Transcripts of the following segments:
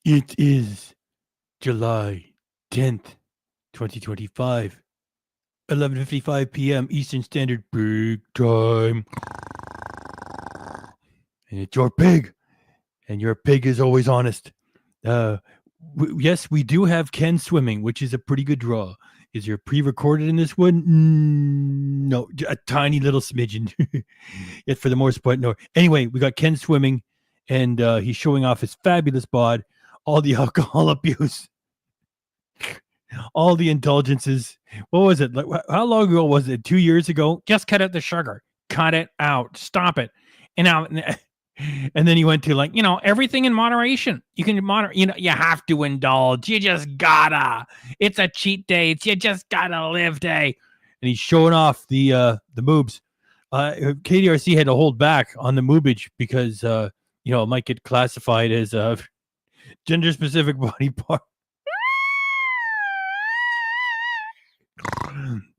It is July 10th, 2025, 11:55 p.m. Eastern Standard Big Time. And it's your pig. And your pig is always honest. Yes, we do have Ken swimming, which is a pretty good draw. Is there pre-recorded in this one? No, a tiny little smidgen. Yet for the most part, no. Anyway, we got Ken swimming, and he's showing off his fabulous bod, all the alcohol abuse, all the indulgences. What was it? Like, how long ago was it? 2 years ago? Just cut out the sugar. Cut it out. Stop it. And then he went to, like, everything in moderation. You can you have to indulge. You just gotta. It's a cheat day. You just gotta live day. And he's showing off the moobs. KDRC had to hold back on the moobage because it might get classified as a gender specific body part.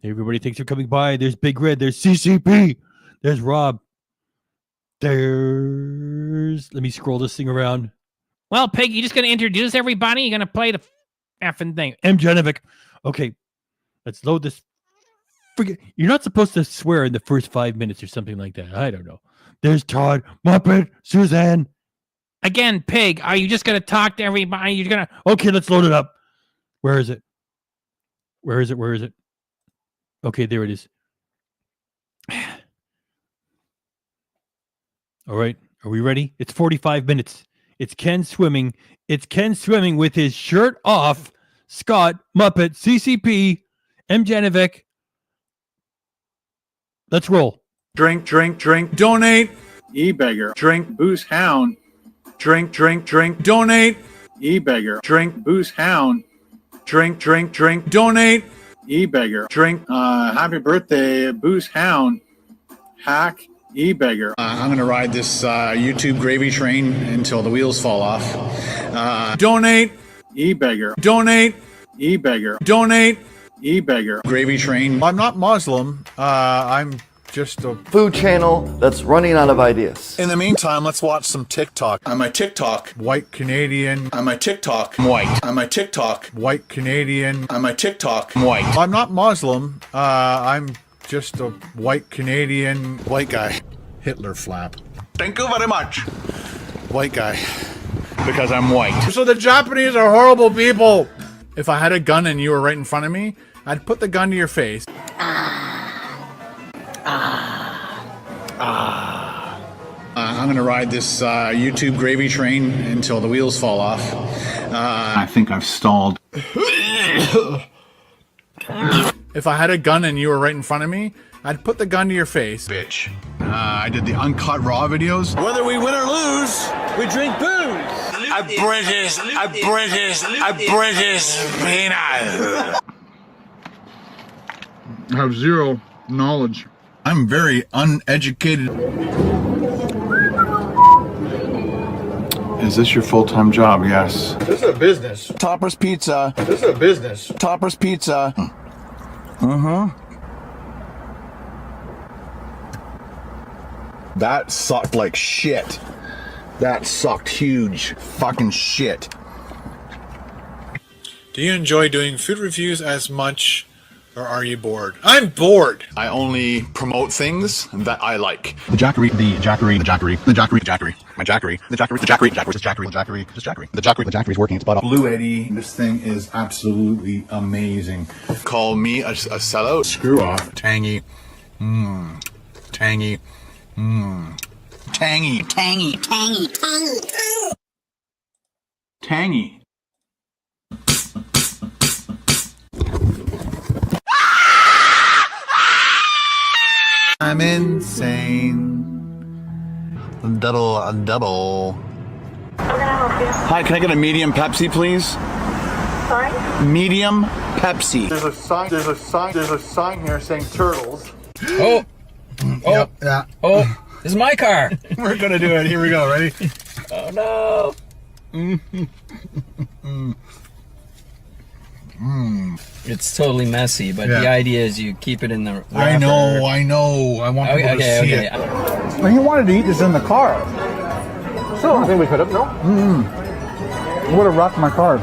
Everybody thinks they're coming by. There's Big Red. There's CCP. There's Rob. Let me scroll this thing around. Well, Pig, you just going to introduce everybody? You're going to play the effing thing. M. Genovic. Okay, let's load this. You're not supposed to swear in the first 5 minutes or something like that. I don't know. There's Todd, Muppet, Suzanne. Again, Pig, are you just going to talk to everybody? You're going to... Okay, let's load it up. Where is it? Where is it? Okay, there it is. All right. Are we ready? It's 45 minutes. It's Ken swimming. It's Ken swimming with his shirt off. Scott, Muppet, CCP, M. Genovic. Let's roll. Drink, donate. E-beggar. Drink, booze, hound. Drink, donate. E-beggar. Drink, booze, hound. Drink, donate. E-beggar. Drink, happy birthday, booze, hound. Hack. E-beggar. I'm going to ride this YouTube gravy train until the wheels fall off. Donate. E-beggar. Donate. E-beggar. Donate. E-beggar. Gravy train. I'm not Muslim. I'm just a food channel that's running out of ideas. In the meantime, let's watch some TikTok. On my TikTok. White Canadian. On my TikTok. I'm white. On my TikTok. White Canadian. On my TikTok. I'm white. I'm not Muslim. I'm just a white Canadian white guy. Hitler flap. Thank you very much. White guy. Because I'm white. So the Japanese are horrible people. If I had a gun and you were right in front of me, I'd put the gun to your face. I'm going to ride this YouTube gravy train until the wheels fall off. I think I've stalled. If I had a gun and you were right in front of me, I'd put the gun to your face. Bitch. I did the uncut raw videos. Whether we win or lose, we drink booze. A British peanut. I have zero knowledge. I'm very uneducated. Is this your full-time job? Yes. This is a business. Topper's Pizza. This is a business. Topper's Pizza. That sucked like shit. That sucked huge fucking shit. Do you enjoy doing food reviews as much, or are you bored? I'm bored. I only promote things that I like. The Jackery. The Jackery's working its butt off. Blue Eddie, this thing is absolutely amazing. Call me a sellout. Screw off. Tangy. Tangy. Tangy. Tangy. I'm insane. Double. Hi, can I get a medium Pepsi, please? Sorry? Medium Pepsi. There's a sign here saying turtles. Oh, Yep, yeah. oh, this is my car. We're gonna do it. Here we go. Ready? Oh no. It's totally messy, but the idea is you keep it in the wrapper. I know. I want people to see it. Well, he wanted to eat this in the car. So I think we could have, no? I would have rocked my car.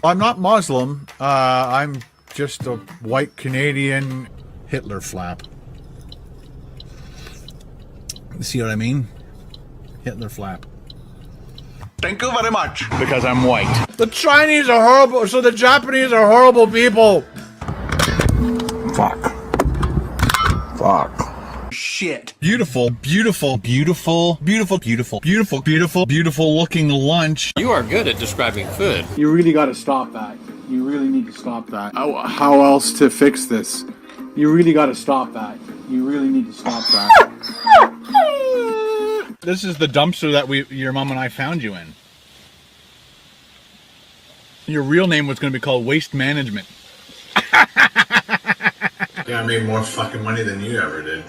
I'm not Muslim. I'm just a white Canadian Hitler flap. See what I mean? Hitler flap. Thank you very much. Because I'm white. The Chinese are horrible, so the Japanese are horrible people. Fuck. Shit. Beautiful looking lunch. You are good at describing food. You really got to stop that. You really need to stop that. How else to fix this? You really got to stop that. You really need to stop that. This is the dumpster that your mom and I found you in. Your real name was going to be called Waste Management. Yeah, I made more fucking money than you ever did.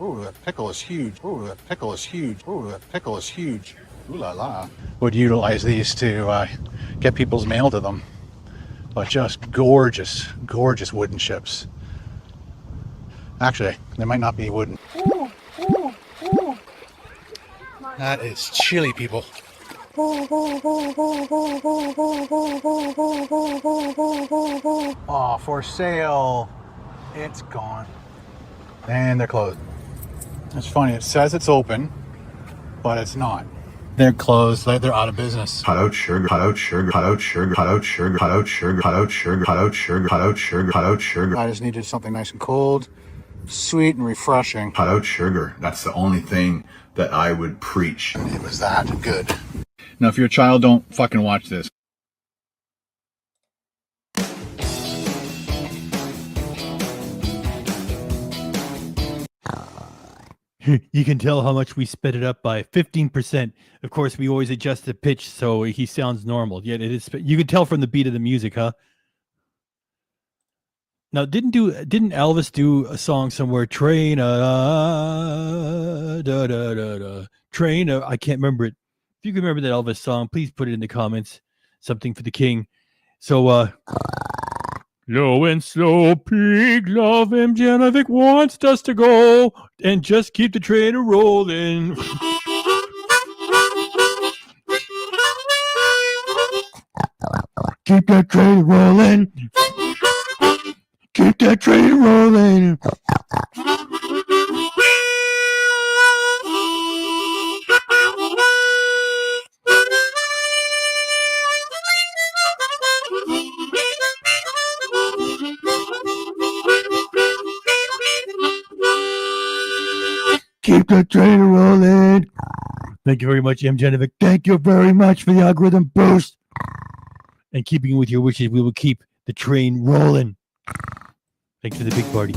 Ooh, that pickle is huge. Ooh, that pickle is huge. Ooh, that pickle is huge. Ooh la la. Would utilize these to get people's mail to them. But just gorgeous wooden ships. Actually, they might not be wooden. That is chili, people. Oh, for sale. It's gone. And they're closed. It's funny, it says it's open, but it's not. They're closed, they're out of business. Cut out sugar, cut out sugar, cut out sugar, cut out sugar, cut out sugar, cut out sugar, cut out sugar, cut out sugar, cut out sugar. I just needed something nice and cold, sweet and refreshing. Cut out sugar. That's the only thing that I would preach. It was that good. Now, if you're a child, don't fucking watch this. You can tell how much we sped it up by 15%. Of course, we always adjust the pitch so he sounds normal. Yet it is. You can tell from the beat of the music, huh? Now, didn't Elvis do a song somewhere? Train, train. I can't remember it. If you can remember that Elvis song, please put it in the comments. Something for the king. So, low and slow, pig, love him. Genovic wants us to go and just keep the train rolling. Keep that train rolling. Keep that train rolling. Keep the train rolling. Thank you very much, M. Genovic. Thank you very much for the algorithm boost. And keeping with your wishes, we will keep the train rolling. Thanks for the big party.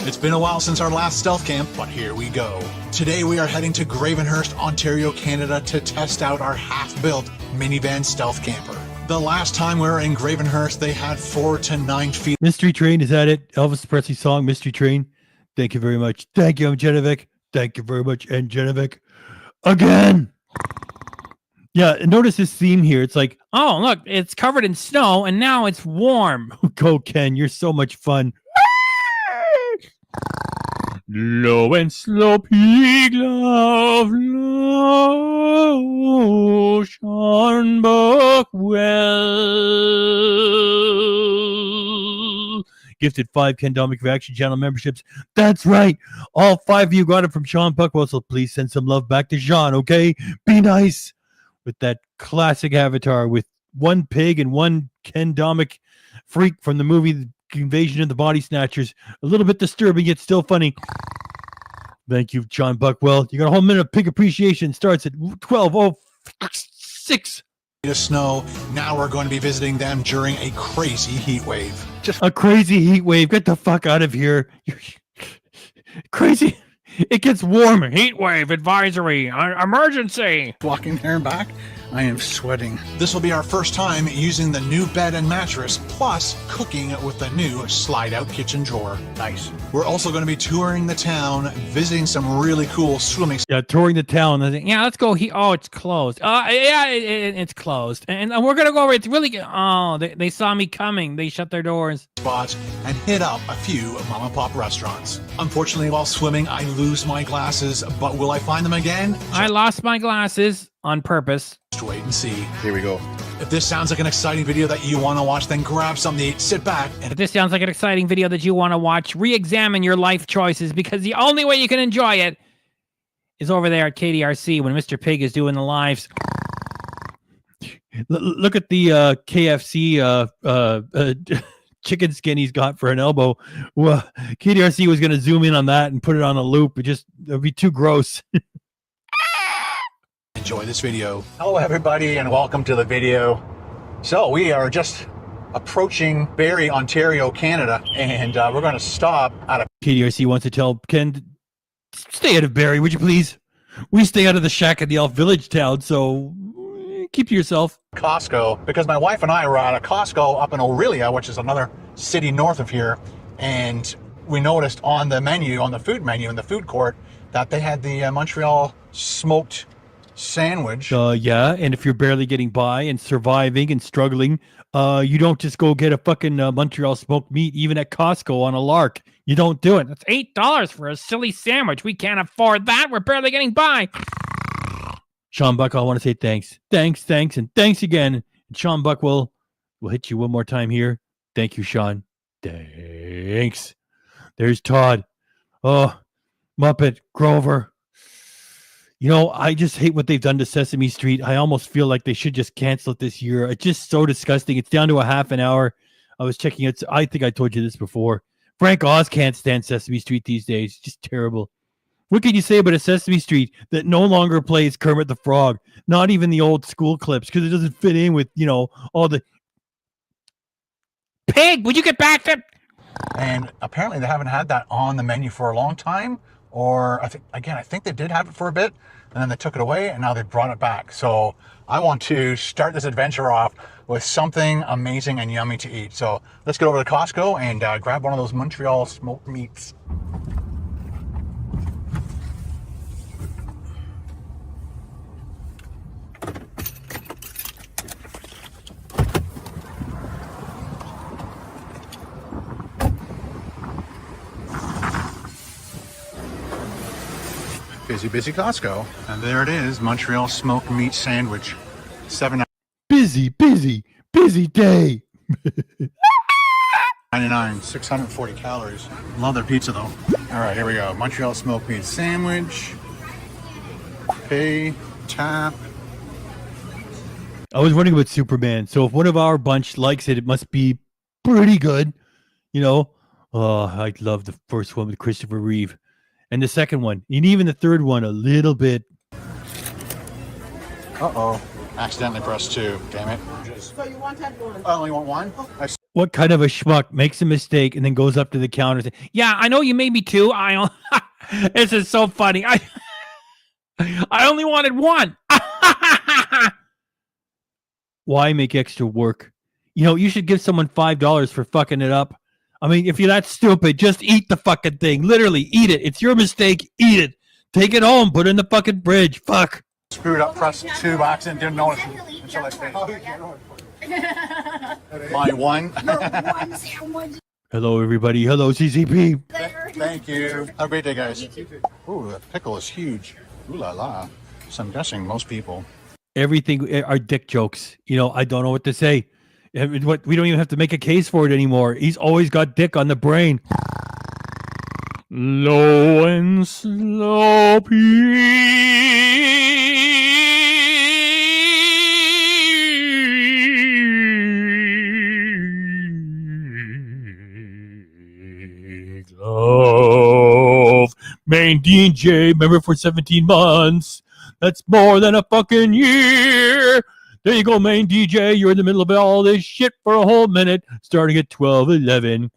It's been a while since our last stealth camp, but here we go. Today we are heading to Gravenhurst, Ontario, Canada to test out our half-built minivan stealth camper. The last time we were in Gravenhurst, they had 4 to 9 feet. Mystery Train, is that it? Elvis Presley song, Mystery Train. Thank you very much. Thank you, M. Genovic. Thank you very much, M. Genovic. Again. Yeah, and notice this theme here. It's like, oh, look, it's covered in snow, and now it's warm. Go, Ken. You're so much fun. Low and slow, pig love, low, Sean Buckwell. Gifted 5 Ken Domik Reaction Channel memberships. That's right. All 5 of you got it from Sean Buckwell, so please send some love back to Sean, okay? Be nice with that classic avatar with one pig and one Ken Domik freak from the movie Invasion of the Body Snatchers. A little bit disturbing, yet still funny. Thank you, John Buckwell. You got a whole minute of pig appreciation. Starts at 12:06. Of snow. Now we're going to be visiting them during a crazy heat wave. Just a crazy heat wave. Get the fuck out of here. Crazy. It gets warmer. Heat wave advisory. Emergency. Walking there and back. I am sweating. This will be our first time using the new bed and mattress, plus cooking with the new slide-out kitchen drawer. Nice. We're also going to be touring the town, visiting some really cool swimming. Yeah, touring the town. Yeah, let's go. Oh, it's closed. It's closed. And we're gonna go over. It's really good. Oh, they saw me coming. They shut their doors. Spots and hit up a few mom and pop restaurants. Unfortunately, while swimming, I lose my glasses, but will I find them again? I lost my glasses on purpose. Just wait and see. Here we go. If this sounds like an exciting video that you want to watch, then grab something to eat, sit back, and If this sounds like an exciting video that you want to watch, re-examine your life choices, because the only way you can enjoy it is over there at KDRC when Mr. Pig is doing the lives. Look at the KFC chicken skin he's got for an elbow. Well, KDRC was going to zoom in on that and put it on a loop. It'd be too gross. enjoy this video. Hello everybody and welcome to the video. So we are just approaching Barrie, Ontario, Canada, and we're going to stop at a KDRC wants to tell Ken, stay out of Barrie, would you please? We stay out of the shack at the Elf Village town, so keep to yourself. Costco, because my wife and I were at a Costco up in Orillia, which is another city north of here, and we noticed on the menu, on the food menu in the food court, that they had the Montreal smoked sandwich. Yeah, and if you're barely getting by and surviving and struggling, you don't just go get a fucking Montreal smoked meat, even at Costco on a lark. You don't do it. That's $8 for a silly sandwich. We can't afford that. We're barely getting by. Sean Buck, I want to say thanks. Thanks, and thanks again. And Sean Buck will hit you one more time here. Thank you, Sean. Thanks. There's Todd. Oh, Muppet, Grover. You know, I just hate what they've done to Sesame Street. I almost feel like they should just cancel it this year. It's just so disgusting. It's down to a half an hour. I was checking it. I think I told you this before. Frank Oz can't stand Sesame Street these days. It's just terrible. What can you say about a Sesame Street that no longer plays Kermit the Frog? Not even the old school clips, because it doesn't fit in with, you know, all the... Pig, would you get back to... And apparently they haven't had that on the menu for a long time. Or I think they did have it for a bit, and then they took it away, and now they brought it back. So I want to start this adventure off with something amazing and yummy to eat. So let's get over to Costco and grab one of those Montreal smoked meats. Busy Costco, and there it is, Montreal smoked meat sandwich, $7.99. Busy day. 640 calories. Love their pizza though. All right, here we go. Montreal smoked meat sandwich. Pay, tap. I was wondering about Superman. So if one of our bunch likes it, it must be pretty good. You know, oh, I love the first one with Christopher Reeve. And the second one, and even the third one, a little bit. Uh-oh. Accidentally pressed 2. Damn it. So you want that one? I only want one? What kind of a schmuck makes a mistake and then goes up to the counter and says, yeah, I know you made me 2. This is so funny. I only wanted 1. Why make extra work? You know, you should give someone $5 for fucking it up. I mean, if you're that stupid, just eat the fucking thing. Literally, eat it. It's your mistake. Eat it. Take it home. Put it in the fucking fridge. Fuck. Screwed up, pressed 2 by accident, didn't notice until I finished. My one. Hello, everybody. Hello, CCP. Thank you. Have a great day, guys. Ooh, that pickle is huge. Ooh la la. So I'm guessing most people. Everything are dick jokes. You know, I don't know what to say. We don't even have to make a case for it anymore. He's always got dick on the brain. Low and sloppy. Love. Main DJ, member for 17 months. That's more than a fucking year. There you go, main DJ. You're in the middle of all this shit for a whole minute, starting at 12:11.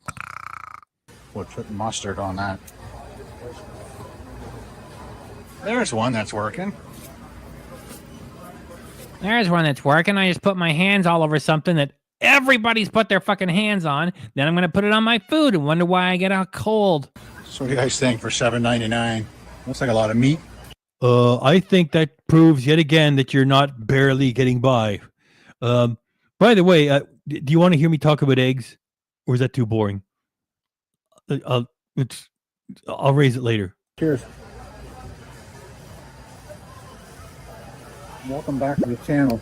We'll put mustard on that. There's one that's working. There's one that's working. I just put my hands all over something that everybody's put their fucking hands on. Then I'm going to put it on my food and wonder why I get a cold. So what do you guys think for $7.99? Looks like a lot of meat. I think that proves yet again that you're not barely getting by. By the way, do you want to hear me talk about eggs? Or is that too boring? I'll raise it later. Cheers. Welcome back to the channel.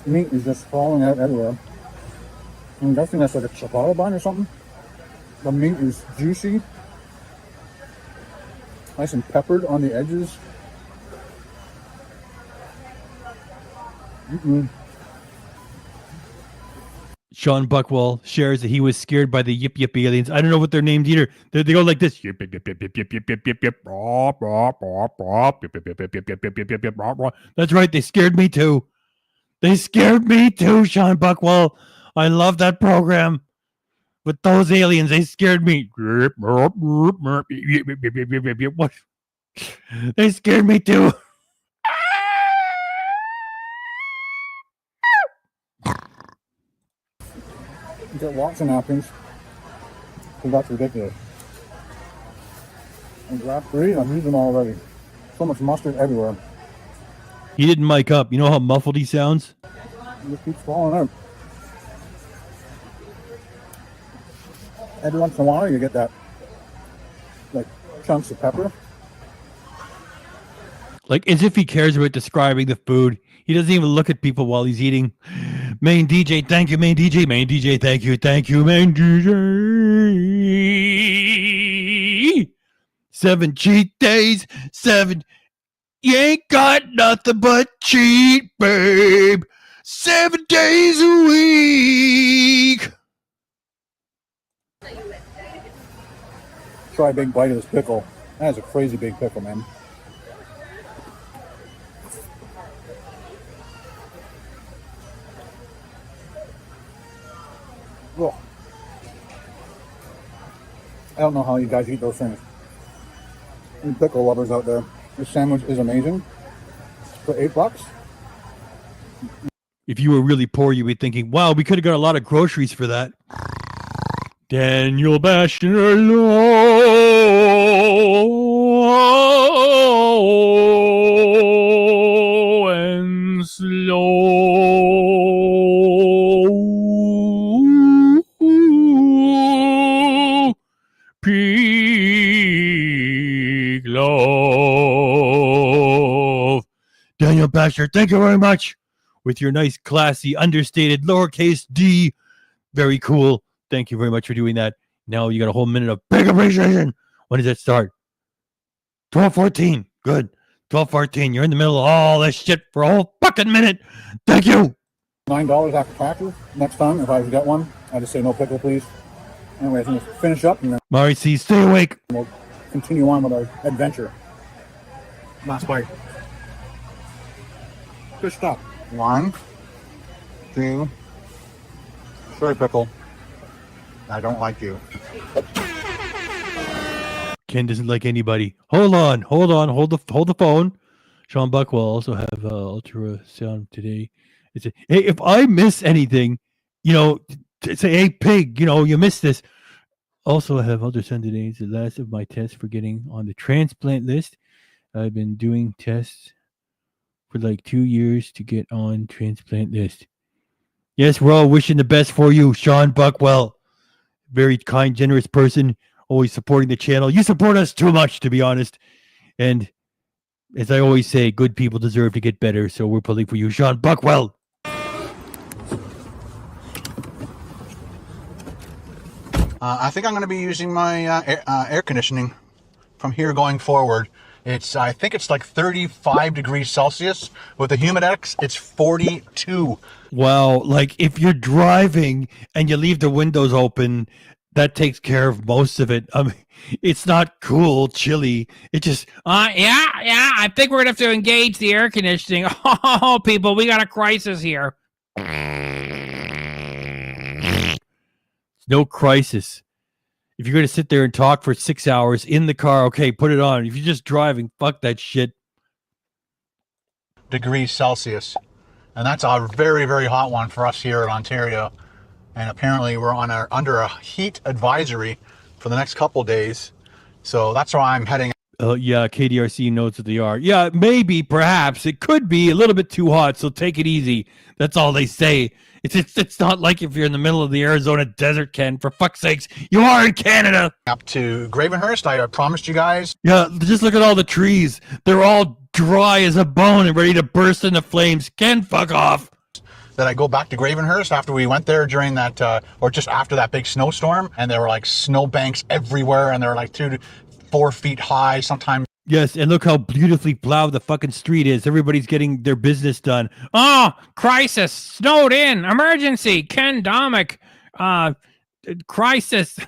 Meat is just falling out everywhere. I'm guessing that's like a ciabatta bun or something. The meat is juicy, nice and peppered on the edges. Sean Buckwell shares that he was scared by the yip yip aliens. I don't know what they're named either. They go like this. Yip yip yip yip yip yip yip yip yip yip. That's right. They scared me too. They scared me too, Sean Buckwell. I love that program. But those aliens, they scared me. What? They scared me too. Get lots of napkins. So that's ridiculous. And grab 3, I've used them already. So much mustard everywhere. He didn't mic up. You know how muffled he sounds? It just keeps falling out. Every once in a while you get that, like, chunks of pepper. Like, as if he cares about describing the food. He doesn't even look at people while he's eating. Main DJ, thank you, main DJ. Main DJ, thank you, main DJ. 7 cheat days, 7. You ain't got nothing but cheat, babe. 7 days a week. Try a big bite of this pickle. That is a crazy big pickle, man. Ugh. I don't know how you guys eat those things. Any pickle lovers out there, this sandwich is amazing. For $8. If you were really poor, you'd be thinking, wow, we could have got a lot of groceries for that. Daniel Bastian low and slow. Peak love. Daniel Bastian, thank you very much. With your nice, classy, understated lowercase d. Very cool. Thank you very much for doing that. Now you got a whole minute of big appreciation. When does that start? 12:14. Good. 12:14. You're in the middle of all this shit for a whole fucking minute. Thank you. $9 after taxes. Next time, if I get one, I just say no pickle, please. Anyway, I'm going to finish up and then Mari C, stay awake. we'll continue on with our adventure. Last bite. Good stuff. 1, 2. Sorry, pickle. I don't like you. Ken doesn't like anybody. Hold on. Hold the phone. Sean Buckwell also have ultrasound today. It's hey, if I miss anything, say, hey, pig, you missed this. Also, I have ultrasound today. It's the last of my tests for getting on the transplant list. I've been doing tests for like 2 years to get on transplant list. Yes, we're all wishing the best for you, Sean Buckwell. Very kind, generous person, always supporting the channel. You support us too much, to be honest. And as I always say, good people deserve to get better, so we're pulling for you, Sean Buckwell. I think I'm going to be using my air conditioning from here going forward. I think it's like 35 degrees Celsius. With the Humidex, it's 42. Wow, like if you're driving and you leave the windows open, that takes care of most of it. I mean, it's not cool, chilly. It just, yeah, I think we're going to have to engage the air conditioning. Oh, people, we got a crisis here. It's no crisis. If you're going to sit there and talk for 6 hours in the car, okay, put it on. If you're just driving, fuck that shit. Degrees Celsius. And that's a very, very hot one for us here in Ontario. And apparently we're on under a heat advisory for the next couple days. So that's why I'm heading. Yeah, KDRC knows what they are. Yeah, maybe, perhaps. It could be a little bit too hot, so take it easy. That's all they say. It's not like if you're in the middle of the Arizona desert, Ken. For fuck's sakes, you are in Canada. Up to Gravenhurst. I promised you guys. Yeah, just look at all the trees. They're all dry as a bone and ready to burst into flames. Ken, fuck off. That I go back to Gravenhurst after we went there during that, or just after that big snowstorm. And there were like snow banks everywhere. And they were like 2 to 4 feet high sometimes. Yes, and look how beautifully plowed the fucking street is. Everybody's getting their business done. Oh, crisis, snowed in, emergency, Ken Domik, crisis.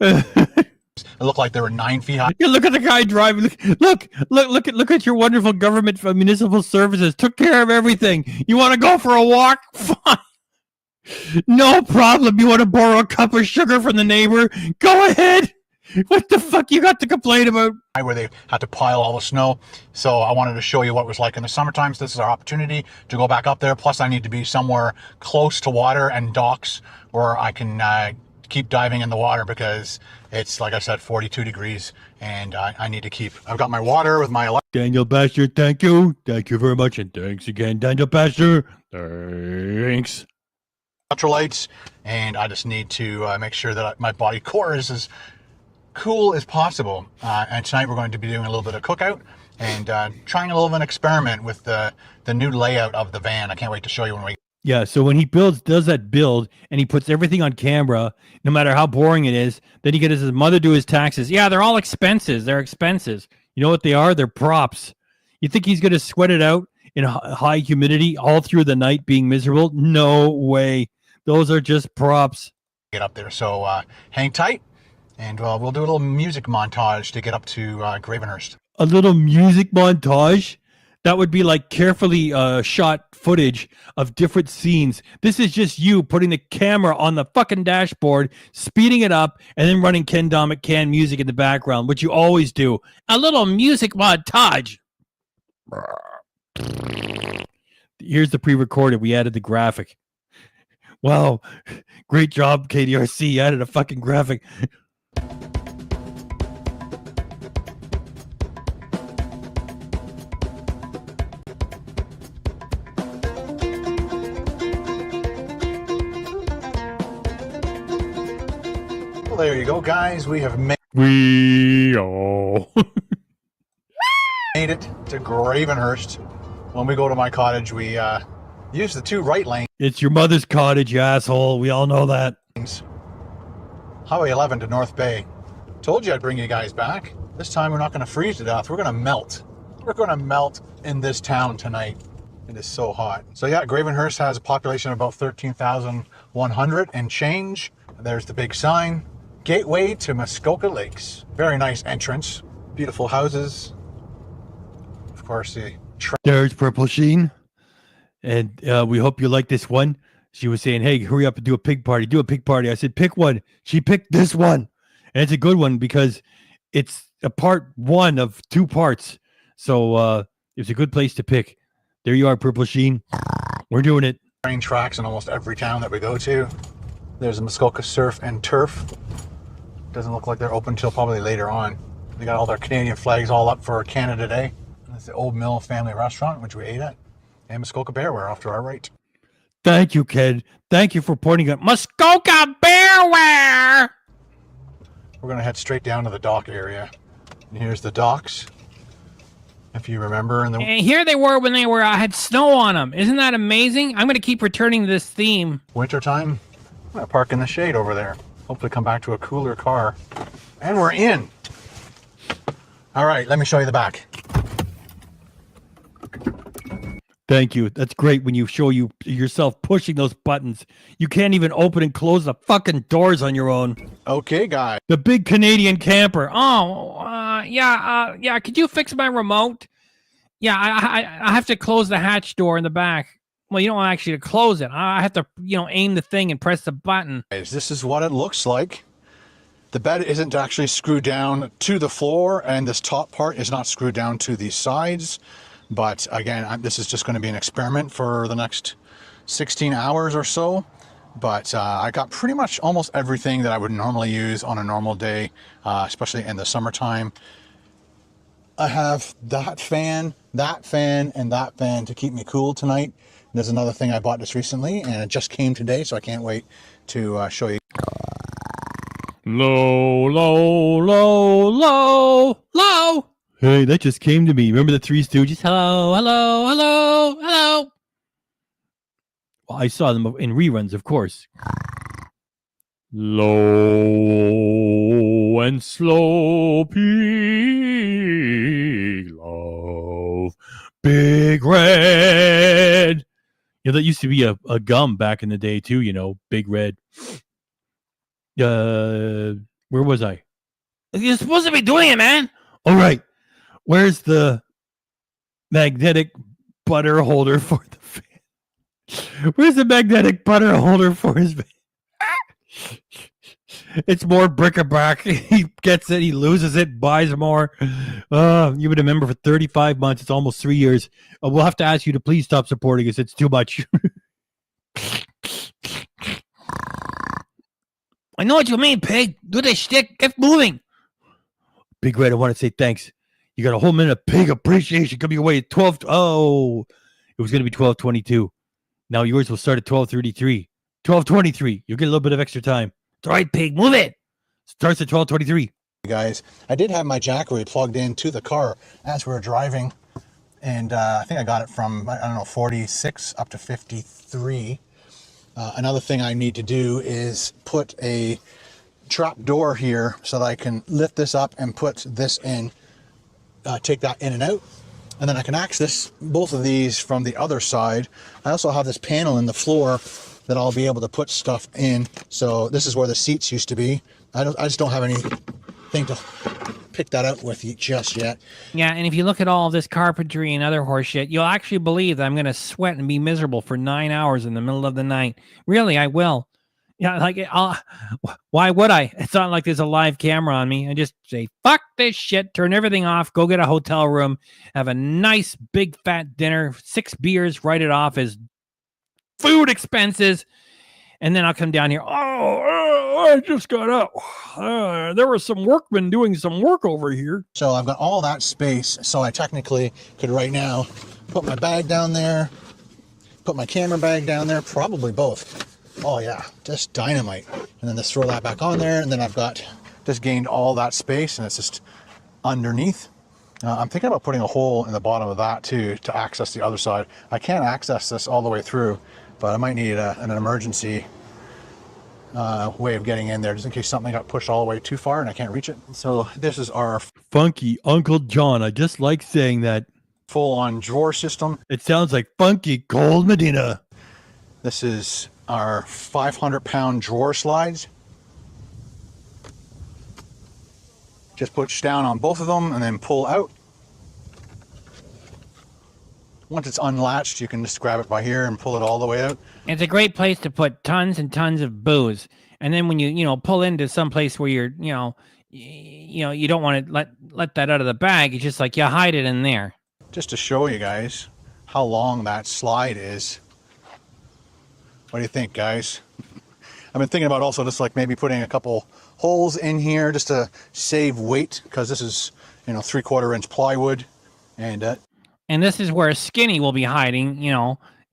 It looked like they were 9 feet high. Yeah, look at the guy driving. Look at your wonderful government for municipal services. Took care of everything. You want to go for a walk? Fine. No problem. You want to borrow a cup of sugar from the neighbor? Go ahead. What the fuck you got to complain about? Where they had to pile all the snow. So I wanted to show you what it was like in the summer times. This is our opportunity to go back up there. Plus I need to be somewhere close to water and docks where I can keep diving in the water because it's, like I said, 42 degrees and I need to keep. I've got my water with my Daniel Basher, thank you. Thank you very much. And thanks again, Daniel Basher. Thanks. electrolytes, and I just need to make sure that my body core is as cool as possible. And tonight we're going to be doing a little bit of cookout and trying a little of an experiment with the new layout of the van. I can't wait to show you when we. Yeah, so when he does that build, and he puts everything on camera, no matter how boring it is, then he gets his mother do his taxes. Yeah, they're all expenses. They're expenses. You know what they are? They're props. You think he's going to sweat it out in high humidity all through the night being miserable? No way. Those are just props. Get up there. So hang tight, and we'll do a little music montage to get up to Gravenhurst. A little music montage? That would be like carefully shot footage of different scenes. This is just you putting the camera on the fucking dashboard, speeding it up, and then running Ken Domik can music in the background, which you always do. A little music montage. Here's the pre-recorded. We added the graphic. Wow. Great job, KDRC. You added a fucking graphic. There you go, guys. We have made it to Gravenhurst. When we go to my cottage, we use the 2 right lanes. It's your mother's cottage, you asshole. We all know that. Highway 11 to North Bay. Told you I'd bring you guys back. This time we're not going to freeze to death. We're going to melt. We're going to melt in this town tonight. It is so hot. So yeah, Gravenhurst has a population of about 13,100 and change. There's the big sign. Gateway to Muskoka Lakes. Very nice entrance. Beautiful houses. Of course, there's Purple Sheen. And we hope you like this one. She was saying, hey, hurry up and do a pig party. Do a pig party. I said, pick one. She picked this one. And it's a good one because it's a part 1 of 2 parts. So it's a good place to pick. There you are, Purple Sheen. We're doing it. Train tracks in almost every town that we go to. There's a Muskoka Surf and Turf. Doesn't look like they're open until probably later on. They got all their Canadian flags all up for Canada Day. That's the Old Mill Family Restaurant, which we ate at. And Muskoka Bearware off to our right. Thank you, Ken. Thank you for pointing out Muskoka Bearware. We're going to head straight down to the dock area. And here's the docks. If you remember. And here they were when they had snow on them. Isn't that amazing? I'm going to keep returning to this theme. Wintertime. I'm going to park in the shade over there. Hopefully come back to a cooler car. And we're in. All right, let me show you the back. Thank you. That's great when you show yourself pushing those buttons. You can't even open and close the fucking doors on your own. Okay, guy. The big Canadian camper. Oh, yeah. Could you fix my remote? Yeah, I have to close the hatch door in the back. Well, you don't want actually to close it. I have to, aim the thing and press the button. This is what it looks like. The bed isn't actually screwed down to the floor, and this top part is not screwed down to the sides. But again, this is just going to be an experiment for the next 16 hours or so. But I got pretty much almost everything that I would normally use on a normal day, especially in the summertime. I have that fan, and that fan to keep me cool tonight. There's another thing I bought just recently, and it just came today, so I can't wait to show you. Low, low, low, low, low. Hey, that just came to me. Remember the Three Stooges? Hello, hello, hello, hello. Well, I saw them in reruns, of course. Low and slow, pig love, Big Red. That used to be a gum back in the day too. Big Red. Where was I? You're supposed to be doing it, man. All right. Where's the magnetic butter holder for the fan? Where's the magnetic butter holder for his fan? It's more bric-a-brac. He gets it, he loses it, buys more. You've been a member for 35 months. It's almost 3 years. We'll have to ask you to please stop supporting us. It's too much. I know what you mean, pig. Do the shtick. Get moving. Big Red, I want to say thanks. You got a whole minute of pig appreciation coming your way at 12. Oh, it was going to be 12:22. Now yours will start at 12:33. 12:23. You'll get a little bit of extra time. It's all right, pig. Move it. Starts at 12:23. Guys, I did have my Jackery plugged into the car as we were driving, and I think I got it from, 46 up to 53. Another thing I need to do is put a trap door here so that I can lift this up and put this in, take that in and out, and then I can access both of these from the other side. I also have this panel in the floor that I'll be able to put stuff in. So this is where the seats used to be. I just don't have anything to pick that out with you just yet. Yeah, and if you look at all of this carpentry and other horse shit, you'll actually believe that I'm going to sweat and be miserable for 9 hours in the middle of the night. Really, I will. Yeah, why would I? It's not like there's a live camera on me. I just say, fuck this shit, turn everything off, go get a hotel room, have a nice big fat dinner, 6 beers, write it off as food expenses, and then I'll come down here. I just got up. There were some workmen doing some work over here. So I've got all that space, so I technically could right now put my bag down there, put my camera bag down there, probably both. Oh yeah, just dynamite. And then just throw that back on there, and then I've got just gained all that space, and it's just underneath. I'm thinking about putting a hole in the bottom of that too to access the other side. I can't access this all the way through, but I might need an emergency way of getting in there just in case something got pushed all the way too far and I can't reach it. So this is our funky Uncle John. I just like saying that. Full-on drawer system. It sounds like funky Cold Medina. This is our 500-pound drawer slides. Just push down on both of them and then pull out. Once it's unlatched, you can just grab it by here and pull it all the way out. It's a great place to put tons and tons of booze. And then when you pull into some place where you're, you don't want to let that out of the bag, it's just like you hide it in there. Just to show you guys how long that slide is. What do you think, guys? I've been thinking about also just like maybe putting a couple holes in here just to save weight, because this is, 3/4 inch plywood. And this is where Skinny will be hiding,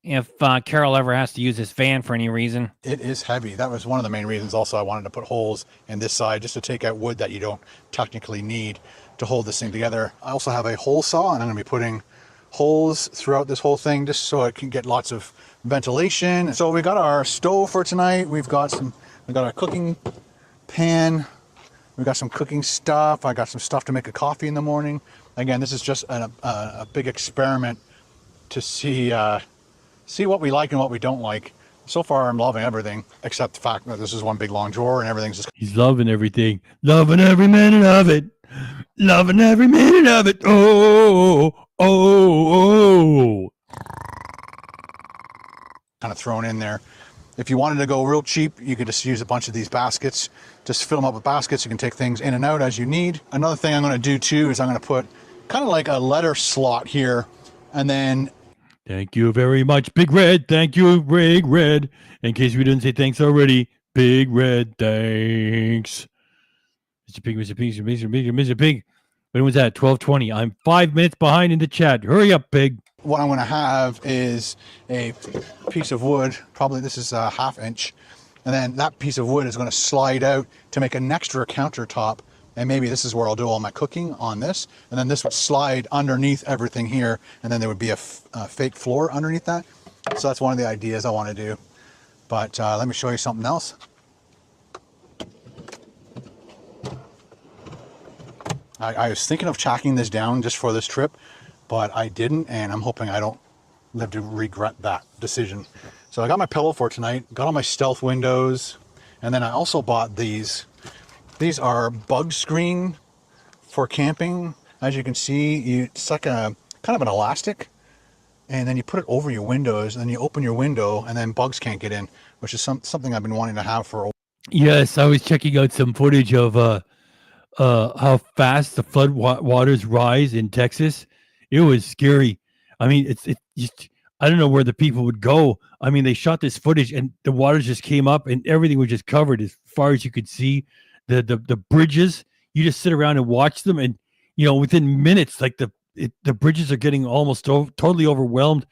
if Carol ever has to use this van for any reason. It is heavy. That was one of the main reasons also I wanted to put holes in this side, just to take out wood that you don't technically need to hold this thing together. I also have a hole saw, and I'm going to be putting holes throughout this whole thing just so it can get lots of ventilation. So we got our stove for tonight. We got our cooking pan. We got some cooking stuff. I got some stuff to make a coffee in the morning. Again, this is just a big experiment to see what we like and what we don't like. So far, I'm loving everything, except the fact that this is one big long drawer and everything's just... He's loving everything. Loving every minute of it. Loving every minute of it. Oh, oh, oh. kind of thrown in there. If you wanted to go real cheap, you could just use a bunch of these baskets. Just fill them up with baskets. You can take things in and out as you need. Another thing I'm going to do too is I'm going to put kind of like a letter slot here, and then Thank you very much, Big Red. Thank you, Big Red. In case we didn't say thanks already, Big Red, thanks. Mr. Pig, Mr. Pig, Mr. Pig, Mr. Pig. When was that? 12:20. I'm 5 minutes behind in the chat. Hurry up, Pig. what I'm going to have is a piece of wood. Probably this is a 1/2 inch. And then that piece of wood is going to slide out to make an extra countertop. And maybe this is where I'll do all my cooking on this. And then this would slide underneath everything here. And then there would be a fake floor underneath that. So that's one of the ideas I want to do. But let me show you something else. I was thinking of chacking this down just for this trip, but I didn't. And I'm hoping I don't live to regret that decision. So I got my pillow for tonight, got all my stealth windows. And then I also bought these. These are bug screen for camping. As you can see, it's like a kind of an elastic, and then you put it over your windows, and then you open your window, and then bugs can't get in, which is something I've been wanting to have for a while. Yes, I was checking out some footage of how fast the flood waters rise in Texas. It was scary. I mean, it's just, I don't know where the people would go. I mean, they shot this footage, and the waters just came up, and everything was just covered as far as you could see. The bridges, you just sit around and watch them, and you know, within minutes, like the bridges are getting almost totally overwhelmed.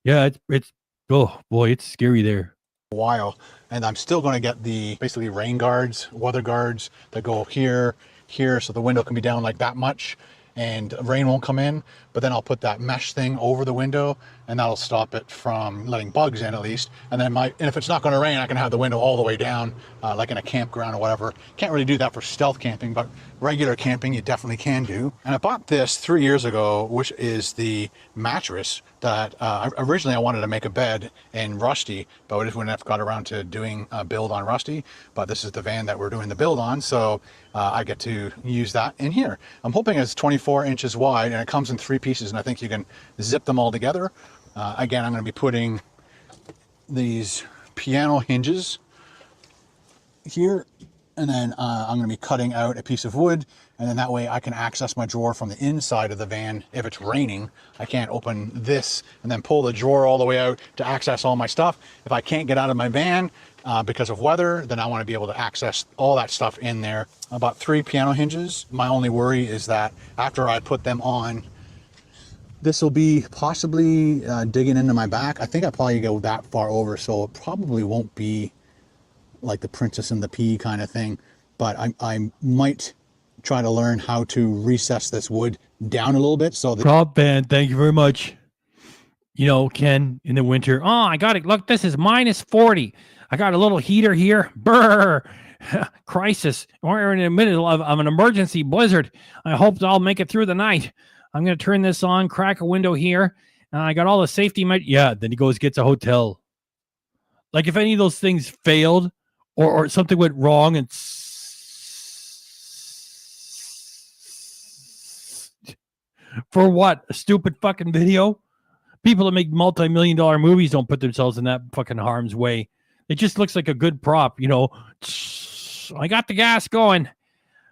Yeah, it's oh boy, it's scary there. A while, and I'm still going to get the basically rain guards, weather guards that go here, so the window can be down like that much, and rain won't come in. But then I'll put that mesh thing over the window, and that'll stop it from letting bugs in at least. And then and if it's not going to rain, I can have the window all the way down, like in a campground or whatever. Can't really do that for stealth camping, but regular camping you definitely can do. And I bought this 3 years ago, which is the mattress that originally I wanted to make a bed in Rusty, but we just wouldn't have got around to doing a build on Rusty. But this is the van that we're doing the build on, so I get to use that in here. I'm hoping it's 24 inches wide, and it comes in 3 pieces, and I think you can zip them all together. Again, I'm going to be putting these piano hinges here, and then I'm going to be cutting out a piece of wood, and then that way I can access my drawer from the inside of the van. If it's raining, I can't open this and then pull the drawer all the way out to access all my stuff. If I can't get out of my van because of weather, then I want to be able to access all that stuff in there. I bought 3 piano hinges. My only worry is that after I put them on, this will be possibly digging into my back. I think I probably go that far over, so it probably won't be like the Princess and the Pea kind of thing. But I might try to learn how to recess this wood down a little bit. So Prop band, thank you very much. You know, Ken, in the winter, oh, I got it. Look, this is minus 40. I got a little heater here. Brr. Crisis. We're in the middle of an emergency blizzard. I hope I'll make it through the night. I'm going to turn this on, crack a window here. I got all the safety measures. Yeah, then he goes, gets a hotel. Like if any of those things failed or something went wrong and for what? A stupid fucking video? People that make multi-million-dollar movies don't put themselves in that fucking harm's way. It just looks like a good prop, you know. I got the gas going.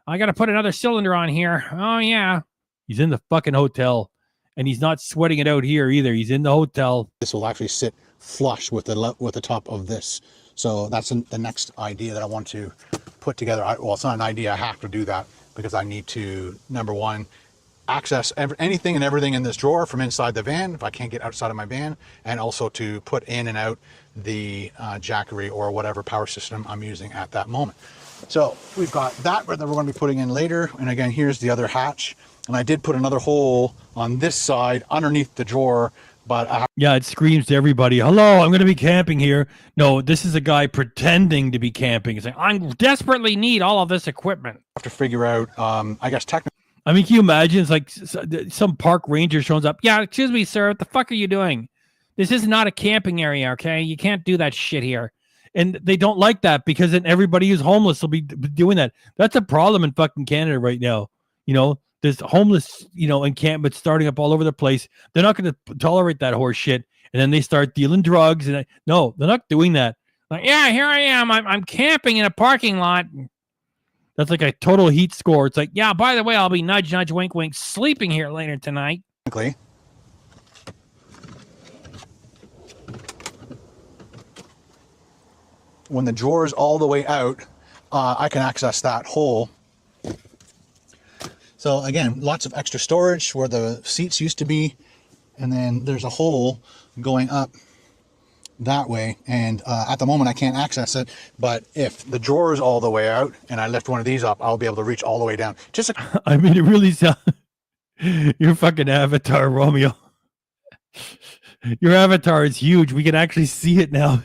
I got to put another cylinder on here. Oh, yeah. He's in the fucking hotel, and he's not sweating it out here either. He's in the hotel. this will actually sit flush with the top of this. So that's the next idea that I want to put together. Well, it's not an idea. I have to do that because I need to, number one, access anything and everything in this drawer from inside the van if I can't get outside of my van, and also to put in and out the jackery or whatever power system I'm using at that moment. So we've got that we're going to be putting in later. And again, here's the other hatch. And I did put another hole on this side underneath the drawer, but yeah, it screams to everybody, hello, I'm going to be camping here. No, this is a guy pretending to be camping. He's like, I desperately need all of this equipment. I have to figure out, I guess technically. I mean, can you imagine? It's like some park ranger shows up. Yeah, excuse me, sir. What the fuck are you doing? This is not a camping area, okay? You can't do that shit here. And they don't like that because then everybody who's homeless will be doing that. That's a problem in fucking Canada right now. You know, there's homeless, you know, encampments starting up all over the place. They're not going to tolerate that horse shit. and then they start dealing drugs. And no, they're not doing that. Like, yeah, here I am. I'm camping in a parking lot. That's like a total heat score. It's like, yeah, by the way, I'll be nudge, nudge, wink, wink, sleeping here later tonight. When the drawer's all the way out, I can access that hole. So again, lots of extra storage where the seats used to be, and then there's a hole going up that way, and at the moment I can't access it, but if the drawer is all the way out and I lift one of these up, I'll be able to reach all the way down. Just I mean, it really sounds... Your fucking avatar, Romeo. Your avatar is huge. We can actually see it now.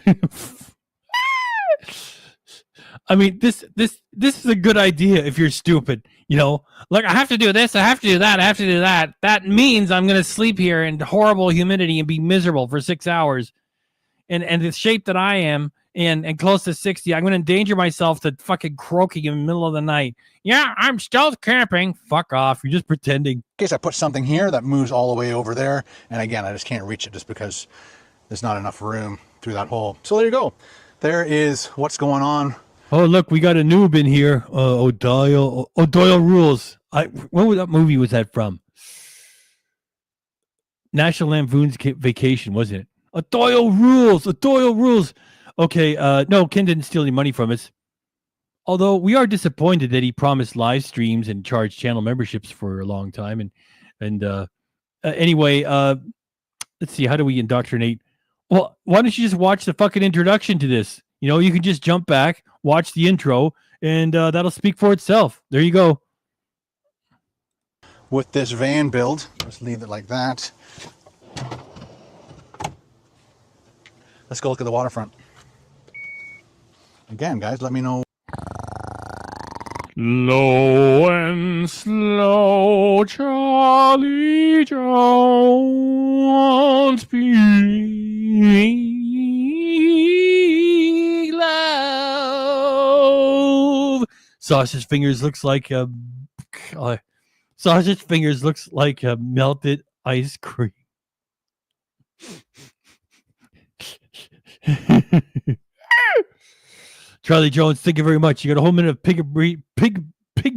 I mean, this is a good idea if you're stupid, you know? Like, I have to do this, I have to do that, I have to do that. That means I'm going to sleep here in horrible humidity and be miserable for 6 hours. And the shape that I am, and close to 60, I'm going to endanger myself to fucking croaking in the middle of the night. Yeah, I'm stealth camping. Fuck off. You're just pretending. in case I put something here that moves all the way over there, and again, I just can't reach it just because there's not enough room through that hole. So there you go. There is what's going on. Oh, look, we got a noob in here. O'Doyle Rules. What movie was that from? National Lampoon's Vacation, wasn't it? O'Doyle Rules. O'Doyle Rules. Okay, no, Ken didn't steal any money from us. Although we are disappointed that he promised live streams and charged channel memberships for a long time. Anyway, let's see. How do we indoctrinate? Well, why don't you just watch the fucking introduction to this? You know, you can just jump back, watch the intro, and that'll speak for itself. There you go. With this van build, let's leave it like that. Let's go look at the waterfront. Again, guys, let me know. Low and slow, Charlie Jones, speak loud. Sausage fingers looks like a melted ice cream. Charlie Jones, thank you very much. You got a whole minute of pig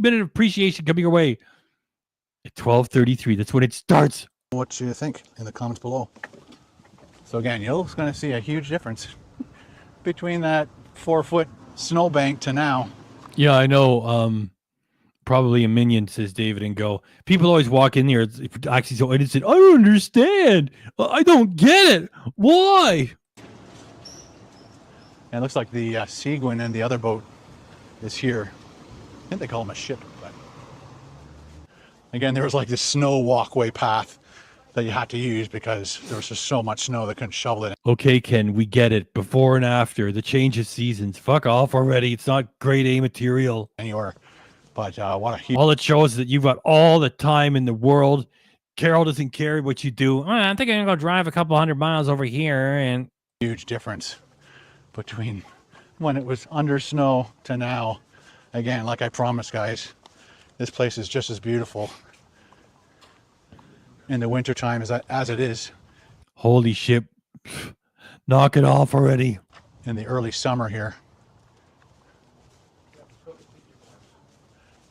minute of appreciation coming your way at 12:33. That's when it starts. What do you think in the comments below? So again, you're going to see a huge difference between that 4-foot snowbank to now. Yeah, I know. Probably a minion, says David and Go. People always walk in there. It's actually so innocent. I don't understand. I don't get it. Why? And it looks like the Seguin and the other boat is here. I think they call them a ship. But again, there was like this snow walkway path that you had to use because there was just so much snow they couldn't shovel it. Okay, Ken, we get it. Before and after, the change of seasons. Fuck off already. It's not grade A material. Anywhere. But what a huge... All it shows is that you've got all the time in the world. Carol doesn't care what you do. I think I'm going to go drive a couple 100 miles over here. And huge difference between when it was under snow to now. Again, like I promised, guys, this place is just as beautiful in the wintertime as it is. Holy shit. Knock it off already. In the early summer here.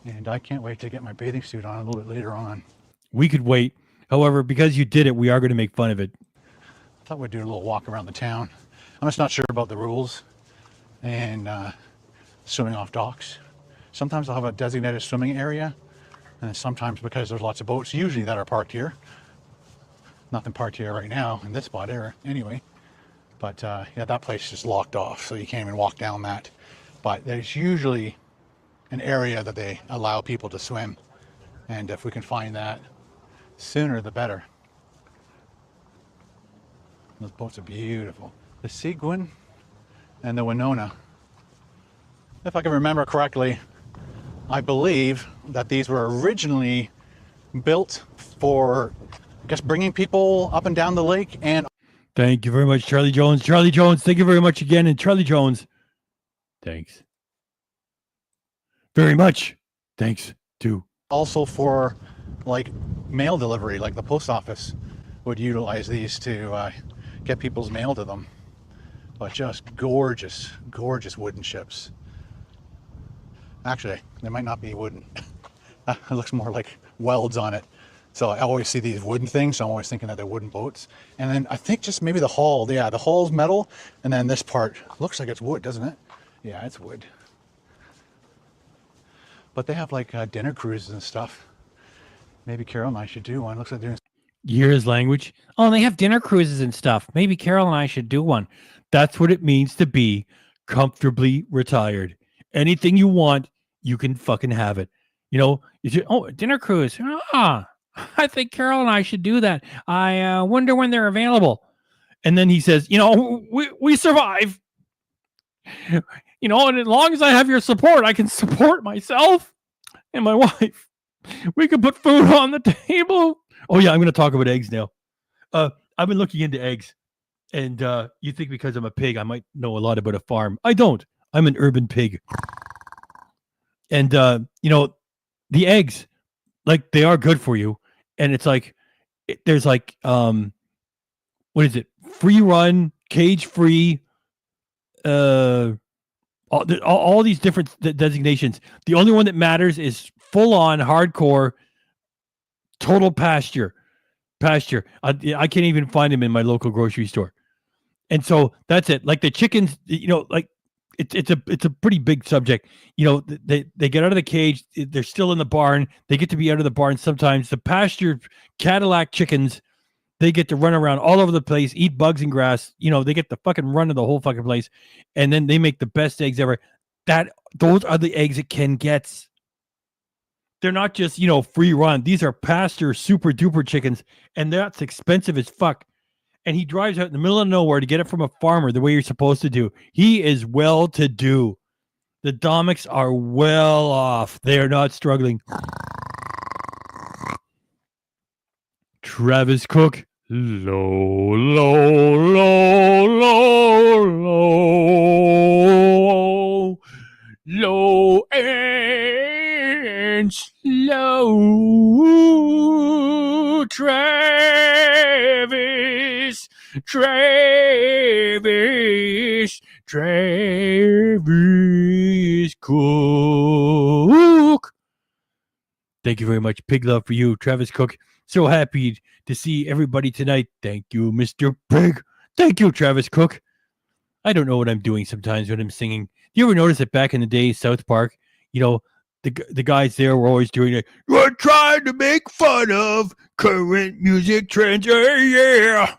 And I can't wait to get my bathing suit on a little bit later on. We could wait. However, because you did it, we are going to make fun of it. I thought we'd do a little walk around the town. I'm just not sure about the rules and swimming off docks. Sometimes I'll have a designated swimming area, and sometimes because there's lots of boats usually that are parked here. Nothing parked here right now in this spot area anyway. But yeah, that place is locked off, so you can't even walk down that. But there's usually an area that they allow people to swim, and if we can find that sooner the better. Those boats are beautiful. The Seguin and the Winona. If I can remember correctly, I believe that these were originally built for, I guess, bringing people up and down the lake. And thank you very much, Charlie Jones. Charlie Jones, thank you very much again. And Charlie Jones, thanks very much. Thanks too. Also for like mail delivery, like the post office would utilize these to get people's mail to them. But just gorgeous, gorgeous wooden ships. Actually, they might not be wooden. It looks more like welds on it. So I always see these wooden things, so I'm always thinking that they're wooden boats. And then I think just maybe the hull, yeah, the hull's metal, and then this part looks like it's wood, doesn't it? Yeah, it's wood. But they have like dinner cruises and stuff. Maybe Carol and I should do one. Looks like they're... You hear his language? Oh, they have dinner cruises and stuff. Maybe Carol and I should do one. That's what it means to be comfortably retired. Anything you want, you can fucking have it. You know, dinner cruise. Ah, I think Carol and I should do that. I wonder when they're available. And then he says, we survive. And as long as I have your support, I can support myself and my wife. We can put food on the table. Oh, yeah, I'm going to talk about eggs now. I've been looking into eggs. And you think because I'm a pig, I might know a lot about a farm. I don't. I'm an urban pig. And, the eggs, like, they are good for you. And it's like, there's like, what is it? Free run, cage free, all these different designations. The only one that matters is full on hardcore, total pasture. I can't even find them in my local grocery store. And so that's it. Like the chickens, like it's a pretty big subject. They get out of the cage. They're still in the barn. They get to be out of the barn sometimes. The pasture Cadillac chickens, they get to run around all over the place, eat bugs and grass. They get the fucking run of the whole fucking place. And then they make the best eggs ever. Those are the eggs that Ken gets. They're not just, free run. These are pasture super duper chickens. And that's expensive as fuck. And he drives out in the middle of nowhere to get it from a farmer the way you're supposed to do. He is well to do. The Domiks are well off. They are not struggling. Travis Cook. Low, low, low, low, low. Low and slow. Travis Cook. Thank you very much. Pig love for you, Travis Cook. So happy to see everybody tonight. Thank you, Mr. Pig. Thank you, Travis Cook. I don't know what I'm doing sometimes when I'm singing. Do you ever notice that back in the day, South Park, the guys there were always doing it. We're trying to make fun of current music trends. Yeah.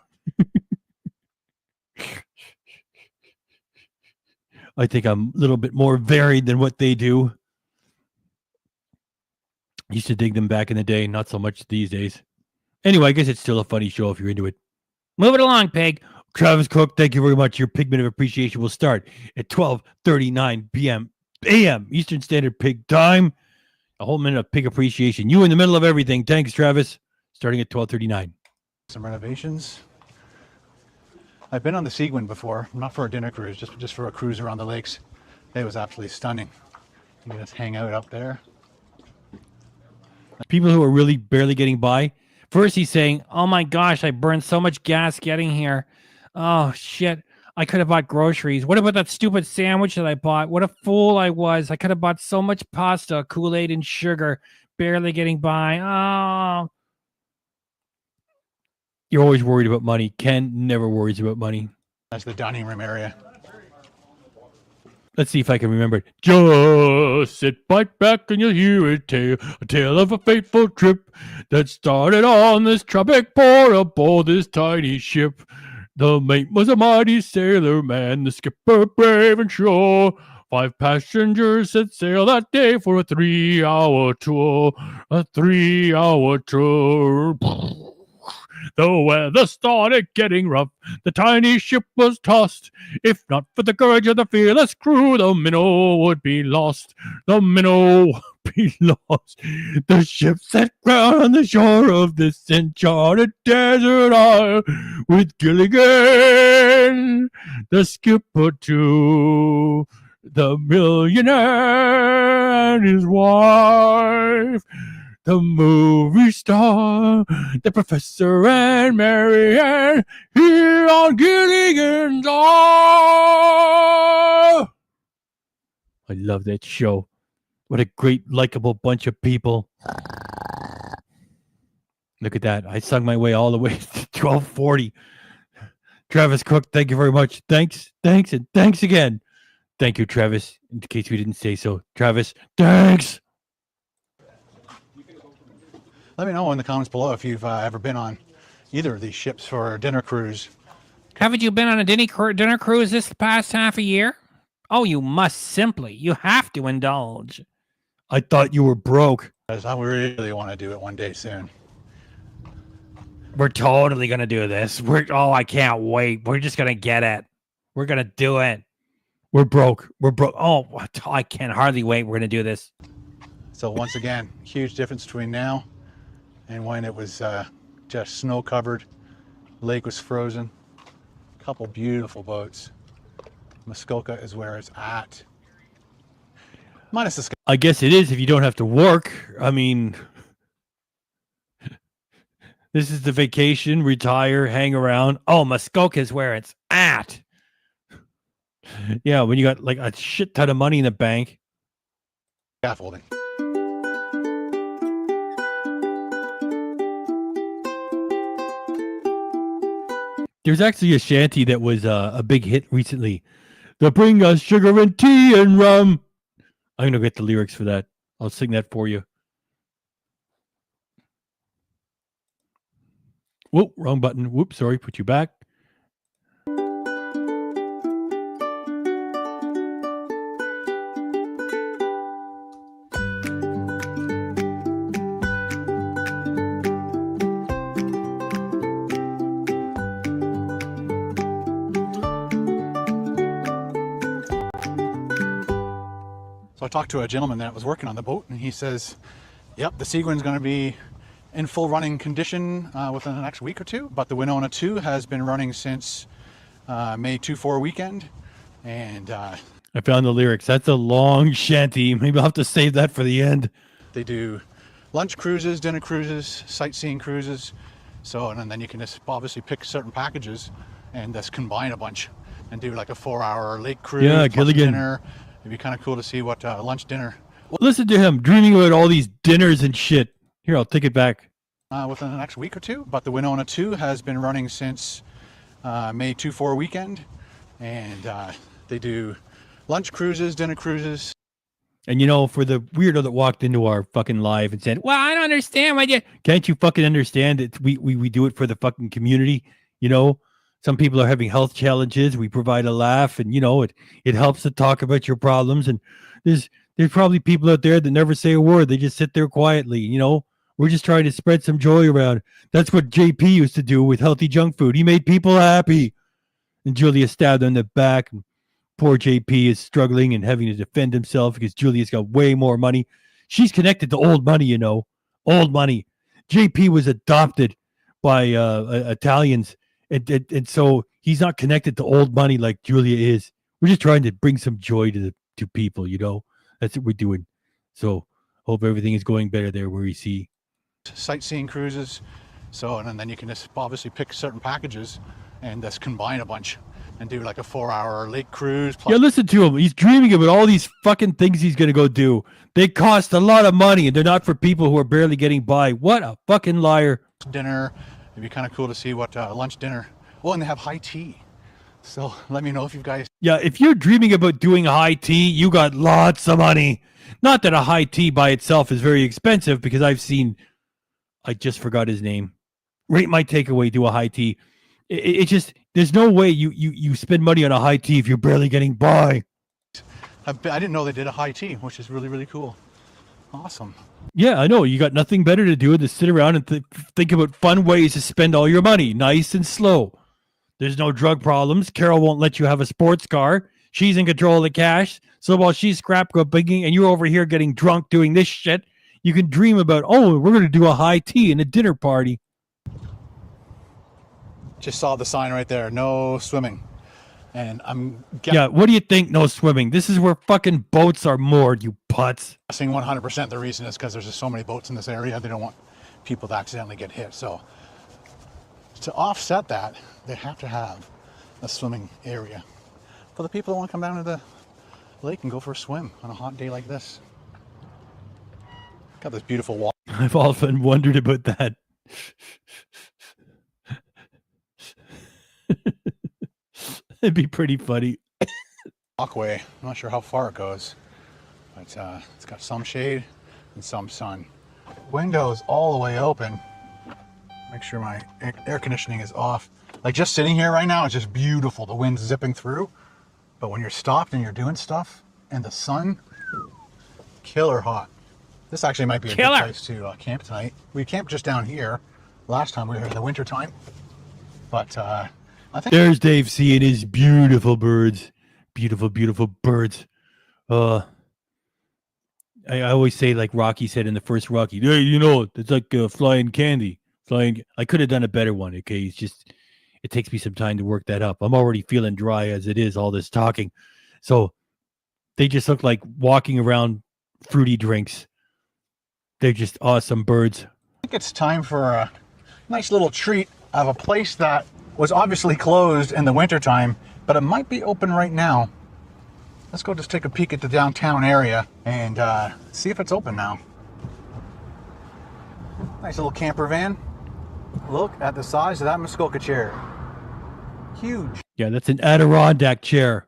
I think I'm a little bit more varied than what they do. Used to dig them back in the day, not so much these days. Anyway, I guess it's still a funny show if you're into it. Move it along, Pig. Travis Cook, thank you very much. Your Pigment of Appreciation will start at 12:39 p.m. a.m. Eastern Standard Pig Time. A whole minute of Pig Appreciation. You in the middle of everything. Thanks, Travis. Starting at 12:39. Some renovations. I've been on the Seguin before, not for a dinner cruise, just for a cruise around the lakes. It was absolutely stunning. You can just hang out up there. People who are really barely getting by. First, he's saying, oh my gosh, I burned so much gas getting here. Oh, shit. I could have bought groceries. What about that stupid sandwich that I bought? What a fool I was. I could have bought so much pasta, Kool-Aid, and sugar. Barely getting by. Oh. You're always worried about money. Ken never worries about money. That's the dining room area. Let's see if I can remember it. Just sit right back and you'll hear a tale of a fateful trip that started on this tropic port aboard this tiny ship. The mate was a mighty sailor man, the skipper brave and sure. 5 passengers set sail that day for a 3-hour tour. A 3-hour tour. The weather started getting rough. The tiny ship was tossed. If not for the courage of the fearless crew, the minnow would be lost. The minnow would be lost. The ship set ground on the shore of this enchanted desert isle with Gilligan, the skipper too, the millionaire and his wife. the movie star, the Professor and Marianne here on Gilligan's Island. I love that show. What a great, likable bunch of people. Look at that. I sung my way all the way to 1240. Travis Cook, thank you very much. Thanks, and thanks again. Thank you, Travis, in case we didn't say so. Travis, thanks. Let me know in the comments below if you've ever been on either of these ships for a dinner cruise. Haven't you been on a dinner cruise this past half a year? Oh, you must simply. You have to indulge. I thought you were broke. Because I really want to do it one day soon. We're totally going to do this. I can't wait. We're just going to get it. We're going to do it. We're broke. Oh, I can hardly wait. We're going to do this. So once again, huge difference between now and when it was just snow covered. Lake was frozen. Couple beautiful boats. Muskoka is where it's at. Minus the sky. I guess it is if you don't have to work. I mean, this is the vacation, retire, hang around. Oh, Muskoka is where it's at. Yeah, when you got like a shit ton of money in the bank. Scaffolding. There's actually a shanty that was a big hit recently. They'll bring us sugar and tea and rum. I'm going to get the lyrics for that. I'll sing that for you. Whoop, wrong button. Whoops, sorry. Put you back. So I talked to a gentleman that was working on the boat, and he says, yep, the Seagram's going to be in full running condition within the next week or two, but the Winona 2 has been running since May 2-4 weekend, and I found the lyrics. That's a long shanty. Maybe I'll have to save that for the end. they do lunch cruises, dinner cruises, sightseeing cruises. So, and then you can just obviously pick certain packages and just combine a bunch and do like a 4-hour lake cruise. Yeah, plus Gilligan. dinner. It'd be kind of cool to see what lunch, dinner. Listen to him dreaming about all these dinners and shit. Here, I'll take it back. Within the next week or two. But the Winona 2 has been running since May 2-4 weekend, and they do lunch cruises, dinner cruises. And you know, for the weirdo that walked into our fucking live and said, well, I don't understand why you can't you fucking understand that we do it for the fucking community, you know? Some people are having health challenges. We provide a laugh, and you know, it helps to talk about your problems. And there's probably people out there that never say a word. They just sit there quietly, you know. We're just trying to spread some joy around. That's what JP used to do with healthy junk food. He made people happy. And Julia stabbed him in the back. And poor JP is struggling and having to defend himself because Julia's got way more money. She's connected to old money, you know. Old money. JP was adopted by Italians. And so he's not connected to old money like Julia is. We're just trying to bring some joy to people, you know. That's what we're doing. So hope everything is going better there where you see. Sightseeing cruises. So, and then you can just obviously pick certain packages and just combine a bunch and do like a 4-hour lake cruise. Plus Yeah, listen to him. He's dreaming about all these fucking things he's going to go do. They cost a lot of money, and they're not for people who are barely getting by. What a fucking liar. dinner. It'd be kind of cool to see what lunch, dinner. Oh, and they have high tea. So let me know if you guys. Yeah, if you're dreaming about doing high tea, you got lots of money. Not that a high tea by itself is very expensive, because I've seen, I just forgot his name. Rate My Takeaway do a high tea. It just, there's no way you spend money on a high tea if you're barely getting by. I didn't know they did a high tea, which is really, really cool. Awesome. Yeah, I know. You got nothing better to do than to sit around and think about fun ways to spend all your money, nice and slow. There's no drug problems. Carol won't let you have a sports car. She's in control of the cash. So while she's scrapbooking and you're over here getting drunk doing this shit, you can dream about, oh, we're going to do a high tea and a dinner party. Just saw the sign right there. No swimming. And I'm Yeah, what do you think? No swimming. This is where fucking boats are moored, you putz. guessing 100% the reason is because there's just so many boats in this area. They don't want people to accidentally get hit. So to offset that, they have to have a swimming area for the people that want to come down to the lake and go for a swim on a hot day like this. Got this beautiful water. I've often wondered about that. It'd be pretty funny. Walkway. I'm not sure how far it goes, but it's got some shade and some sun. Windows all the way open. Make sure my air conditioning is off. Like just sitting here right now, it's just beautiful. The wind's zipping through. But when you're stopped and you're doing stuff and the sun, killer hot. This actually might be a good place to camp tonight. We camped just down here last time we were here in the winter time. But I think there's Dave seeing his beautiful birds. Beautiful, beautiful birds. I always say, like Rocky said in the first Rocky, hey, you know, it's like flying candy. I could have done a better one. Okay, it's just, it takes me some time to work that up. I'm already feeling dry as it is, all this talking. So they just look like walking around fruity drinks. They're just awesome birds. I think it's time for a nice little treat of a place that was obviously closed in the wintertime, but it might be open right now. Let's go just take a peek at the downtown area and see if it's open now. Nice little camper van. Look at the size of that Muskoka chair. Huge. Yeah, that's an Adirondack chair.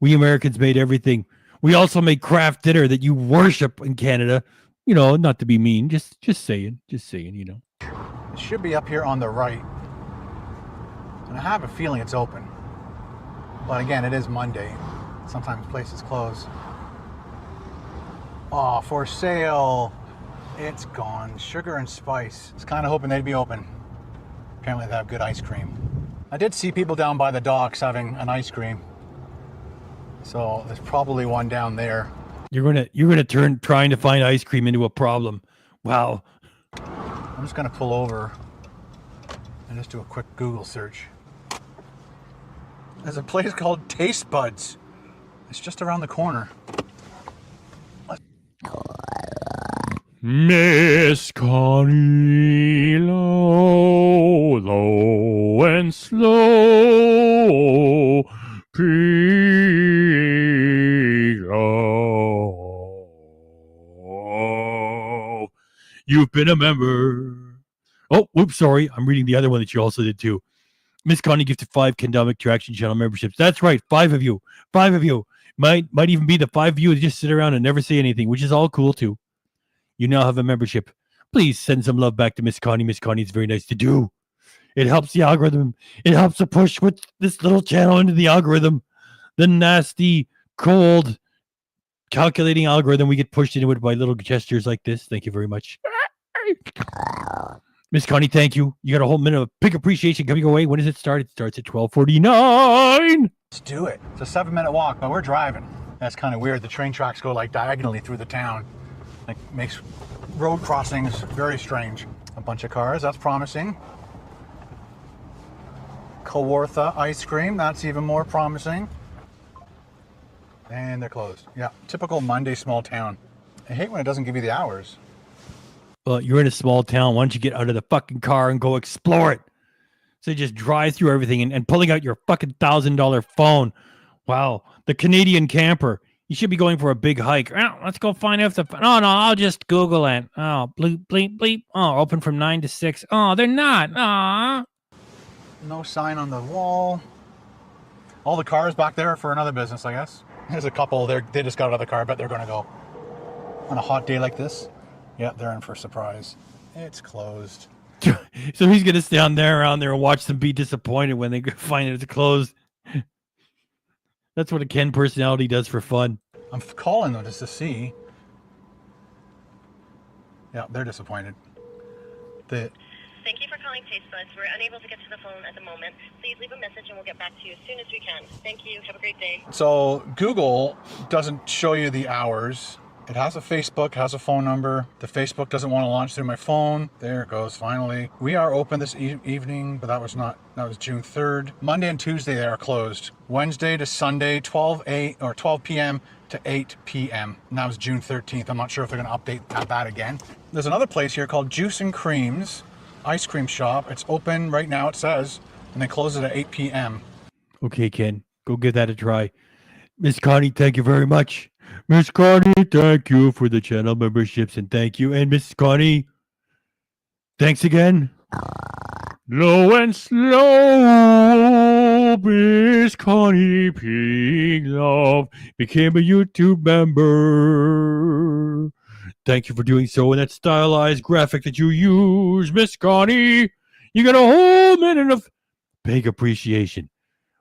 We Americans made everything. We also make craft dinner that you worship in Canada. You know, not to be mean, just saying, you know. It should be up here on the right. And I have a feeling it's open. But again, it is Monday. Sometimes places close. Oh, for sale. It's gone. Sugar and Spice. I was kind of hoping they'd be open. Apparently they have good ice cream. I did see people down by the docks having an ice cream. So there's probably one down there. You're gonna turn trying to find ice cream into a problem. Wow. I'm just gonna pull over and just do a quick Google search. There's a place called Taste Buds. It's just around the corner. Miss Connie, low, low and slow, P-O. You've been a member. Oh, whoops, sorry. I'm reading the other one that you also did too. Miss Connie gifted 5 Domik Traction Channel memberships. That's right, 5 of you. 5 of you. Might even be the 5 of you that just sit around and never say anything, which is all cool too. You now have a membership. Please send some love back to Miss Connie. Miss Connie is very nice to do. It helps the algorithm. It helps to push with this little channel into the algorithm. The nasty, cold, calculating algorithm. We get pushed into it by little gestures like this. Thank you very much. Miss Connie, thank you. You got a whole minute of big appreciation coming your way. When does it start? It starts at 12:49. Let's do it. It's a 7-minute walk, but we're driving. That's kind of weird. The train tracks go like diagonally through the town. Like makes road crossings very strange. A bunch of cars, that's promising. Kawartha ice cream, that's even more promising. And they're closed. Yeah, typical Monday small town. I hate when it doesn't give you the hours. Well, you're in a small town. Why don't you get out of the fucking car and go explore it? So you just drive through everything and pulling out your fucking $1,000 phone. Wow, the Canadian camper. You should be going for a big hike. Oh, let's go find out if the... Oh, no, I'll just Google it. Oh, bleep, bleep, bleep. Oh, open from 9 to 6. Oh, they're not. Aw. No sign on the wall. All the cars back there are for another business, I guess. There's a couple. They just got out of the car, but they're going to go on a hot day like this. Yeah, they're in for a surprise. It's closed. So he's going to stand there around there and watch them be disappointed when they find it's closed. That's what a Ken personality does for fun. I'm calling them just to see. Yeah, they're disappointed. Thank you for calling Taste Buds. We're unable to get to the phone at the moment. Please leave a message and we'll get back to you as soon as we can. Thank you. Have a great day. So Google doesn't show you the hours. It has a Facebook, has a phone number. The Facebook doesn't want to launch through my phone. There it goes, finally. We are open this evening, but that was June 3rd. Monday and Tuesday they are closed. Wednesday to Sunday, 12 p.m. to 8 p.m. And that was June 13th. I'm not sure if they're going to update that again. There's another place here called Juice and Creams Ice Cream Shop. It's open right now, it says, and they close it at 8 p.m. Okay, Ken, go give that a try. Miss Connie, thank you very much. Miss Connie, thank you for the channel memberships, and thank you. And Miss Connie, thanks again. Low and slow, Miss Connie Pink Love became a YouTube member. Thank you for doing so. And that stylized graphic that you use, Miss Connie, you got a whole minute of big appreciation.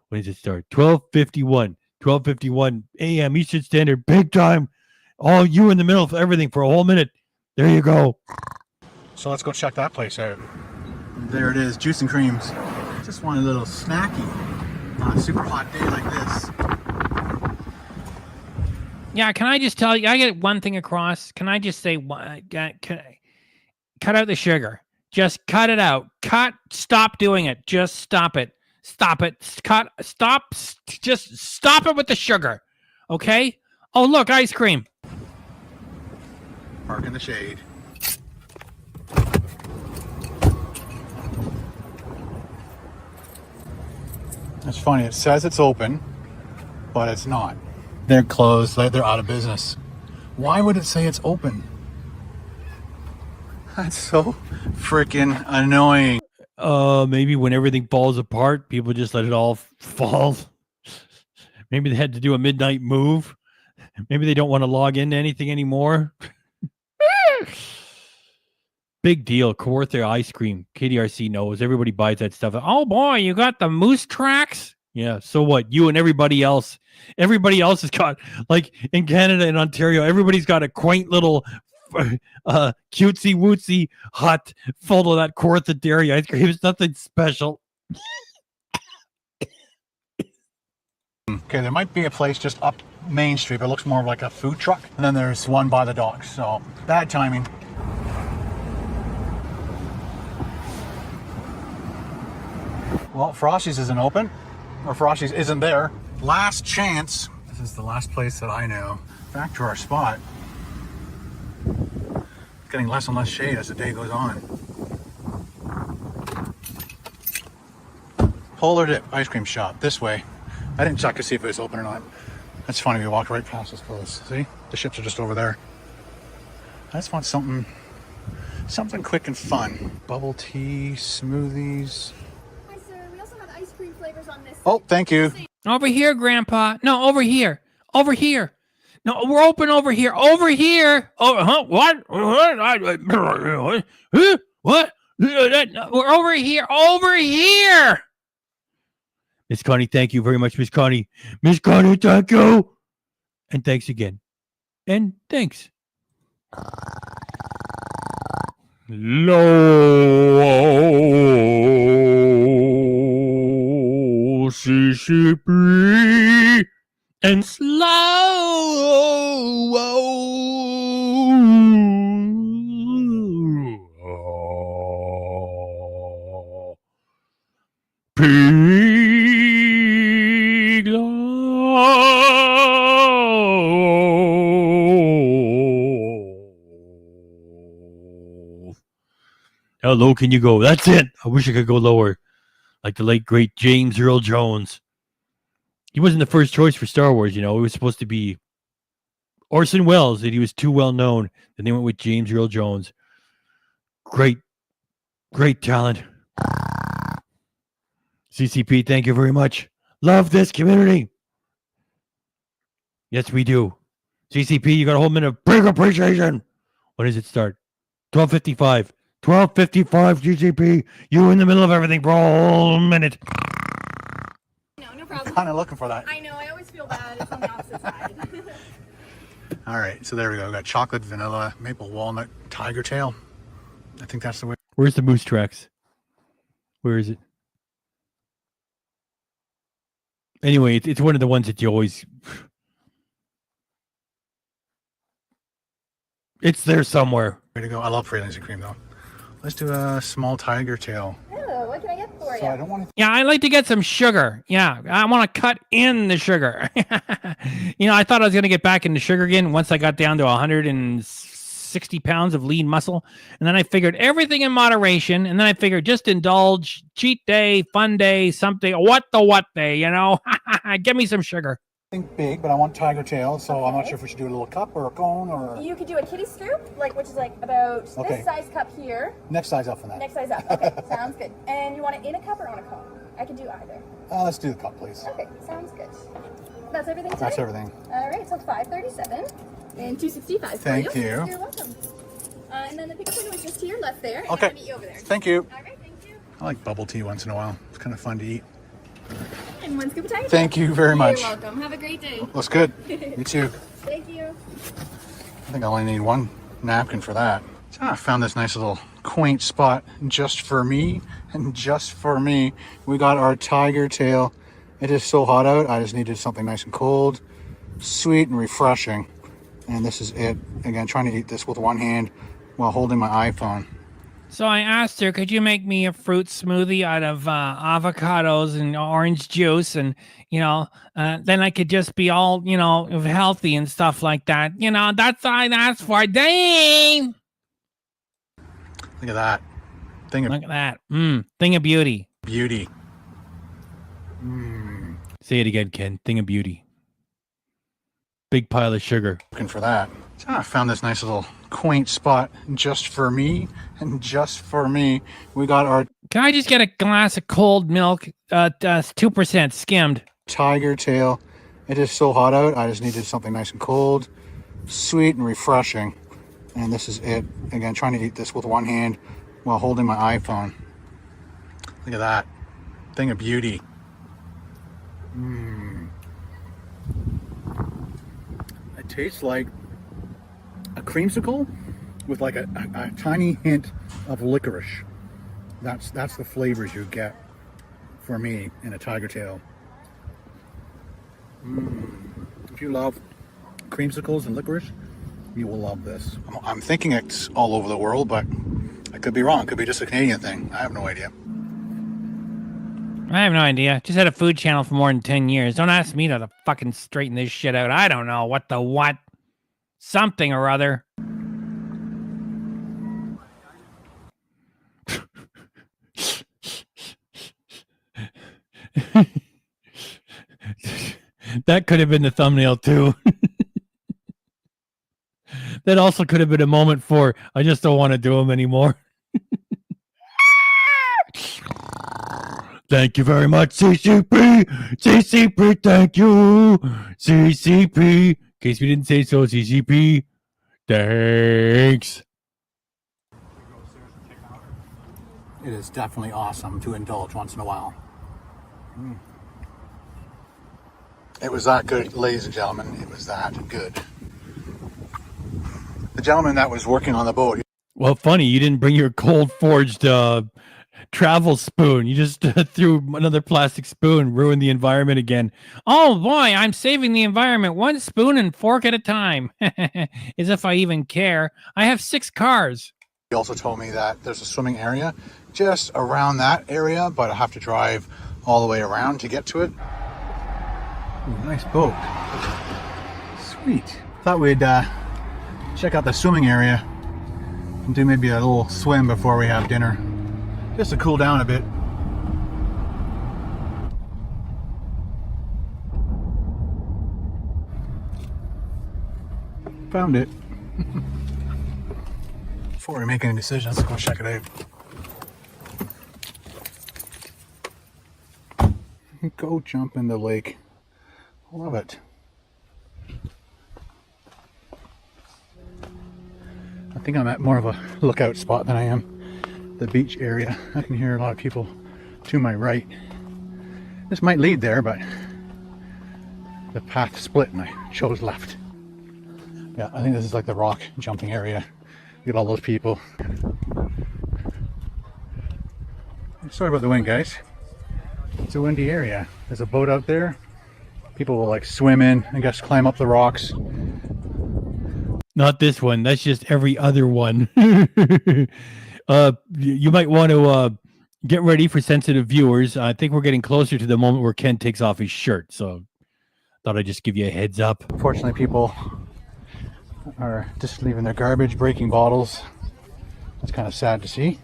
When does it start? 12:51 a.m. Eastern Standard, big time. All you in the middle of everything for a whole minute. There you go. So let's go check that place out. There it is, Juice and Creams. Just want a little snacky on a super hot day like this. Yeah, can I just tell you, I get one thing across. Can I just say, cut out the sugar. Just cut it out. Stop doing it. Just stop it. Stop it. Just stop it with the sugar. Okay? Oh, look, ice cream. Park in the shade. It's funny, it says it's open, but it's not. They're closed, they're out of business. Why would it say it's open? That's so freaking annoying. Maybe when everything falls apart, people just let it all fall. Maybe they had to do a midnight move. Maybe they don't want to log into anything anymore. Big deal. Kawartha ice cream. KDRC knows. Everybody buys that stuff. Oh boy, you got the moose tracks? Yeah, so what? You and everybody else. Everybody else has got, like in Canada and Ontario, everybody's got a quaint little cutesy wootsy hut full of that Kawartha dairy ice cream. It's nothing special. Okay, there might be a place just up Main Street, but it looks more like a food truck. And then there's one by the docks, so bad timing. Well, Frosty's isn't open, or Frosty's isn't there. Last chance. This is the last place that I know. Back to our spot. It's getting less and less shade as the day goes on. Polar Dip Ice Cream Shop, this way. I didn't check to see if it was open or not. That's funny, we walked right past this place. See? The ships are just over there. I just want something quick and fun. Bubble tea, smoothies. Hi, sir. We also have ice cream flavors on this. Oh, thank you. Over here, Grandpa. No, over here. Over here. No, we're open over here. Over here. Oh, huh? What? What? We're over here. Over here. Miss Connie, thank you very much, Miss Connie. Miss Connie, thank you. And thanks again. And thanks. Low CCP and slow pig love. How low can you go? That's it. I wish I could go lower. Like the late, great James Earl Jones. He wasn't the first choice for Star Wars, you know. It was supposed to be Orson Welles, and he was too well known. Then they went with James Earl Jones. Great, great talent. CCP, thank you very much. Love this community. Yes, we do. CCP, you got a whole minute of big appreciation. When does it start? 12:55. 12:55, CCP. You in the middle of everything for a whole minute. No problem. Kind of looking for that. I know. I always feel bad. It's on the opposite side. All right, so there we go. We got chocolate, vanilla, maple walnut, tiger tail. I think that's the way. Where's the moose tracks? Where is it? Anyway, it's one of the ones that you always It's there somewhere. Way to go. I love free ice cream though. Let's do a small tiger tail. Oh, what can I get for So you? I don't want to. Yeah, I like to get some sugar. Yeah, I want to cut in the sugar. I thought I was going to get back into sugar again once I got down to 160 pounds of lean muscle. And then I figured everything in moderation. And then I figured just indulge, cheat day, fun day, something. What day, Give me some sugar. Think big, but I want tiger tail, so I'm not sure if we should do a little cup or a cone or You could do a kitty scoop, which is like about Okay. this size cup here. next size up from that. Next size up. Okay, sounds good. And you want it in a cup or on a cone? I can do either. Let's do the cup, please. Okay, sounds good. That's everything today? That's everything. All right, so $5.37 and $2.65. Thank you. You're welcome. And then the pickup window is just to your left there. And Okay. I'll meet you over there. Thank you. All right, thank you. I like bubble tea once in a while. It's kind of fun to eat. And one scoop of tiger. Thank you very much. You're welcome. Have a great day. Looks good. You too. Thank you. I think I only need one napkin for that. So I found this nice little quaint spot just for me. And just for me, we got our tiger tail. It is so hot out. I just needed something nice and cold, sweet and refreshing. And this is it. Again, trying to eat this with one hand while holding my iPhone. So I asked her, could you make me a fruit smoothie out of avocados and orange juice? And, then I could just be all, healthy and stuff like that. That's all I asked for. Dang! Look at that. Look at that. Thing of beauty. Beauty. Say it again, Ken. Thing of beauty. Big pile of sugar. Looking for that. So I found this nice little quaint spot just for me. And just for me, we got our Can I just get a glass of cold milk? 2% skimmed. tiger tail. It is so hot out. I just needed something nice and cold, sweet and refreshing. And this is it. Again, trying to eat this with one hand while holding my iPhone. Look at that. Thing of beauty. It tastes like a creamsicle with like a tiny hint of licorice. That's the flavors you get for me in a tiger tail. If you love creamsicles and licorice, you will love this. I'm thinking it's all over the world, but I could be wrong. It could be just a Canadian thing. I have no idea. I have no idea. Just had a food channel for more than 10 years. Don't ask me to fucking straighten this shit out. I don't know what. Something or other. That could have been the thumbnail too. That also could have been a moment for, I just don't want to do them anymore. Thank you very much, CCP. CCP, thank you. CCP. In case we didn't say so, CCP. Thanks. It is definitely awesome to indulge once in a while. It was that good, ladies and gentlemen. It was that good. The gentleman that was working on the boat. Well, funny, you didn't bring your cold forged travel spoon. You just threw another plastic spoon, ruined the environment again. Oh boy, I'm saving the environment one spoon and fork at a time. As if I even care. I have 6 cars. He also told me that there's a swimming area just around that area, but I have to drive all the way around to get to it. Ooh, nice boat. Sweet. Thought we'd check out the swimming area and do maybe a little swim before we have dinner, just to cool down a bit. Found it. Before we make any decisions, let's go check it out. Go jump in the lake. Love it. I think I'm at more of a lookout spot than I am the beach area. I can hear a lot of people to my right. This might lead there, but the path split and I chose left. Yeah, I think this is like the rock jumping area. Look at all those people. Sorry about the wind, guys. It's a windy area. There's a boat out there. People will like swim in, I guess, climb up the rocks. Not this one. That's just every other one. You might want to get ready for sensitive viewers. I think we're getting closer to the moment where Ken takes off his shirt. So thought I'd just give you a heads up. Unfortunately, people are just leaving their garbage, breaking bottles. It's kind of sad to see.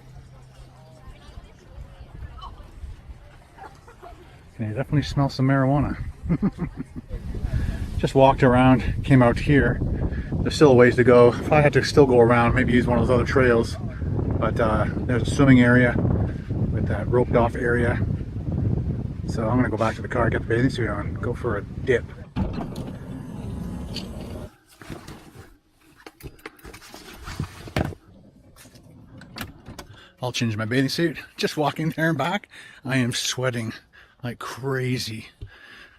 Can you definitely smell some marijuana? Just walked around, came out here. There's still a ways to go. If I had to still go around, maybe use one of those other trails. But there's a swimming area with that roped off area. So I'm gonna go back to the car, get the bathing suit on, go for a dip. I'll change my bathing suit. Just walking there and back, I am sweating like crazy.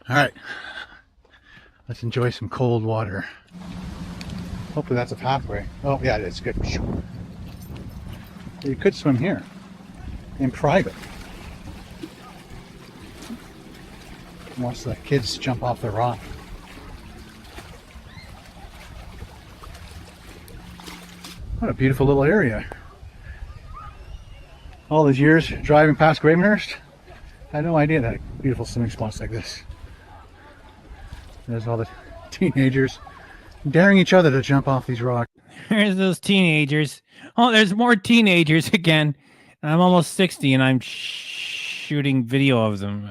All right, let's enjoy some cold water. Hopefully that's a pathway. Oh yeah, it is. Good. You could swim here in private. Watch the kids jump off the rock. What a beautiful little area. All these years driving past Gravenhurst, I had no idea that beautiful swimming spots like this. There's all the teenagers daring each other to jump off these rocks. There's those teenagers. Oh, there's more teenagers again. I'm almost 60 and I'm shooting video of them.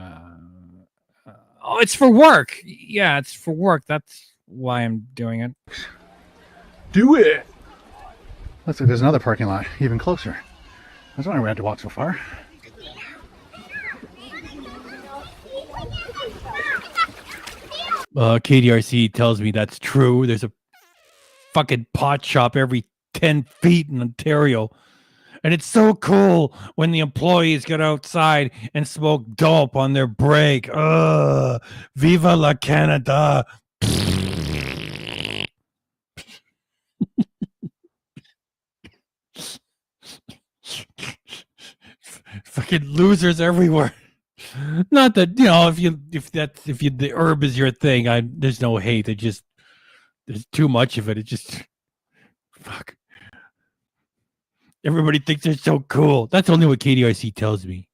Oh, it's for work. Yeah, it's for work. That's why I'm doing it. Do it! Looks like there's another parking lot even closer. That's why we had to walk so far. KDRC tells me that's true. There's a fucking pot shop every 10 feet in Ontario. And it's so cool when the employees get outside and smoke dope on their break. Viva la Canada. Fucking losers everywhere. Not that, you know, if the herb is your thing, there's no hate. There's too much of it. It just fuck. Everybody thinks they're so cool. That's only what KDRC tells me.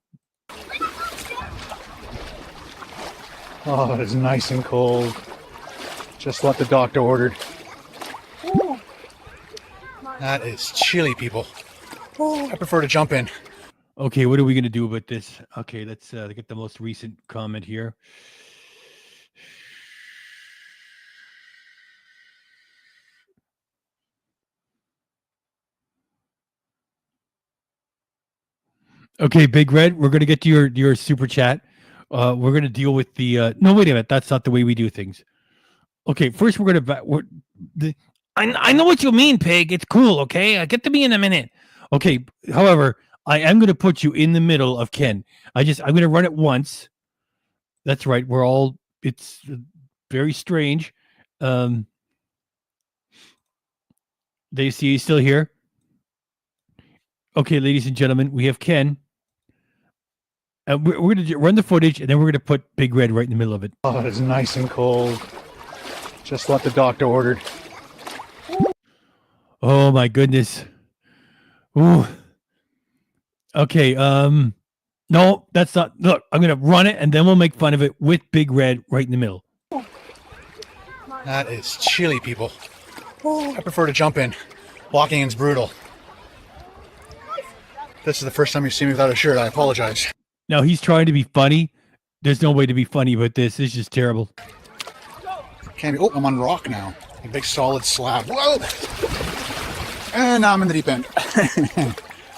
Oh, it's nice and cold. Just what the doctor ordered. That is chilly, people. I prefer to jump in. Okay, what are we going to do about this? Okay, let's get the most recent comment here. Okay, Big Red, we're going to get to your super chat. We're going to deal with the... no, wait a minute. That's not the way we do things. Okay, first we're going to... I know what you mean, Pig. It's cool, okay? Get to me in a minute. Okay, however... I am going to put you in the middle of Ken. I'm going to run it once. That's right. It's very strange. They see he's still here. Okay, ladies and gentlemen, we have Ken. We're going to run the footage, and then we're going to put Big Red right in the middle of it. Oh, it's nice and cold. Just what the doctor ordered. Oh, my goodness. Ooh. Okay, no, that's not... Look, I'm going to run it, and then we'll make fun of it with Big Red right in the middle. That is chilly, people. I prefer to jump in. Walking in's brutal. This is the first time you've seen me without a shirt. I apologize. Now, he's trying to be funny. There's no way to be funny about this. It's just terrible. Can't be... Oh, I'm on rock now. A big solid slab. Whoa! And now I'm in the deep end.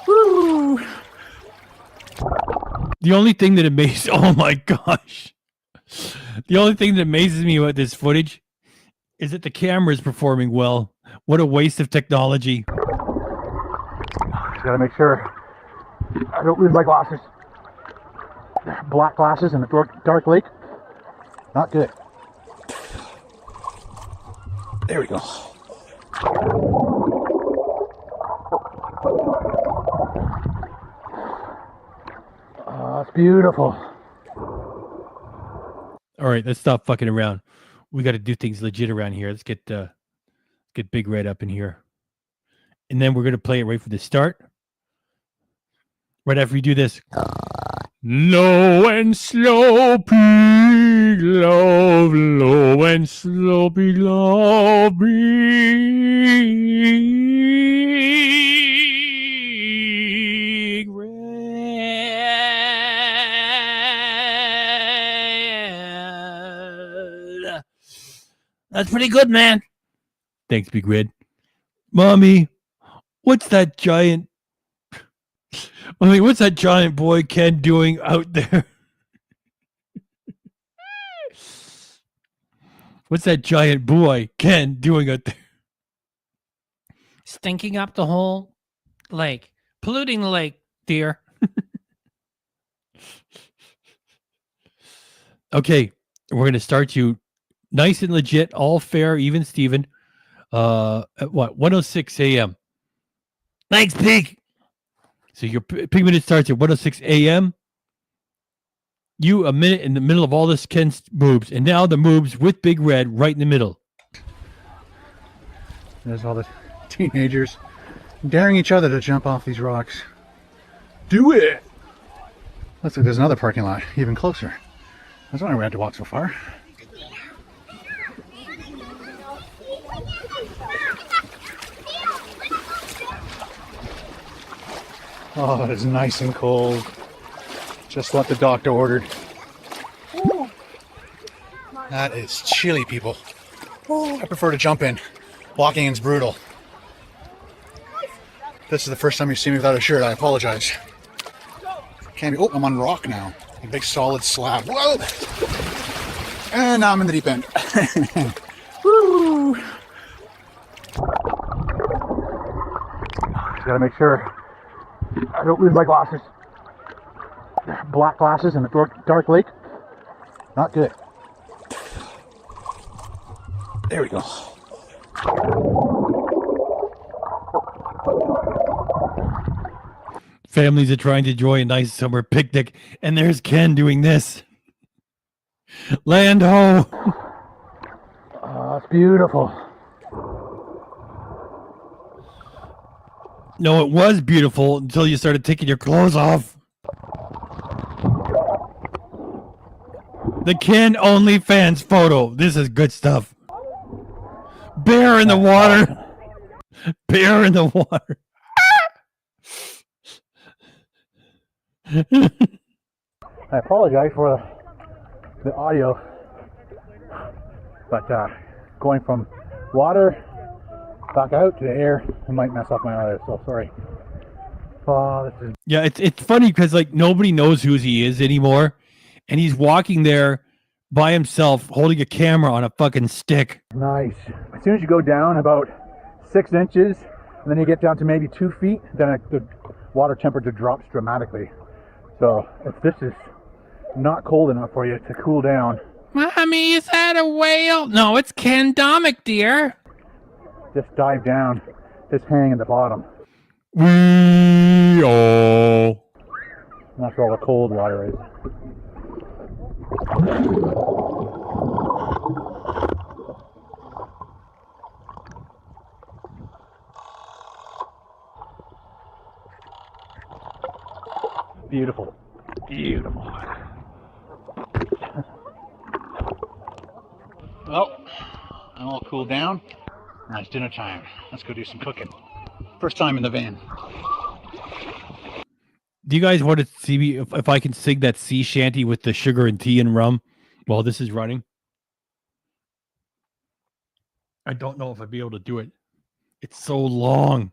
Woo! The only thing that amazes... Oh, my gosh. The only thing that amazes me about this footage is that the camera is performing well. What a waste of technology. Just gotta make sure I don't lose my glasses. Black glasses in the dark lake. Not good. There we go. Oh, it's beautiful. All right, let's stop fucking around. We got to do things legit around here. Let's get Get Big Red up in here. And then we're going to play it right from the start. Right after we do this. Low and slow, big love, low and slow, big love, big red. That's pretty good, man. Thanks, Big Red. Mommy, what's that giant boy Ken doing out there? What's that giant boy Ken doing out there? Stinking up the whole lake. Polluting the lake, dear. Okay, we're going to start you nice and legit, all fair, even Steven. At what? 1:06 a.m. Thanks, Pig. So your Pig minute starts at 1:06 a.m. You a minute in the middle of all this Ken's moves, and now the moves with Big Red right in the middle. There's all the teenagers daring each other to jump off these rocks. Do it! Looks like there's another parking lot even closer. I was wondering we had to walk so far. Oh, it's nice and cold. Just what the doctor ordered. That is chilly, people. I prefer to jump in. Walking is brutal. This is the first time you see me without a shirt. I apologize. Can't be. Oh, I'm on rock now. A big solid slab. Whoa! And now I'm in the deep end. Woo! Just gotta make sure I don't lose my glasses. Black glasses in the dark lake. Not good. There we go. Families are trying to enjoy a nice summer picnic, and there's Ken doing this. Land ho! Oh, it's beautiful. No, it was beautiful until you started taking your clothes off. The Ken OnlyFans photo. This is good stuff. Bear in the water. Bear in the water. I apologize for the audio, but going from water back out to the air, it might mess up my audio, so sorry. Oh, this is... Yeah, it's funny because like nobody knows who he is anymore, and he's walking there by himself holding a camera on a fucking stick. Nice. As soon as you go down about 6 inches, and then you get down to maybe 2 feet, then the water temperature drops dramatically. So if this is not cold enough for you to cool down, Mommy, is that a whale? No, it's Ken Domik, dear. just dive down. Just hang at the bottom. We all. And that's where all the cold water is. Beautiful. Beautiful. Well, I'm all cooled down. Now it's dinner time. Let's go do some cooking. First time in the van. Do you guys want to see me if I can sing that sea shanty with the sugar and tea and rum while this is running? I don't know if I'd be able to do it. It's so long.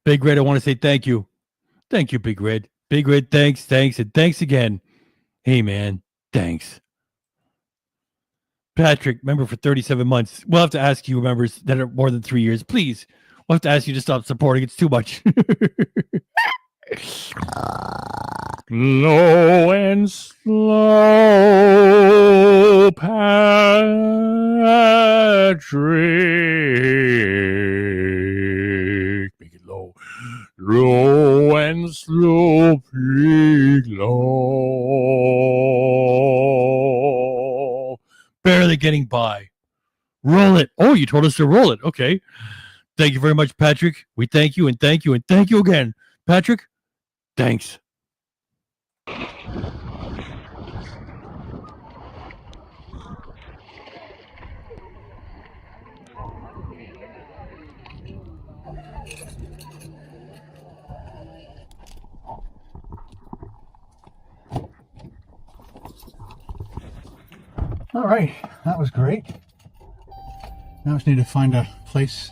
Big Red, I want to say thank you. Thank you, Big Red. Big Red, thanks, and thanks again. Hey, man, thanks. Patrick, member for 37 months. We'll have to ask you, members that are more than 3 years, please. We'll have to ask you to stop supporting. It's too much. Low and slow, Patrick. Make it low. Low and slow, big low. Barely getting by. Roll it. Oh, you told us to roll it. Okay. Thank you very much, Patrick. We thank you and thank you and thank you again. Patrick, thanks. All right, that was great. Now we just need to find a place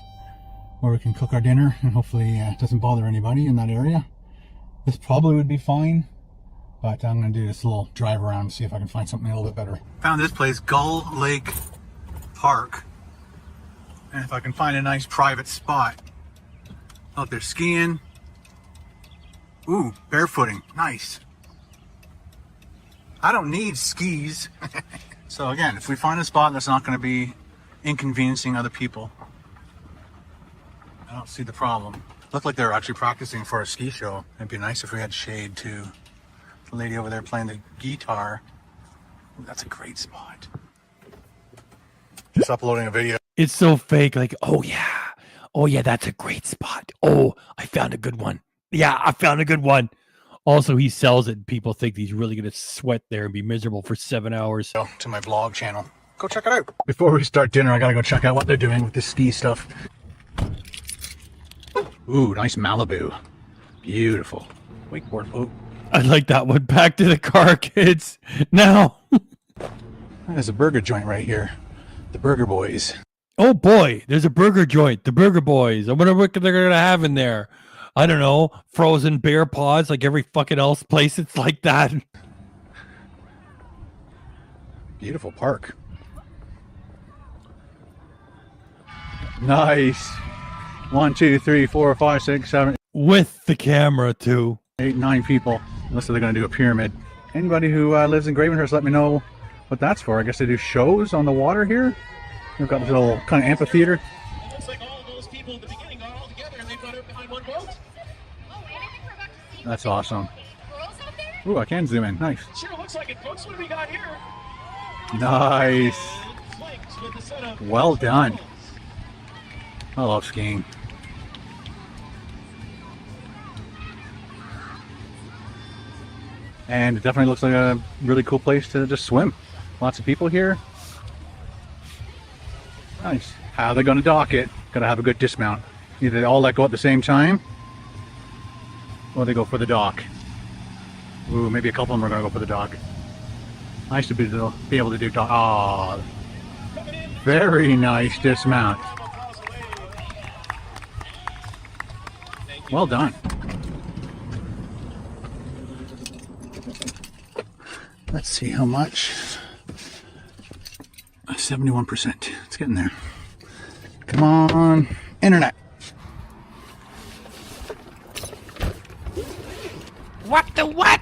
where we can cook our dinner and hopefully it doesn't bother anybody in that area. This probably would be fine, but I'm going to do this little drive around and see if I can find something a little bit better. Found this place, Gull Lake Park, and if I can find a nice private spot out there skiing. Ooh, barefooting, nice. I don't need skis. So again, if we find a spot that's not going to be inconveniencing other people, I don't see the problem. Looked like they were actually practicing for a ski show. It'd be nice if we had shade too. The lady over there playing the guitar. Ooh, that's a great spot. Just uploading a video. It's so fake. Like, oh yeah, that's a great spot. Oh, I found a good one. Yeah, I found a good one. Also, he sells it and people think he's really going to sweat there and be miserable for 7 hours. To my vlog channel. Go check it out. Before we start dinner, I got to go check out what they're doing with this ski stuff. Ooh, nice Malibu. Beautiful. Wakeboard boat. I like that one. Back to the car, kids. Now. There's a burger joint right here. The Burger Boys. Oh boy, there's a burger joint. The Burger Boys. I wonder what they're going to have in there. I don't know, frozen bear paws like every fucking else place. It's like that. Beautiful park. Nice. 1, 2, 3, 4, 5, 6, 7. With the camera too. 8, 9 people. Unless they're going to do a pyramid. Anybody who lives in Gravenhurst, let me know what that's for. I guess they do shows on the water here. They've got this little kind of amphitheater. Looks like all of those people at the beginning got all together and they got it behind one boat. That's awesome. Ooh, I can zoom in. Nice. Sure looks like it, folks. What do we got here? Nice. Well done. I love skiing. And it definitely looks like a really cool place to just swim. Lots of people here. Nice. How they're going to dock it? Gotta have a good dismount. Either they all let go at the same time, or they go for the dock. Ooh, maybe a couple of them are going to go for the dock. Nice to be able to do dock. Oh, very nice dismount. Well done. Let's see how much. 71%. It's getting there. Come on, internet. What the what?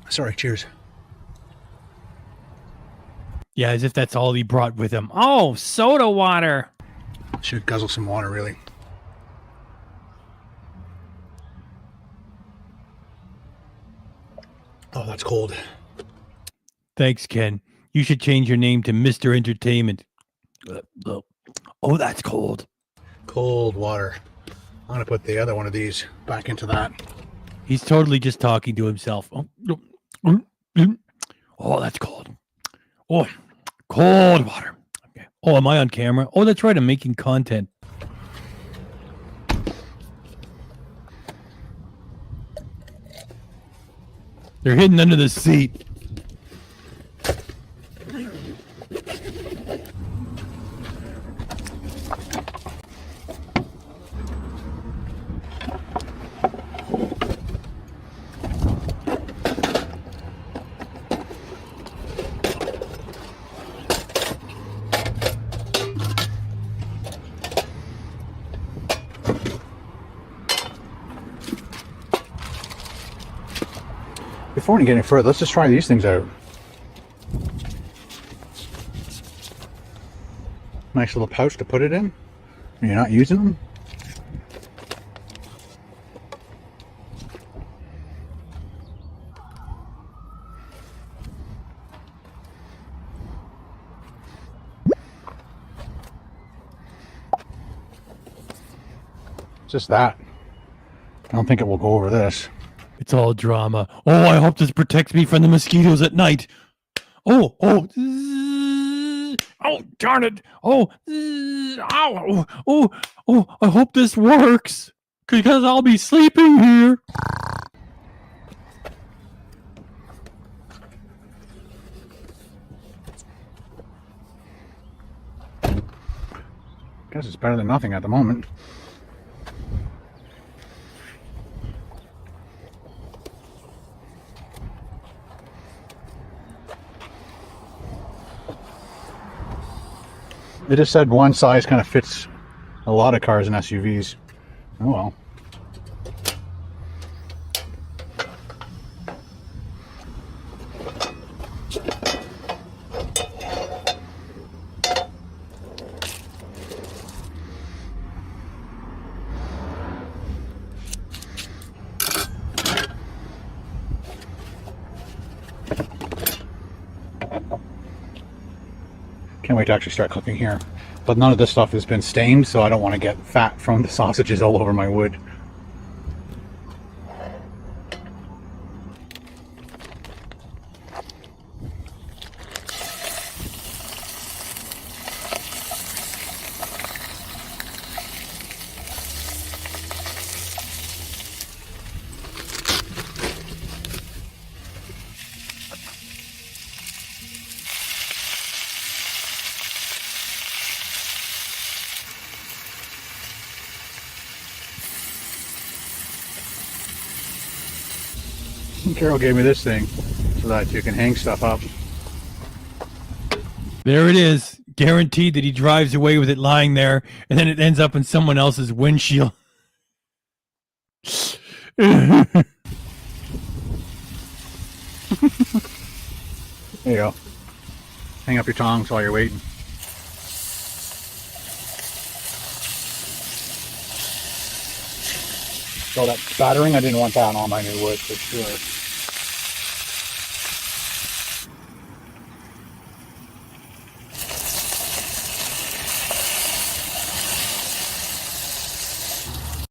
Sorry, cheers. Yeah, as if that's all he brought with him. Oh, soda water. Should guzzle some water, really. Oh, that's cold. Thanks, Ken. You should change your name to Mr. Entertainment. Oh, that's cold. Cold water. I'm going to put the other one of these back into that. He's totally just talking to himself. Oh, that's cold. Oh, cold water. Okay. Oh, am I on camera? Oh, that's right. I'm making content. They're hidden under the seat. Before we get any further, let's just try these things out. Nice little pouch to put it in when you're not using them. Just that. I don't think it will go over this. It's all drama. Oh, I hope this protects me from the mosquitoes at night. Oh, oh, darn it. Oh, ow, oh, I hope this works because I'll be sleeping here. Guess it's better than nothing at the moment. They just said one size kind of fits a lot of cars and SUVs. Oh well. Can't wait to actually start cooking here. But none of this stuff has been stained, so I don't want to get fat from the sausages all over my wood. Carol gave me this thing so that you can hang stuff up. There it is. Guaranteed that he drives away with it lying there, and then it ends up in someone else's windshield. There you go. Hang up your tongs while you're waiting. So that spattering, I didn't want that on my new wood for sure.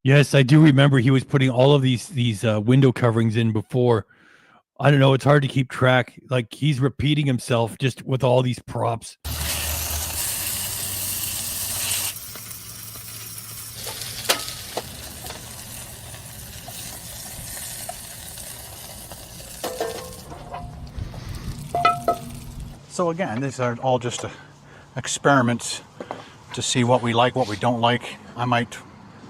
Yes, I do remember he was putting all of these window coverings in before. I don't know, it's hard to keep track. Like, he's repeating himself just with all these props. So again, these are all just experiments to see what we like, what we don't like. I might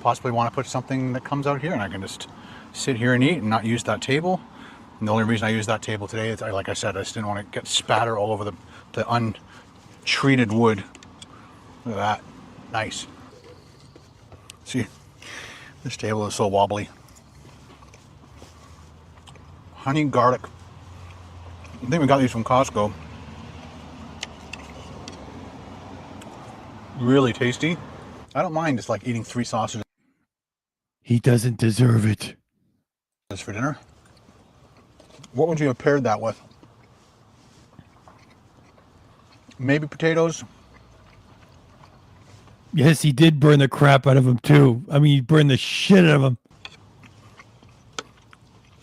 possibly want to put something that comes out here and I can just sit here and eat and not use that table. And the only reason I use that table today is, like I said, I just didn't want to get spatter all over the untreated wood. Look at that. Nice. See, this table is so wobbly. Honey garlic. I think we got these from Costco. Really tasty. I don't mind just like eating 3 sausages He doesn't deserve it. for dinner. What would you have paired that with? Maybe potatoes? Yes, he did burn the crap out of him too. I mean, he burned the shit out of him.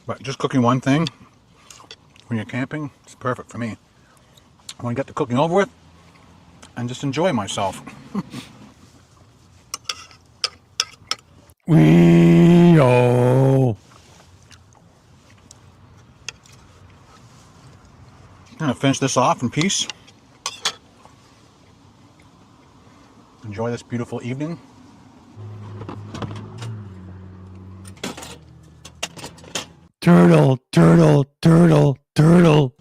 But just cooking one thing when you're camping, it's perfect for me. I want to get the cooking over with and just enjoy myself. Oh. I'm going to finish this off in peace. Enjoy this beautiful evening. Turtle, turtle, turtle, turtle.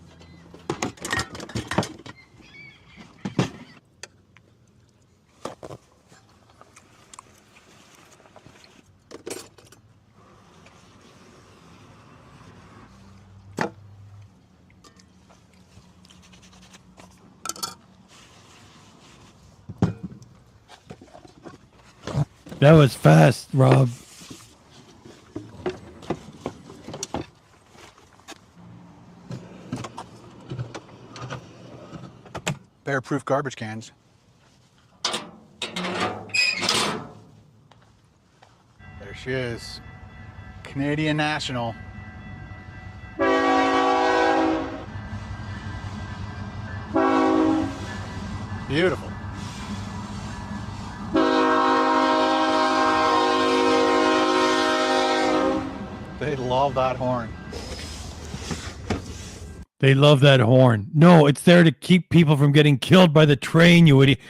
That was fast, Rob. Bear-proof garbage cans. There she is. Canadian National. Beautiful. They love that horn. They love that horn. No, it's there to keep people from getting killed by the train, you idiot.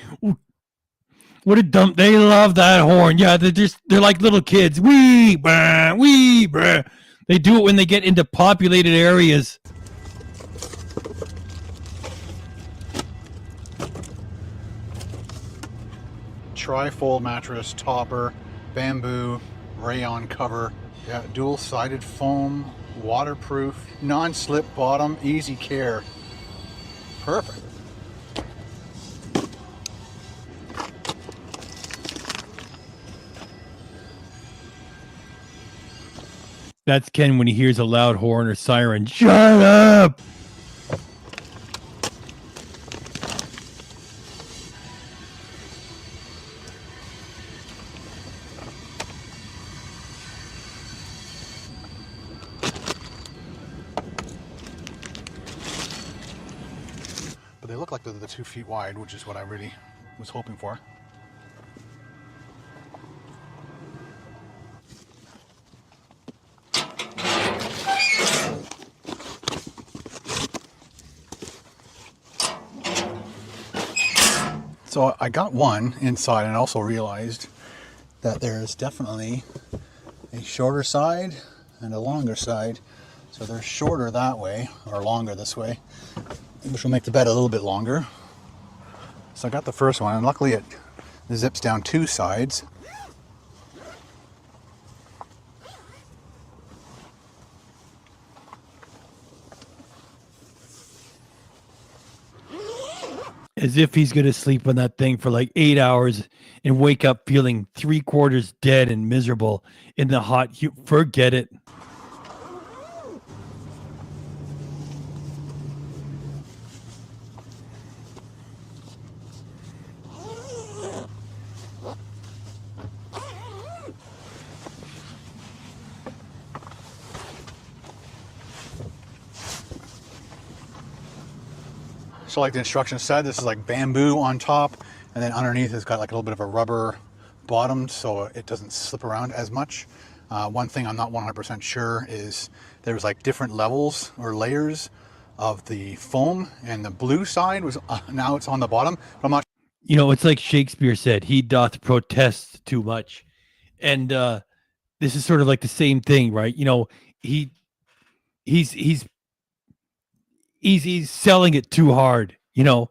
What a dumb. They love that horn. Yeah, they're like little kids. Wee, bah, wee, bah. They do it when they get into populated areas. Tri-fold mattress, topper, bamboo, rayon cover. Yeah, dual-sided foam, waterproof, non-slip bottom, easy care. Perfect. That's Ken when he hears a loud horn or siren. Shut up! But they look like they're the 2 feet wide, which is what I really was hoping for. So I got one inside and also realized that there's definitely a shorter side and a longer side. So they're shorter that way or longer this way, which will make the bed a little bit longer. So I got the first one and luckily it zips down 2 sides. As if he's going to sleep on that thing for like 8 hours and wake up feeling 3/4 dead and miserable in the hot. Forget it. So like the instructions said, this is like bamboo on top, and then underneath it's got like a little bit of a rubber bottom so it doesn't slip around as much. One thing I'm not 100% sure is there's like different levels or layers of the foam, and the blue side was now it's on the bottom, but I'm not. You know, it's like Shakespeare said, he doth protest too much. And this is sort of like the same thing, right? You know, he's selling it too hard, you know,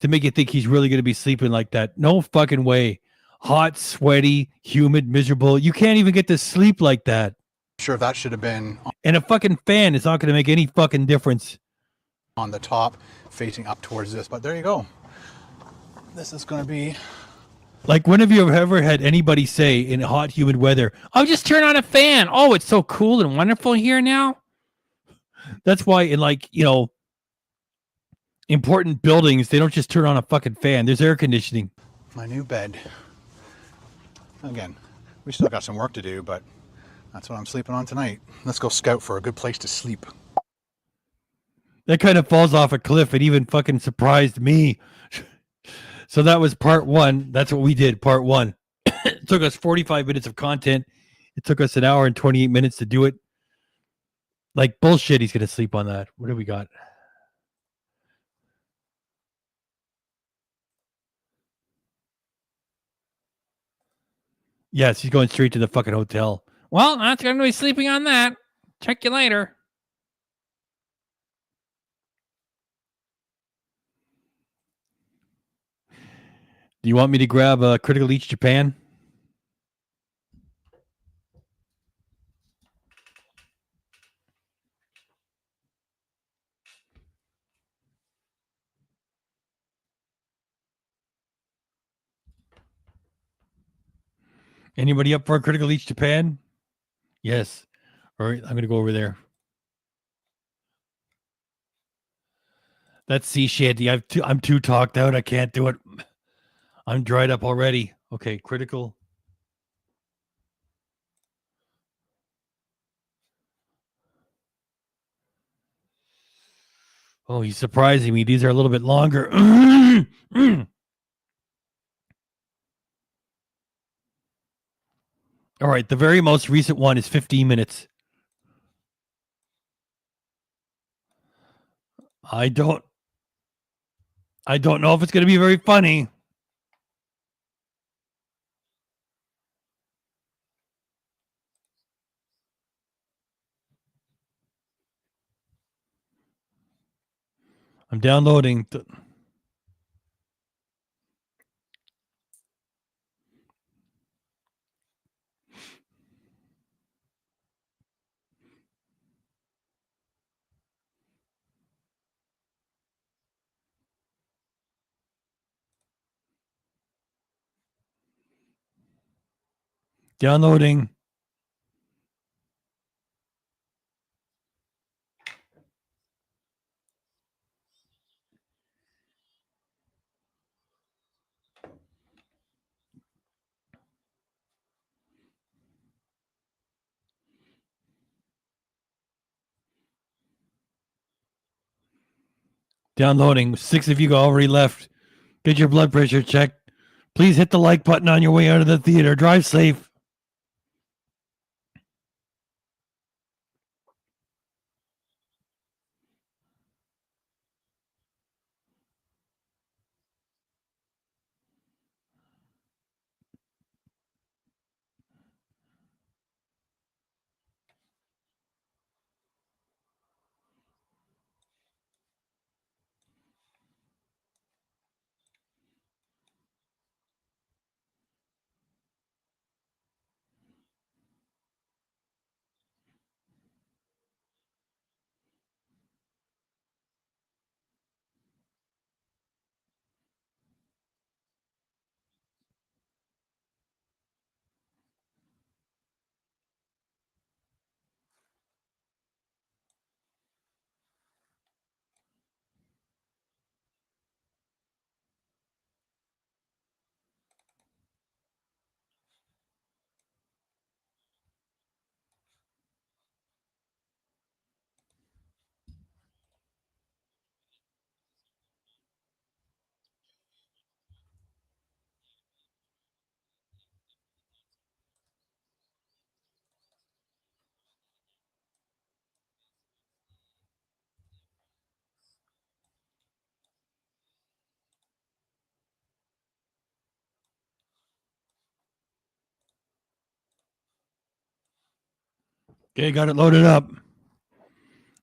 to make you think he's really going to be sleeping like that. No fucking way. Hot, sweaty, humid, miserable. You can't even get to sleep like that. Sure if that should have been And a fucking fan is not going to make any fucking difference. On the top facing up towards this, but there you go. This is going to be like, when have you ever had anybody say in hot, humid weather, "I'll just turn on a fan. Oh, it's so cool and wonderful here now." That's why in, like, you know, important buildings, they don't just turn on a fucking fan. There's air conditioning. My new bed. Again, we still got some work to do, but that's what I'm sleeping on tonight. Let's go scout for a good place to sleep. That kind of falls off a cliff. It even fucking surprised me. So that was part 1. That's what we did, part 1. It took us 45 minutes of content. It took us an hour and 28 minutes to do it. Like bullshit, he's going to sleep on that. What do we got? Yes, he's going straight to the fucking hotel. Well, that's going to be sleeping on that. Check you later. Do you want me to grab Critical Each Japan? Anybody up for a Critical Eats Japan? Yes. All right, I'm going to go over there. That's sea shanty. I'm too talked out. I can't do it. I'm dried up already. Okay, Critical. Oh, he's surprising me. These are a little bit longer. All right, the very most recent one is 15 minutes. I don't know if it's going to be very funny. I'm downloading. Downloading. Downloading. 6 of you already left. Get your blood pressure checked. Please hit the like button on your way out of the theater. Drive safe. Okay, got it loaded up.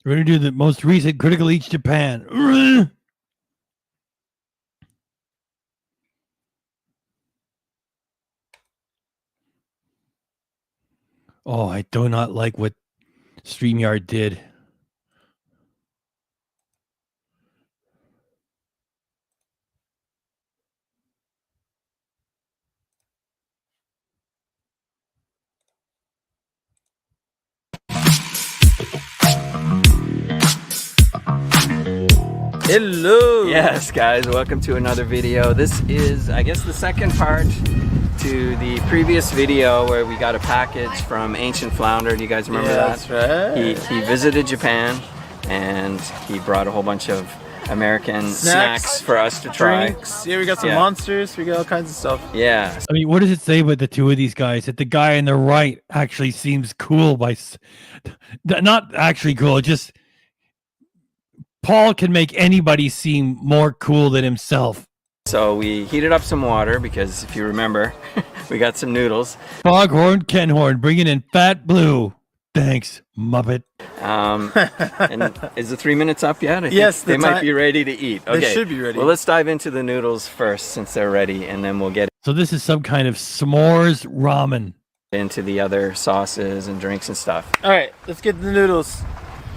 We're going to do the most recent Critical Eats Japan. Oh, I do not like what StreamYard did. Hello! Yes, guys, welcome to another video. This is, I guess, the second part to the previous video where we got a package from Ancient Flounder. Do you guys remember that? That's right. He visited Japan and he brought a whole bunch of American snacks for us to try. Drinks. Yeah, we got some monsters. We got all kinds of stuff. Yeah. I mean, what does it say about the two of these guys? That the guy on the right actually seems cool not actually cool, just Paul can make anybody seem more cool than himself. So we heated up some water because if you remember, we got some noodles. Foghorn Kenhorn bringing in Fat Blue. Thanks, Muppet. And is the 3 minutes up yet? I yes, think they might be ready to eat. Okay. They should be ready. Well, let's dive into the noodles first since they're ready, and then we'll get So this is some kind of s'mores ramen. into the other sauces and drinks and stuff. All right, let's get the noodles.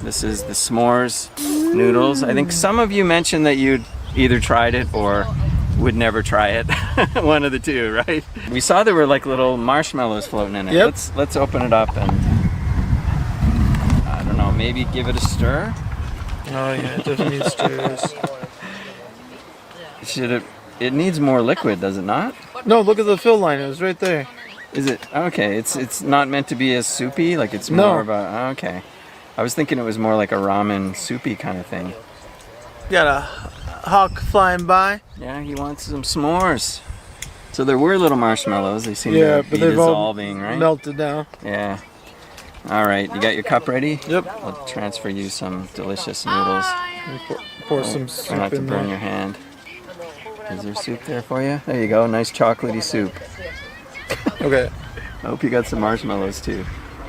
This is the s'mores noodles. I think some of you mentioned that you'd either tried it or would never try it. One of the two, right? We saw there were like little marshmallows floating in it. Yep. Let's open it up and I don't know, maybe give it a stir. Oh yeah, it definitely needs stirs. It needs more liquid, does it not? No, look at the fill line. It was right there. Is it? Okay, it's not meant to be as soupy, like it's No. more of a, okay. I was thinking it was more like a ramen soupy kind of thing. Got a hawk flying by. Yeah, he wants some s'mores. So there were little marshmallows. They seem Yeah, to but be they've dissolving, all right? melted down. Yeah. All right, you got your cup ready? Yep. I'll transfer you some delicious noodles. Pour some Try soup not to in burn there. your hand. Is there soup there for you? There you go, nice chocolatey soup. Okay. I hope you got some marshmallows too.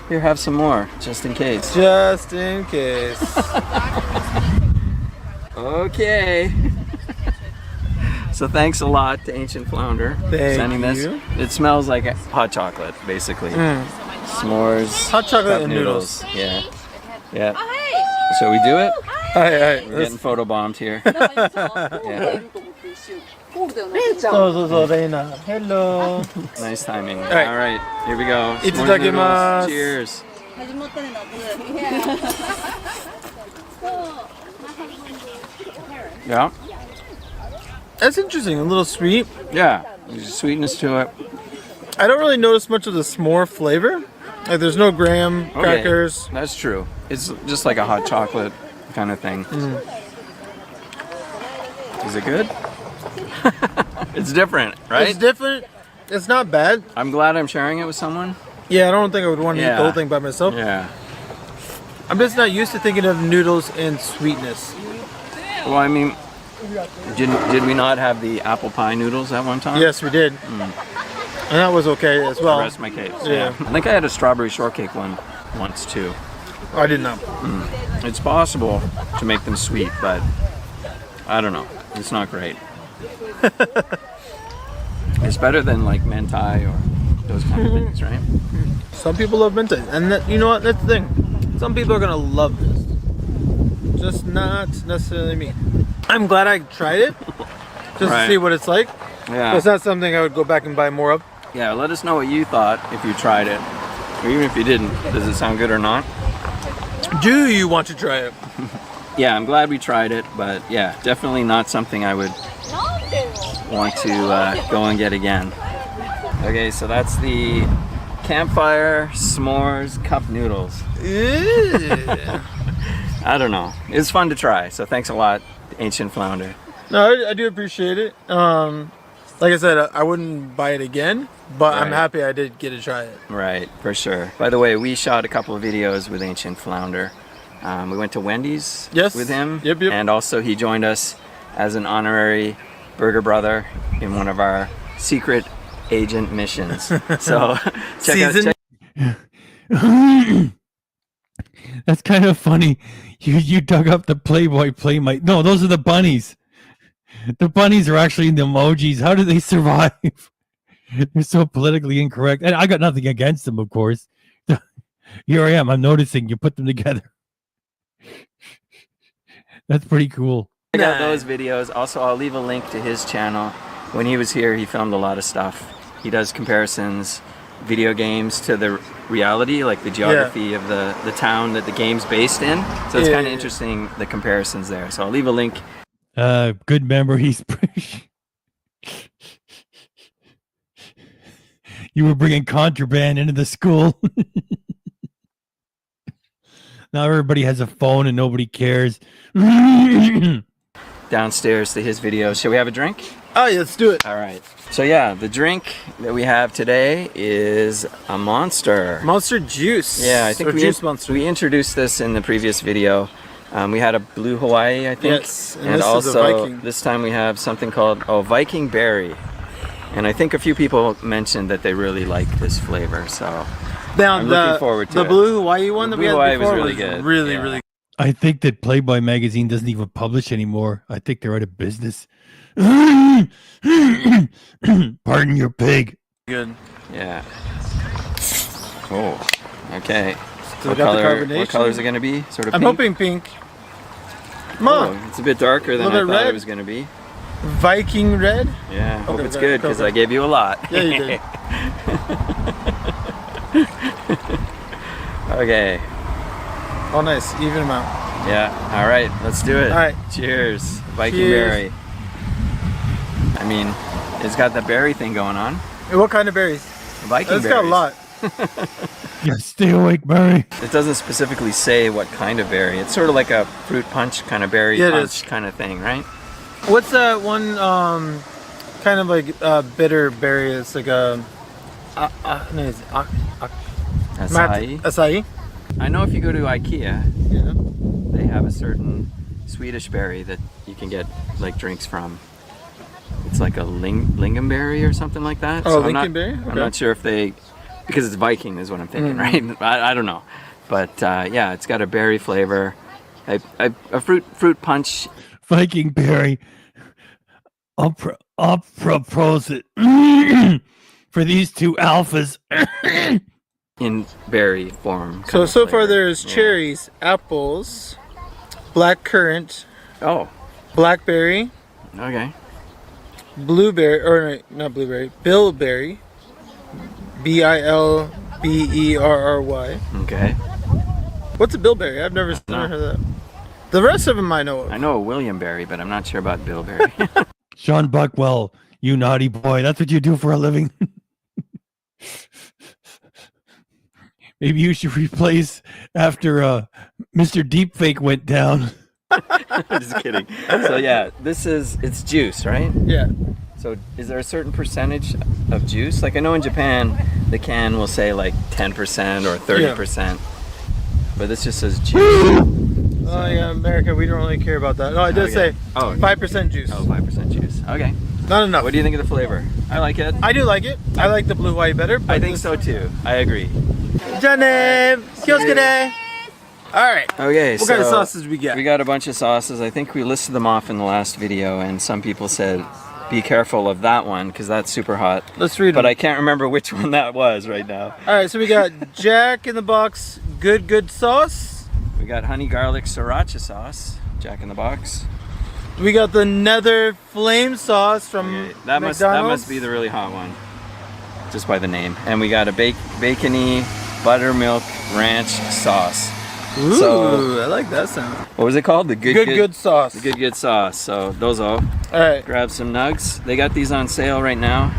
Here, have some more, just in case. Just in case. Okay. So thanks a lot to Ancient Flounder for Thank sending this. you. It smells like hot chocolate, basically. S'mores. Hot chocolate cup and noodles. Yeah. Yeah. So we do it? Hi. We're getting photobombed here. Yeah. Reina. Hello. Nice timing. right. All right, here we go. S'mores Itadakimasu. noodles. Cheers. Yeah. That's interesting. A little sweet. Yeah. There's a sweetness to it. I don't really notice much of the s'more flavor. Like there's no graham crackers. Okay, that's true. It's just like a hot chocolate kind of thing. Is it good? It's different, right? It's different. It's not bad. I'm glad I'm sharing it with someone. Yeah, I don't think I would want to eat the whole thing by myself. Yeah. I'm just not used to thinking of noodles and sweetness. Well, I mean, did we not have the apple pie noodles at one time? Yes, we did. And that was okay as well. I rest my case. Yeah. I think I had a strawberry shortcake one once too. I did not. It's possible to make them sweet, but I don't know. It's not great. It's better than like mentai or those kind of things, right? Some people love mentai, and that, you know what? That's the thing. Some people are gonna love this, just not necessarily me. I'm glad I tried it, just to see what it's like. Yeah. But it's not something I would go back and buy more of. Yeah, let us know what you thought if you tried it. Or even if you didn't. Does it sound good or not? Do you want to try it? Yeah, I'm glad we tried it, but yeah, definitely not something I would want to go and get again. Okay, so that's the campfire s'mores cup noodles. I don't know. It's fun to try, so thanks a lot, Ancient Flounder. No, I do appreciate it. Like I said, I wouldn't buy it again, but I'm happy I did get to try it. Right, for sure. By the way, we shot a couple of videos with Ancient Flounder. We went to Wendy's with him. Yep. And also he joined us as an honorary burger brother in one of our secret agent missions. So check out. That's kind of funny. You dug up the Playboy Playmate. No, those are the bunnies. The bunnies are actually the emojis. How do they survive? They're so politically incorrect. And I got nothing against them, of course. Here I am. I'm noticing you put them together. That's pretty cool. Check out those videos. Also, I'll leave a link to his channel. When he was here, he filmed a lot of stuff. He does comparisons, video games to the reality, like the geography of the town that the game's based in. So it's kind of interesting, the comparisons there. So I'll leave a link. Good memories. You were bringing contraband into the school. Now everybody has a phone and nobody cares. Downstairs to his videos. Shall we have a drink? Oh, yeah, let's do it. All right. So yeah, the drink that we have today is a Monster. Monster juice. Yeah, I think juice monster. we introduced this in the previous video. We had a Blue Hawaii, I think. Yes, and this also is a Viking. this time we have something called Viking Berry. And I think a few people mentioned that they really like this flavor, so I'm looking forward to it. The Blue Hawaii one that we had Blue Hawaii before was really good. Really, Yeah. really I think that Playboy magazine doesn't even publish anymore. I think they're out of business. Pardon your pig. good. Yeah. Oh, okay. So we got the carbonation. What color is it going to be? Sort of I'm pink? hoping pink. Come on. Oh, it's a bit darker than I Little thought bit it red. was going to be. Viking red. Yeah, hope Okay, it's go good ahead, go because for it. I gave you a lot. Yeah, you did. Okay. Oh, nice. Even amount. Yeah. All right. Let's do it. All right. Cheers. Viking Cheers. berry. I mean, it's got the berry thing going on. What kind of berries? Viking It's berries. got a lot. Yeah, stay awake, Barry. It doesn't specifically say what kind of berry. It's sort of like a fruit punch kind of berry Yeah, it punch is. kind of thing, right? What's that one kind of like bitter berry? It's like a Acai. acai. I know if you go to IKEA, Yeah. they have a certain Swedish berry that you can get like drinks from. It's like a lingonberry or something like that. Oh, I'm lingonberry? I'm Okay. not sure if they, because it's Viking is what I'm thinking, right? I don't know, but yeah, it's got a berry flavor, a fruit punch. Viking Barry. I'll propose it for these two alphas. In berry form. So far flavor. there's Yeah. cherries, apples, black currant, Oh, blackberry, okay. blueberry, or no, not blueberry, bilberry, Bilberry. Okay. What's a bilberry? I've never heard of that. The rest of them I know of. I know a William Berry, but I'm not sure about Bilberry. Sean Buckwell, you naughty boy. That's what you do for a living. Maybe you should replace after Mr. Deepfake went down. Just kidding. So yeah, it's juice, right? Yeah. So is there a certain percentage of juice? Like I know in Japan, the can will say like 10% or 30%, but this just says juice. Oh yeah, America, we don't really care about that. No, it does Okay. say Oh. 5% juice. Oh, 5% juice. Okay. Not enough. What do you think of the flavor? I like it. I do like it. I like the blue white better. But I think so too. I agree. Jane, kyosuke. All right. Okay, What kind of sauces we got? We got a bunch of sauces. I think we listed them off in the last video, and some people said, be careful of that one, because that's super hot. Let's read them. But I can't remember which one that was right now. All right, so we got Jack in the Box good sauce. We got honey garlic sriracha sauce, Jack in the Box. We got the Nether Flame sauce from Okay, that McDonald's. must be the really hot one, just by the name. And we got a bacony buttermilk ranch sauce. Ooh, So- I like that sound. What was it called? The Good sauce. The good sauce. So those all. All right. Grab some nugs. They got these on sale right now.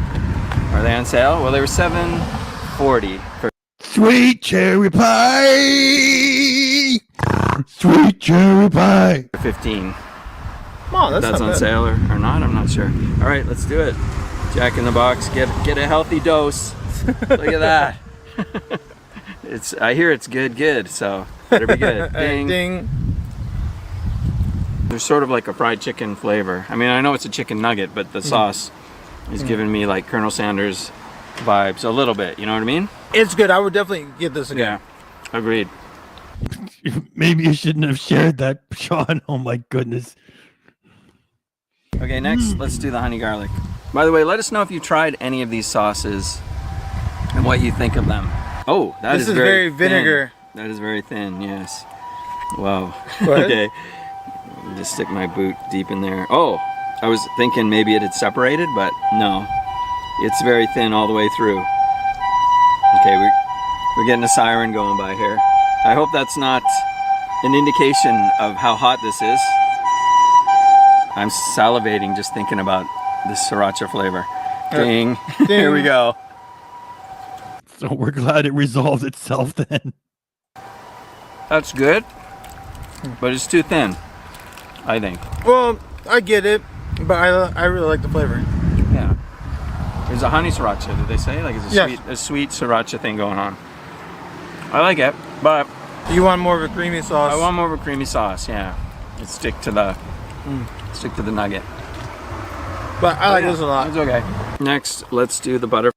Are they on sale? Well, they were $7.40 for Sweet cherry pie. Sweet cherry pie. 15. Oh, that's That's not on bad. sale or not, I'm not sure. All right, let's do it. Jack in the Box, get a healthy dose. Look at that. I hear it's good, so better be good. All right, Ding. ding. There's sort of like a fried chicken flavor. I mean, I know it's a chicken nugget, but the sauce is giving me like Colonel Sanders vibes a little bit, you know what I mean? It's good. I would definitely get this again. Yeah, agreed. Maybe you shouldn't have shared that, Sean. Oh my goodness. Okay, next, let's do the honey garlic. By the way, let us know if you tried any of these sauces and what you think of them. Oh, This is very thin. vinegar. That is very thin, yes. Wow. Go ahead. Okay. Just stick my boot deep in there. Oh, I was thinking maybe it had separated, but no. It's very thin all the way through. Okay, we're getting a siren going by here. I hope that's not an indication of how hot this is. I'm salivating just thinking about this sriracha flavor. Ding. Here we go. So we're glad it resolved itself then. That's good, but it's too thin, I think. Well, I get it, but I really like the flavor. Yeah. There's a honey sriracha, did they say? Like it's Yes. a sweet sriracha thing going on. I like it, but You want more of a creamy sauce? I want more of a creamy sauce, yeah. Let's stick to the nugget. But I like this a lot. It's okay. Next, let's do the butter.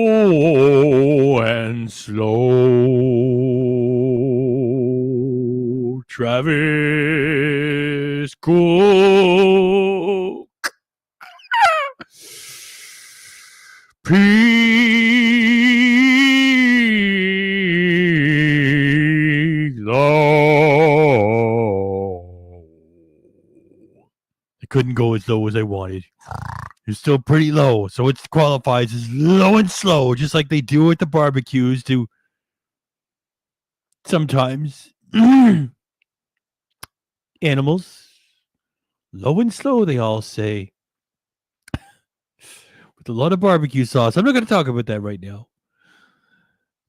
Low and slow. Travis Cook. Pizza. couldn't go as low as I wanted. It's still pretty low, so it qualifies as low and slow, just like they do at the barbecues to sometimes animals. Low and slow, they all say. With a lot of barbecue sauce. I'm not going to talk about that right now.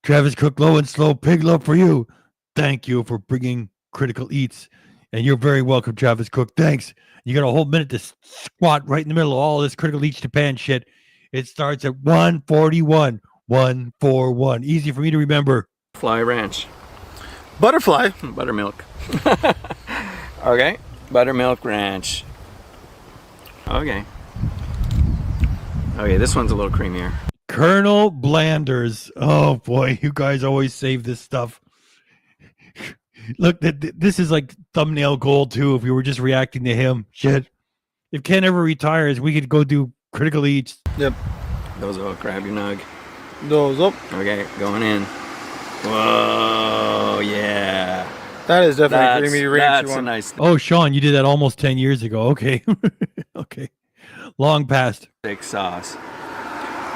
Travis Cook, low and slow, pig love for you. Thank you for bringing Critical Eats. And you're very welcome, Travis Cook. Thanks. You got a whole minute to squat right in the middle of all this Critical Eats Japan shit. It starts at 141. 141. Easy for me to remember. Fly ranch. Butterfly. Buttermilk. Okay. Buttermilk ranch. Okay. Okay, this one's a little creamier. Colonel Blanders. Oh boy, you guys always save this stuff. Look, this is like thumbnail gold too. If we were just reacting to him, shit. If Ken ever retires, we could go do Critical Eats. Yep. Those will grab your nug. Those up. Okay, going in. Whoa, yeah. That is definitely creamy ranch. That's you want. a nice. Oh, Sean, you did that almost 10 years ago. Okay. Okay. Long past. Thick sauce.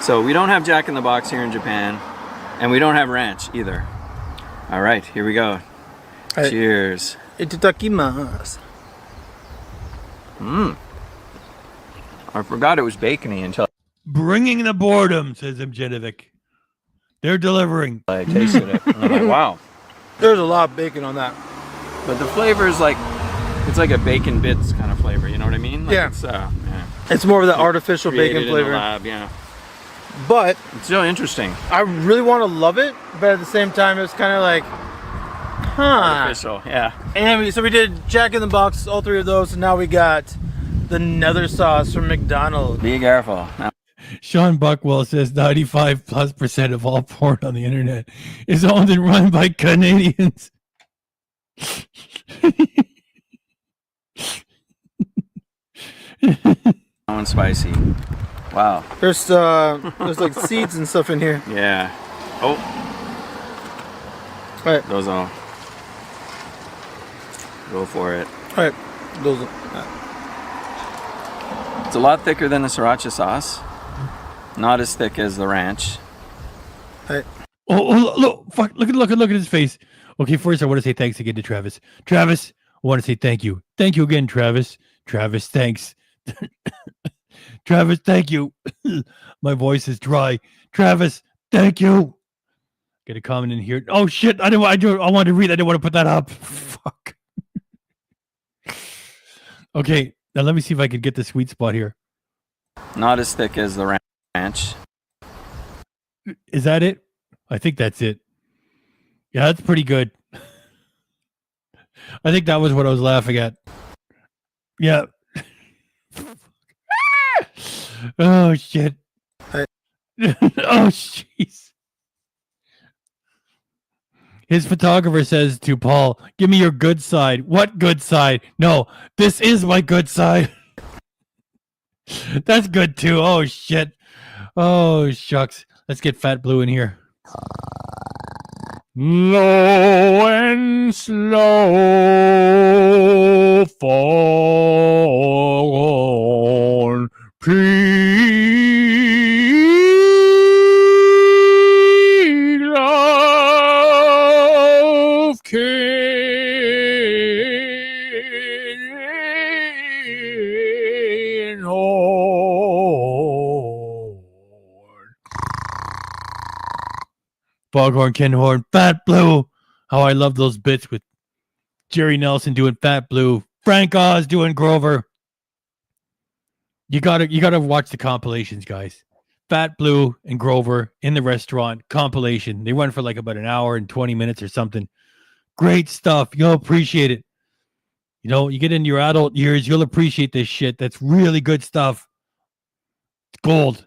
So we don't have Jack in the Box here in Japan, and we don't have ranch either. All right, here we go. Hey. Cheers. Itadakimasu. I forgot it was bacony until Bringing the boredom, says Imjenovic. They're delivering. I tasted it. And I'm like, wow. There's a lot of bacon on that. But the flavor is like, it's like a bacon bits kind of flavor. You know what I mean? Like Yeah. It's, It's more of the artificial created bacon in the flavor. lab, yeah. But It's still interesting. I really want to love it, but at the same time, it's kind of like, Artificial, yeah. And so we did Jack in the Box, all three of those, and now we got the nether sauce from McDonald's. Be careful. Now, Sean Buckwell says 95+% of all porn on the internet is owned and run by Canadians. that one's spicy. Wow. There's like seeds and stuff in here. Yeah. Oh. All right, Those all. Go for it. all right. Those. It's a lot thicker than the sriracha sauce. Not as thick as the ranch. All right. Oh, look, fuck, look at his face. Okay, first I want to say thanks again to Travis. Travis, I want to say thank you. Thank you again, Travis. Travis, thanks. Travis, thank you. My voice is dry. Travis, thank you. Get a comment in here. Oh shit! I wanted to read. I didn't want to put that up. Fuck. Okay, now let me see if I can get the sweet spot here. Not as thick as the ranch. Is that it? I think that's it. Yeah, that's pretty good. I think that was what I was laughing at. Yeah. Oh shit. Oh jeez. His photographer says to Paul, "Give me your good side." What good side? No, this is my good side. That's good too. Oh shit. Oh shucks. Let's get Fat Blue in here. Low and slow fall on pig love king horn. Foghorn, Ken Horn, Fat Blue. How I love those bits with Jerry Nelson doing Fat Blue, Frank Oz doing Grover. You gotta watch the compilations, guys. Fat Blue and Grover in the restaurant compilation. They run for like about an hour and 20 minutes or something. Great stuff. You'll appreciate it. You know, you get into your adult years, you'll appreciate this shit. That's really good stuff. It's gold.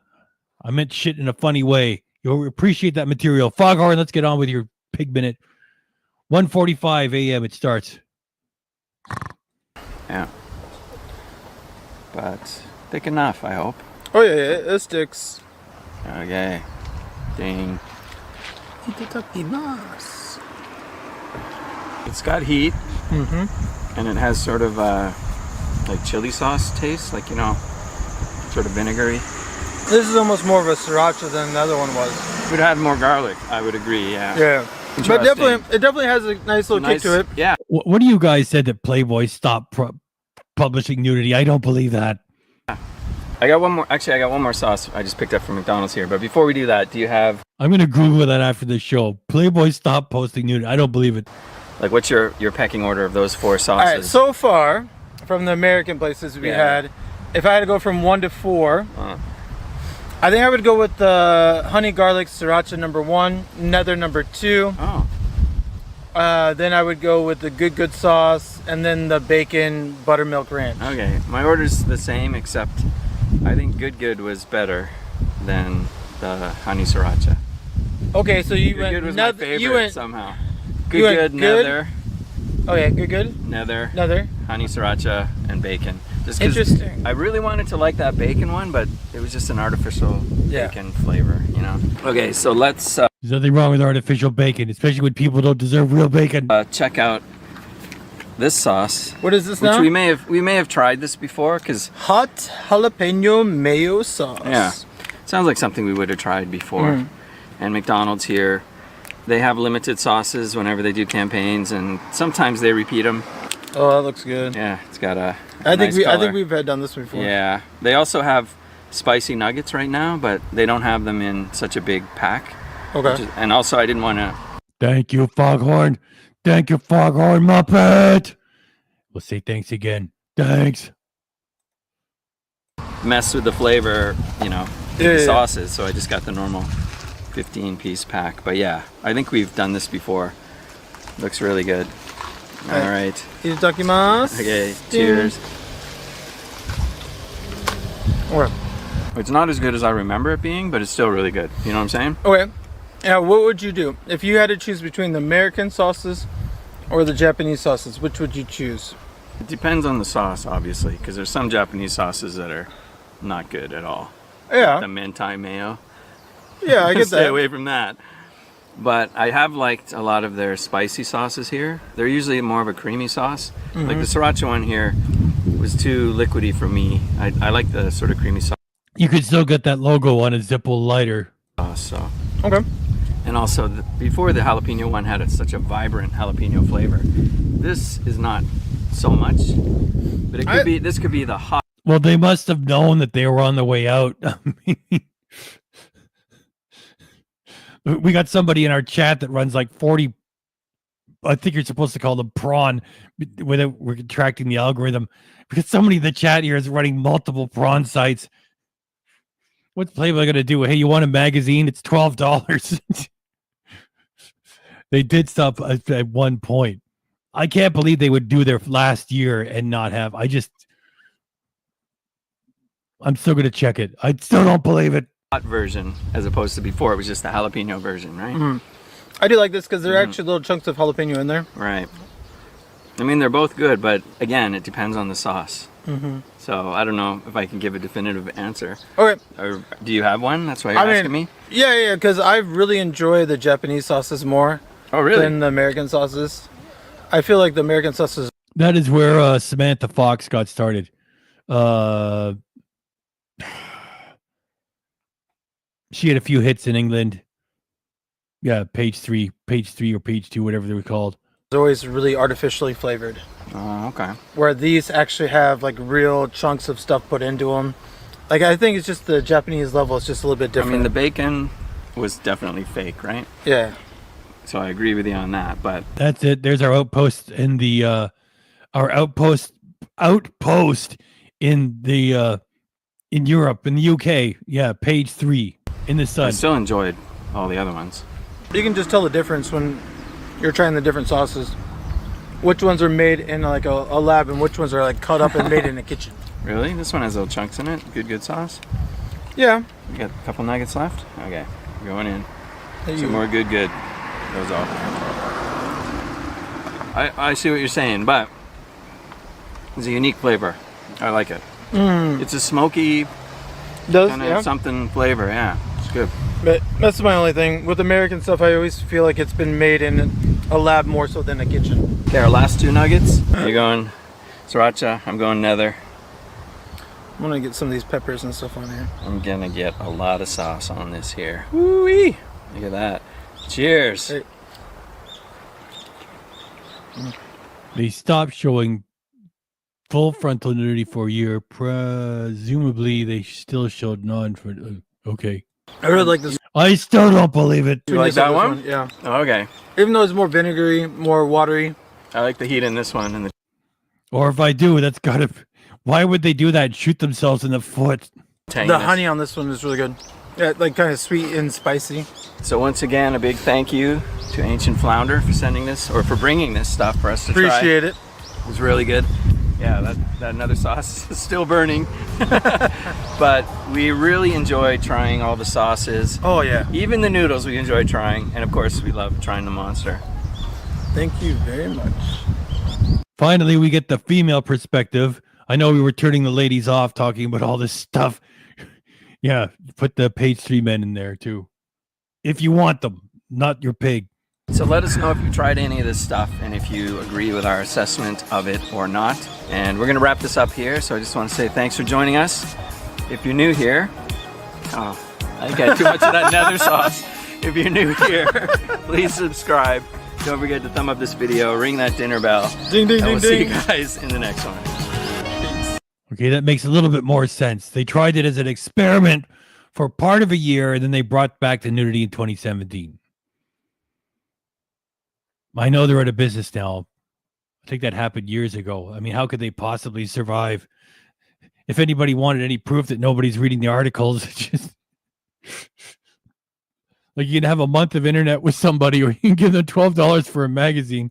I meant shit in a funny way. You'll appreciate that material. Foghorn, let's get on with your pig minute. 1:45 a.m. it starts. Yeah. But thick enough, I hope. Oh yeah, it sticks. Okay. Ding. It's got heat. Mm-hmm. And it has sort of like chili sauce taste, like, you know, sort of vinegary. This is almost more of a sriracha than the other one was. If it had more garlic, I would agree, yeah. Yeah. But it definitely has a nice little kick to it. Yeah. What do you guys said that Playboy stopped publishing nudity? I don't believe that. I got one more. Actually, I got one more sauce I just picked up from McDonald's here. But before we do that, do you have... I'm going to Google that after the show. Playboy stopped posting nudity. I don't believe it. Like, what's your pecking order of those 4 sauces? All right, so far, from the American places we had, if I had to go from 1 to 4, I think I would go with the honey garlic sriracha number 1, nether number 2. Oh. Then I would go with the good sauce, and then the bacon buttermilk ranch. Okay, my order's the same, except I think good was better than the honey sriracha. Okay, so you went... Good was my favorite somehow. You went Good, nether. Oh yeah, good. Nether, honey sriracha, and bacon. Just 'cause interesting. I really wanted to like that bacon one, but it was just an artificial bacon flavor, you know. Okay, so let's There's nothing wrong with artificial bacon, especially when people don't deserve real bacon. check out this sauce. What is this now? Which we may have tried this before, because hot jalapeno mayo sauce. Yeah, sounds like something we would have tried before. And McDonald's here, they have limited sauces whenever they do campaigns, and sometimes they repeat them. Oh, that looks good. Yeah, it's got a I nice think color. we've had done this before. Yeah, they also have spicy nuggets right now, but they don't have them in such a big pack. Okay. And also, I didn't want to... Thank you, Foghorn. Thank you, Foghorn Muppet. We'll say thanks again. Thanks. mess with the flavor, you know, the sauces. So I just got the normal 15-piece pack. But yeah, I think we've done this before. Looks really good. All right. Itadakimasu. Okay, cheers. Okay. It's not as good as I remember it being, but it's still really good. You know what I'm saying? Okay. Now, what would you do if you had to choose between the American sauces or the Japanese sauces? Which would you choose? It depends on the sauce, obviously, because there's some Japanese sauces that are not good at all. Yeah. Like the mentai mayo. Yeah, I get Stay that. away from that. But I have liked a lot of their spicy sauces here. They're usually more of a creamy sauce. Mm-hmm. Like the sriracha one here was too liquidy for me. I like the sort of creamy sauce. You could still get that logo on a Zippo lighter. So. Okay. And also, before the jalapeno one had such a vibrant jalapeno flavor. This is not so much, but it could be. This could be the hot. Well, they must have known that they were on the way out. We got somebody in our chat that runs like 40. I think you're supposed to call them prawn, without we're contracting the algorithm, because somebody in the chat here is running multiple prawn sites. What's Playboy going to do? Hey, you want a magazine? It's $12. They did stuff at one point. I can't believe they would do their last year and not have. I'm still going to check it. I still don't believe it. Hot version, as opposed to before it was just the jalapeno version, right? Mm-hmm. I do like this because there are actually little chunks of jalapeno in there. Right. I mean, they're both good, but again, it depends on the sauce. Mm-hmm. So I don't know if I can give a definitive answer. Okay. Or do you have one? That's why you're asking me? Yeah, because I really enjoy the Japanese sauces more. Oh, really? Than the American sauces. I feel like the American sauces. That is where Samantha Fox got started. She had a few hits in England. Yeah, page three or page 2, whatever they were called. It's always really artificially flavored. Oh, okay. Where these actually have like real chunks of stuff put into them. Like I think it's just the Japanese level is just a little bit different. I mean, the bacon was definitely fake, right? Yeah. So I agree with you on that, but that's it. There's our outpost in the our outpost in the in Europe, in the UK. Yeah, page 3 in the sun. I still enjoyed all the other ones. You can just tell the difference when you're trying the different sauces. Which ones are made in like a lab and which ones are like cut up and made in a kitchen. Really? This one has little chunks in it. Good sauce. Yeah. You got a couple nuggets left? Okay, going in. Hey, Some more good. Goes off. I see what you're saying, but it's a unique flavor. I like it. It's a smoky kind of something flavor. Yeah, it's good. But that's my only thing. With American stuff, I always feel like it's been made in a lab more so than a kitchen. Okay, our last 2 nuggets. You're going Sriracha, I'm going nether. I'm gonna get some of these peppers and stuff on here. I'm gonna get a lot of sauce on this here. Woo-wee! Look at that. Cheers. Hey. They stopped showing full frontal nudity for a year. Presumably, they still showed non-frontal. Okay. I really like this. I still don't believe it. You like that one? Yeah. Oh, okay. Even though it's more vinegary, more watery. I like the heat in this one. And Or if I do, that's gotta. Why would they do that? Shoot themselves in the foot. The honey on this one is really good. Yeah, like kind of sweet and spicy. So once again, a big thank you to Ancient Flounder for sending this, or for bringing this stuff for us to try. Appreciate it. It was really good. Yeah, that another sauce is still burning. But we really enjoy trying all the sauces. Oh yeah. Even the noodles we enjoy trying. And of course we love trying the monster. Thank you very much. Finally, we get the female perspective. I know we were turning the ladies off talking about all this stuff. Yeah, put the page 3 men in there too. If you want them, not your pig. So let us know if you tried any of this stuff and if you agree with our assessment of it or not. And we're going to wrap this up here. So I just want to say thanks for joining us. If you're new here, oh, I got too much of that nether sauce. If you're new here, please subscribe. Don't forget to thumb up this video, ring that dinner bell. Ding, ding, and we'll ding, see you ding. guys in the next one. Okay, that makes a little bit more sense. They tried it as an experiment for part of a year, and then they brought back the nudity in 2017. I know they're out of business now. I think that happened years ago. I mean, how could they possibly survive? If anybody wanted any proof that nobody's reading the articles, it's just like you can have a month of internet with somebody, or you can give them $12 for a magazine.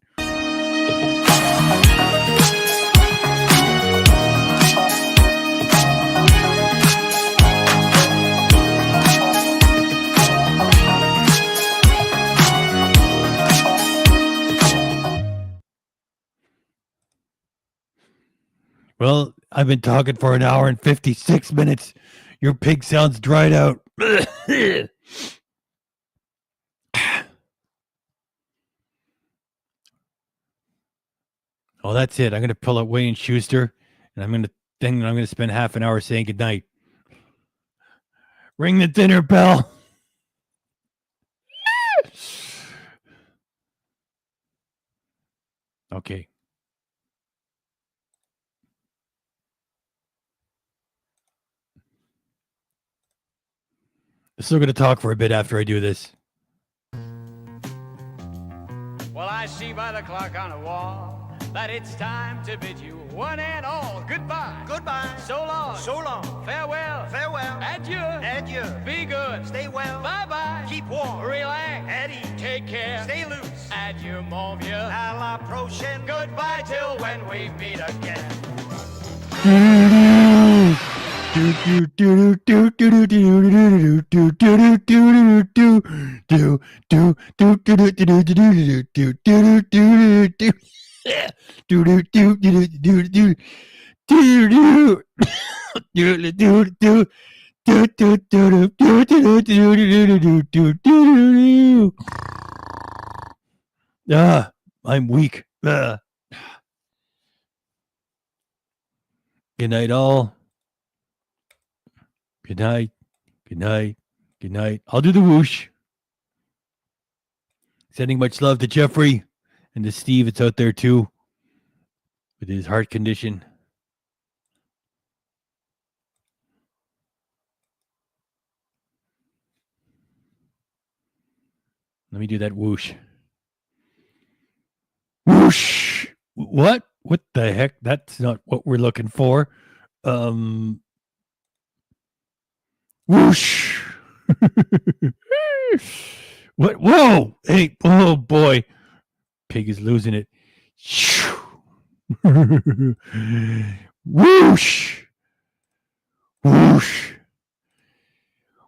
Well, I've been talking for an hour and 56 minutes. Your pig sounds dried out. Oh, that's it. I'm going to pull out Wayne Schuster, and I'm going to spend half an hour saying goodnight. Ring the dinner bell. Okay. I'm still going to talk for a bit after I do this. Well, I see by the clock on the wall that it's time to bid you one and all goodbye. Goodbye. So long. So long. Farewell. Farewell. Adieu. Adieu. Be good. Stay well. Bye-bye. Keep warm. Relax. At ease. Take care. Stay loose. Adieu, mon vieux. À la prochaine. Goodbye till when we meet again. I'm weak. Good night, all. Good night. Good night. Good night. I'll do the whoosh. Sending much love to Jeffrey and to Steve. It's out there too with his heart condition. Let me do that whoosh. Whoosh. What? What the heck? That's not what we're looking for. Whoosh. What? Whoa. Hey. Oh boy. Pig is losing it. Whoosh. Whoosh.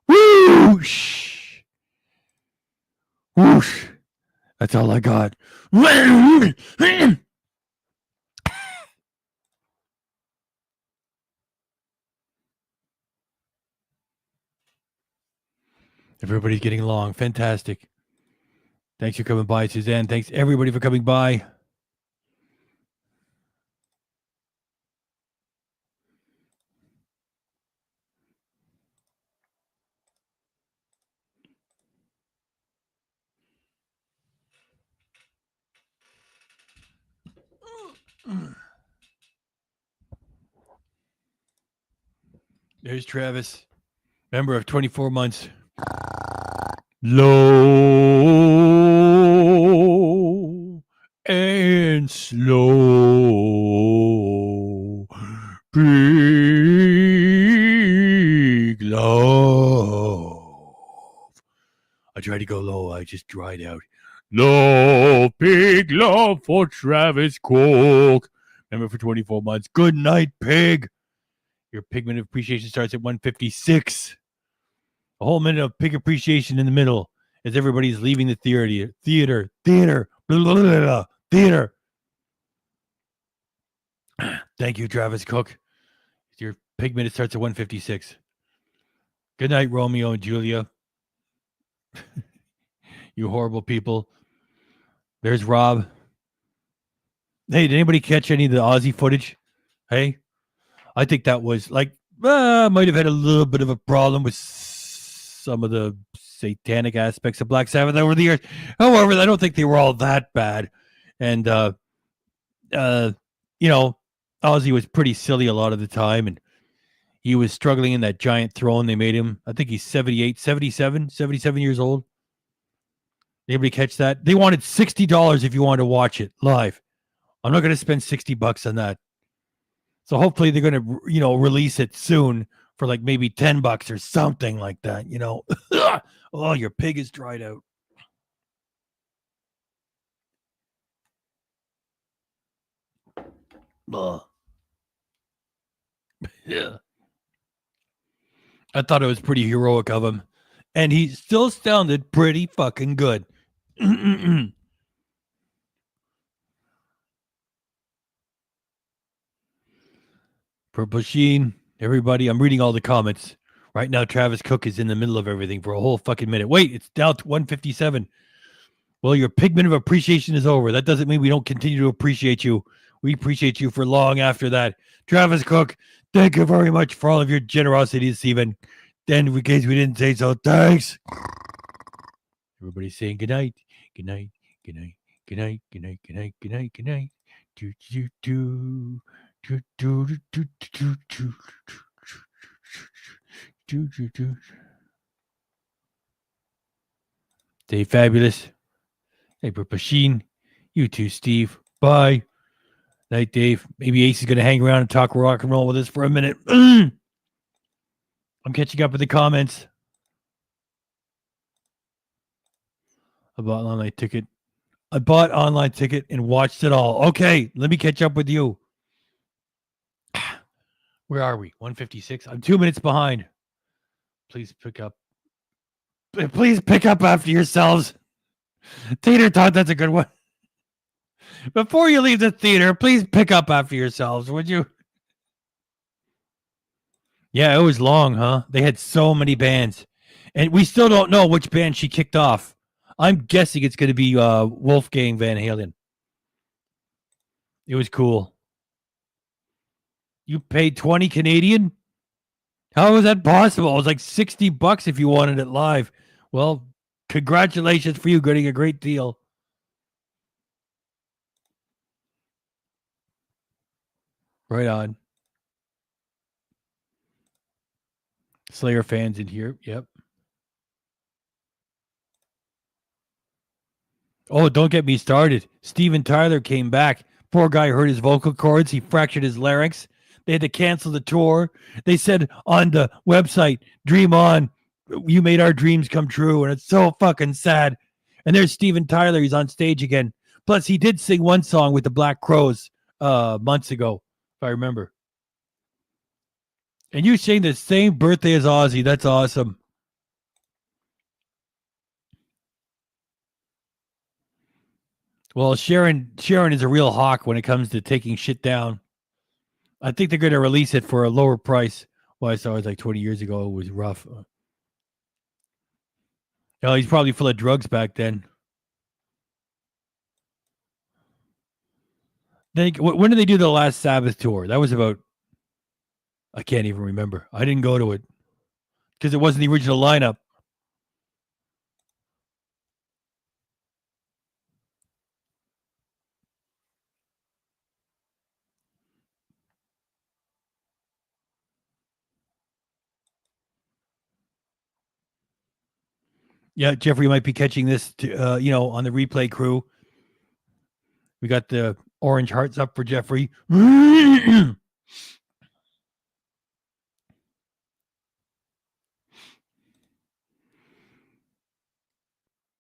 Whoosh. Whoosh. That's all I got. Everybody's getting along. Fantastic. Thanks for coming by, Suzanne. Thanks everybody for coming by. There's Travis, member of 24 months. Low and slow, big love. I tried to go low, I just dried out. Love, big love for Travis Cook. Member for 24 months. Good night, pig. Your pigment appreciation starts at 156. A whole minute of pig appreciation in the middle as everybody's leaving the theater, blah, blah, blah, blah, theater. Thank you, Travis Cook. Your pig minute starts at 156. Good night, Romeo and Julia. You horrible people. There's Rob. Hey, did anybody catch any of the Aussie footage? Hey, I think that was like, might have had a little bit of a problem with some of the satanic aspects of Black Sabbath over the years. However, I don't think they were all that bad. And, Ozzy was pretty silly a lot of the time. And he was struggling in that giant throne they made him. I think he's 77 years old. Anybody catch that? They wanted $60 if you wanted to watch it live. I'm not going to spend $60 on that. So hopefully they're going to, release it soon for like maybe $10 or something like that, Oh, your pig is dried out. Yeah. I thought it was pretty heroic of him. And he still sounded pretty fucking good. Purple Sheen, everybody, I'm reading all the comments. Right now, Travis Cook is in the middle of everything for a whole fucking minute. Wait, it's down to 157. Well, your pigment of appreciation is over. That doesn't mean we don't continue to appreciate you. We appreciate you for long after that. Travis Cook, thank you very much for all of your generosity this evening. And in case we didn't say so, thanks. Everybody's saying good night, good night, good night, good night, good night, good night, good night, good night. Do do do do do do do do do do do. Stay fabulous. Hey, Purple Sheen. You too, Steve. Bye. Night, Dave. Maybe Ace is going to hang around and talk rock and roll with us for a minute. I'm catching up with the comments. I bought online ticket and watched it all. Okay, let me catch up with you. Where are we? 156. I'm 2 minutes behind. Please pick up. Please pick up after yourselves. Theater thought that's a good one. Before you leave the theater, please pick up after yourselves, would you? Yeah, it was long, huh? They had so many bands. And we still don't know which band she kicked off. I'm guessing it's going to be Wolfgang Van Halen. It was cool. You paid 20 Canadian? How was that possible? It was like $60 if you wanted it live. Well, congratulations for you getting a great deal. Right on. Slayer fans in here. Yep. Oh, don't get me started. Steven Tyler came back. Poor guy hurt his vocal cords. He fractured his larynx. They had to cancel the tour. They said on the website, "Dream on. You made our dreams come true." And it's so fucking sad. And there's Steven Tyler. He's on stage again. Plus, he did sing one song with the Black Crowes months ago, if I remember. And you sing the same birthday as Ozzy. That's awesome. Well, Sharon is a real hawk when it comes to taking shit down. I think they're going to release it for a lower price. Well, I saw it like 20 years ago. It was rough. Oh, he's probably full of drugs back then. When did they do the last Sabbath tour? That was about, I can't even remember. I didn't go to it because it wasn't the original lineup. Yeah, Jeffrey might be catching this, on the replay crew. We got the orange hearts up for Jeffrey.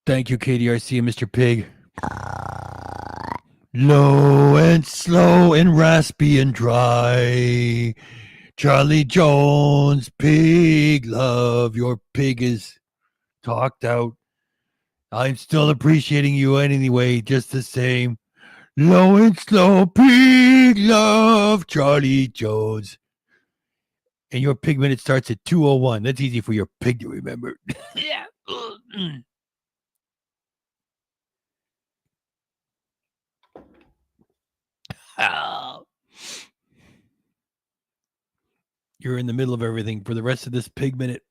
Thank you, KDRC and Mr. Pig. Low and slow and raspy and dry. Charlie Jones, pig love. Your pig is talked out. I'm still appreciating you anyway, just the same. Low and slow, pig love, Charlie Jones. And your pig minute starts at 2:01. That's easy for your pig to remember. Yeah. Oh. You're in the middle of everything for the rest of this pig minute.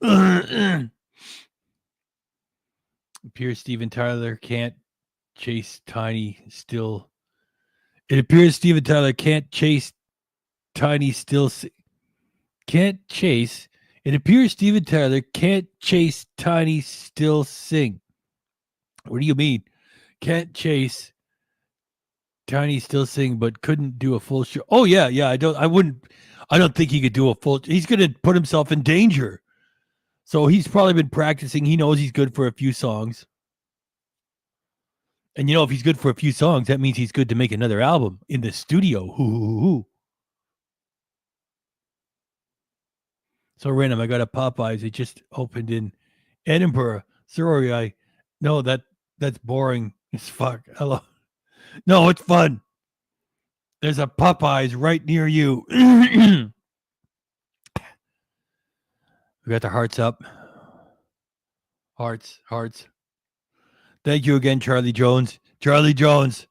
Appears Steven Tyler can't chase Tiny still. It appears Steven Tyler can't chase Tiny still. Can't chase. It appears Steven Tyler can't chase Tiny still sing. What do you mean? Can't chase Tiny still sing, but couldn't do a full show. Oh yeah. I don't think he could do a full. He's going to put himself in danger. So he's probably been practicing. He knows he's good for a few songs. And if he's good for a few songs, that means he's good to make another album in the studio. So random. I got a Popeyes. It just opened in Edinburgh. Sorry, that's boring as fuck. Hello. No, it's fun. There's a Popeyes right near you. We got the hearts up. Hearts. Thank you again, Charlie Jones. Charlie Jones.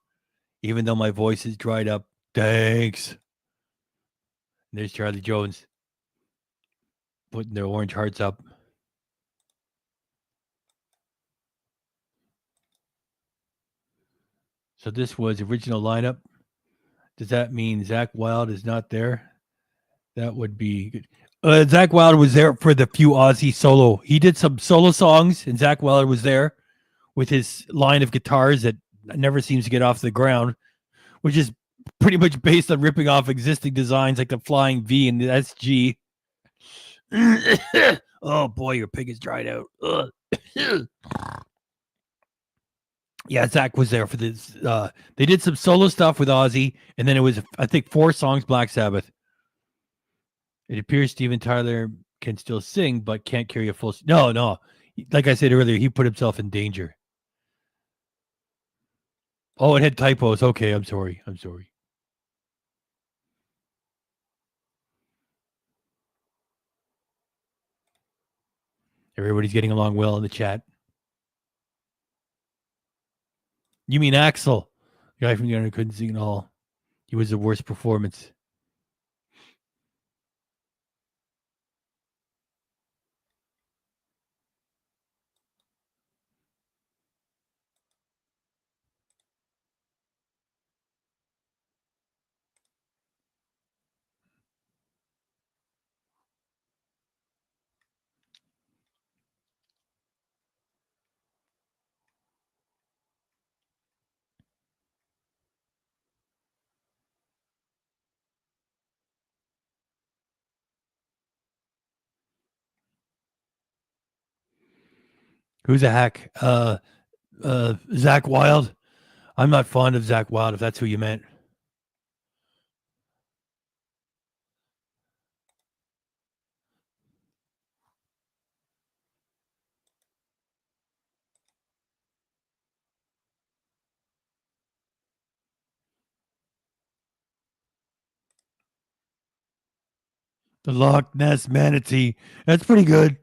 Even though my voice is dried up. Thanks. And there's Charlie Jones. Putting their orange hearts up. So this was original lineup. Does that mean Zach Wilde is not there? That would be good. Zach Wilde was there for the few Aussie solo. He did some solo songs, and Zach Wilde was there with his line of guitars that never seems to get off the ground, which is pretty much based on ripping off existing designs like the Flying V and the SG. Oh boy, your pig is dried out. Yeah, Zach was there for this. They did some solo stuff with Ozzy, and then it was, I think, 4 songs Black Sabbath. It appears Steven Tyler can still sing, but can't carry a full. No. Like I said earlier, he put himself in danger. Oh, it had typos. Okay, I'm sorry. Everybody's getting along well in the chat. You mean Axel? The guy from the Under couldn't sing at all. He was the worst performance. Who's a hack? Zach Wilde. I'm not fond of Zach Wilde, if that's who you meant. The Loch Ness Manatee. That's pretty good.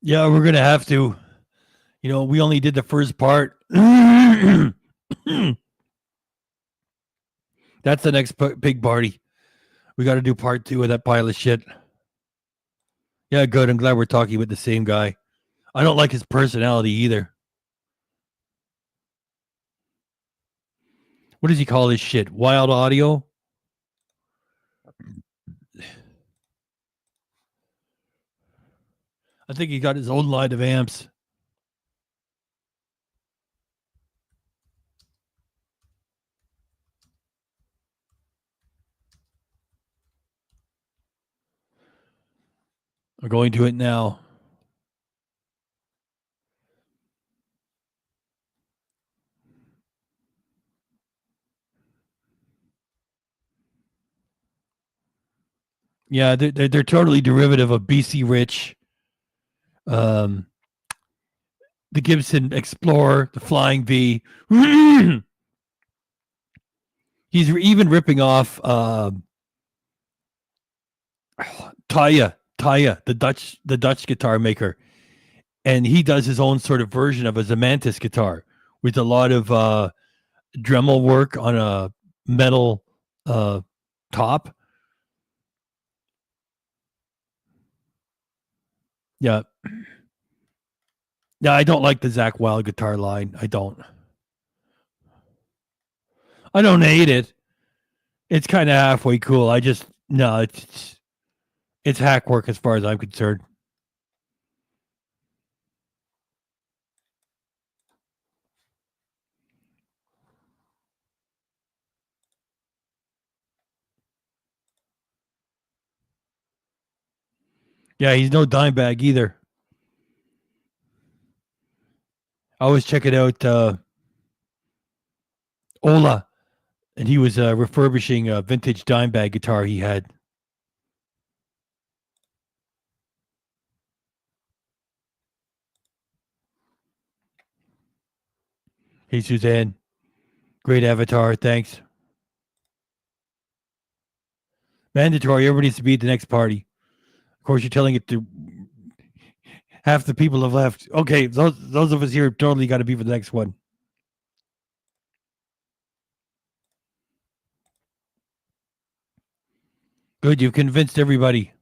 Yeah, we're going to have to. We only did the first part. That's the next big party. We got to do part 2 of that pile of shit. Yeah, good. I'm glad we're talking with the same guy. I don't like his personality either. What does he call his shit? Wild audio? I think he got his own line of amps. I'm going to it now. Yeah, they're totally derivative of BC Rich, the Gibson Explorer, the Flying V. He's even ripping off Taya, the Dutch guitar maker, and he does his own sort of version of a Zamantis guitar with a lot of Dremel work on a metal top. Yeah. Yeah, I don't like the Zach Wild guitar line. I don't hate it. It's kind of halfway cool. It's hack work as far as I'm concerned. Yeah, he's no dime bag either. I was checking out Ola, and he was refurbishing a vintage dime bag guitar he had. Hey, Suzanne. Great avatar. Thanks. Mandatory. Everybody needs to be at the next party. Of course, you're telling it to half the people have left. Okay, those of us here totally got to be for the next one. Good, you've convinced everybody.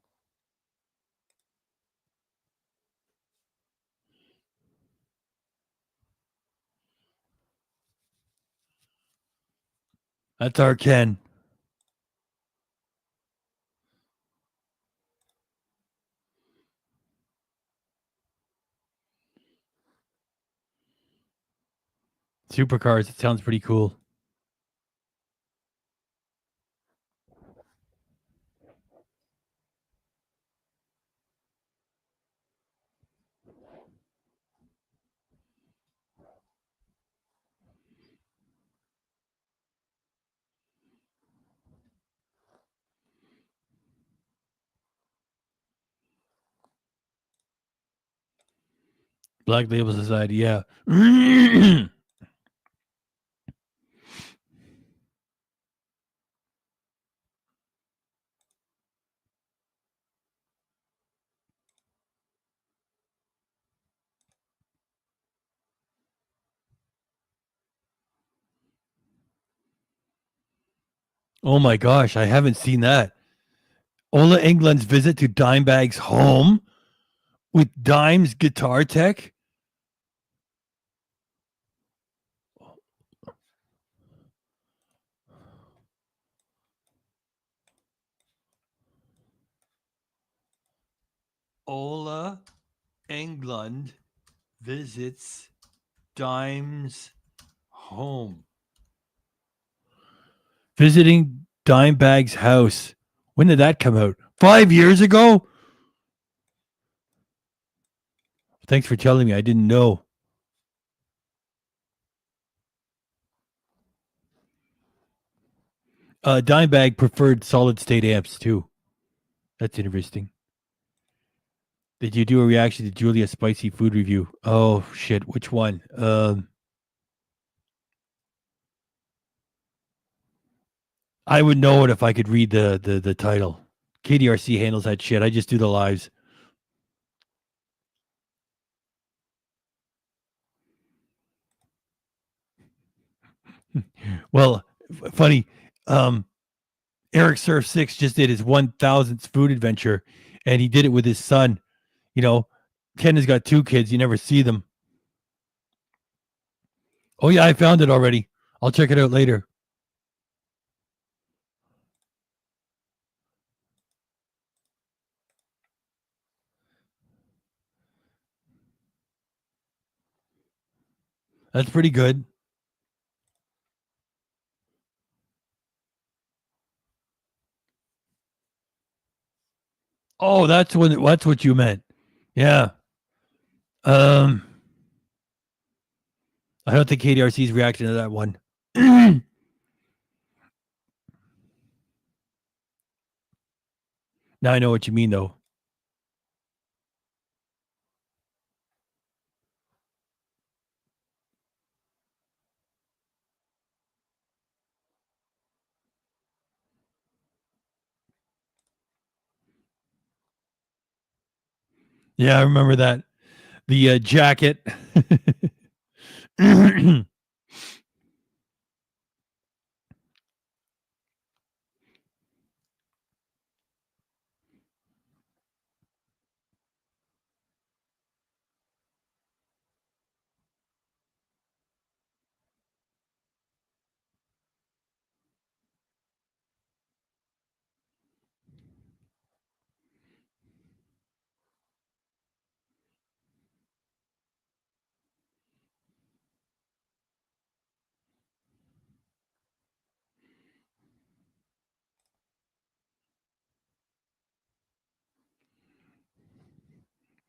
That's our Ken. Supercars. It sounds pretty cool. Black Label Society, yeah. Oh my gosh, I haven't seen that. Ola England's visit to Dimebag's home with Dime's guitar tech. Ola England visits Dime's home. Visiting Dimebag's house. When did that come out? 5 years ago? Thanks for telling me. I didn't know. Dimebag preferred solid state amps too. That's interesting. Did you do a reaction to Julia's spicy food review? Oh shit, which one? I would know it if I could read the title. KDRC handles that shit. I just do the lives. Well, funny. Eric Surf 6 just did his 1000th food adventure, and he did it with his son. You know, Ken has got 2 kids. You never see them. Oh yeah, I found it already. I'll check it out later. That's pretty good. Oh, that's what you meant. Yeah. I don't think KDRC's reacting to that one. Now I know what you mean, though. Yeah, I remember that. The jacket.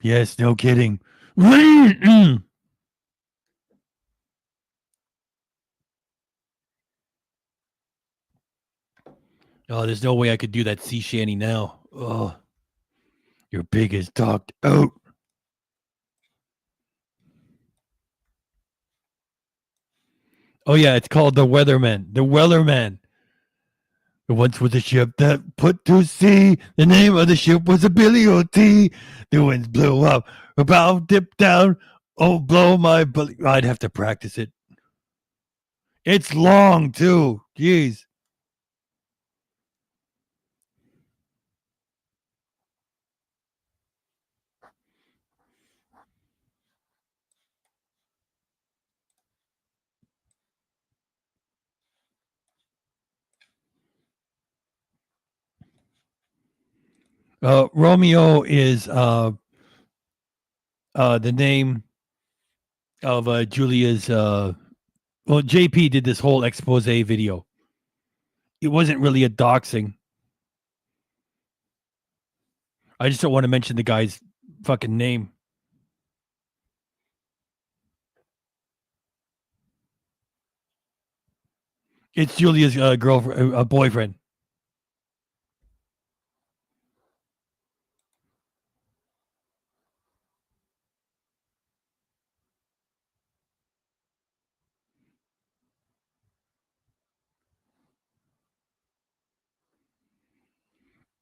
Yes, no kidding. Oh, there's no way I could do that sea shanty now. Oh, your pig is talked out. Oh yeah, it's called the Weatherman. The Wellerman. There once was a ship that put to sea. The name of the ship was a Billy O.T. The winds blew up, a bow dipped down. Oh, blow my belly. I'd have to practice it. It's long too. Jeez. Romeo is the name of Julia's. Well, JP did this whole expose video. It wasn't really a doxing. I just don't want to mention the guy's fucking name. It's Julia's girlfriend, boyfriend.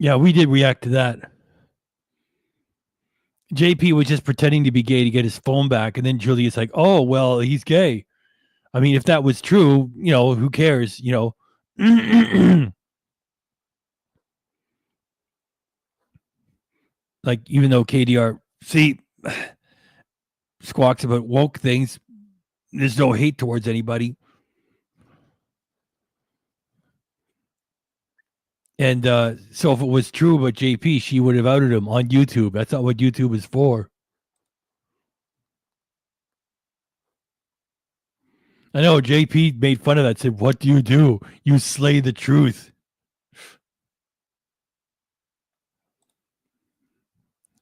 Yeah, we did react to that. JP was just pretending to be gay to get his phone back, and then Julia's like, "Oh, well, he's gay." I mean, if that was true, you know, who cares? You know, like even though KDR squawks about woke things, there's no hate towards anybody. And so if it was true about JP, she would have outed him on YouTube. That's not what YouTube is for. I know JP made fun of that. Said, "What do? You slay the truth."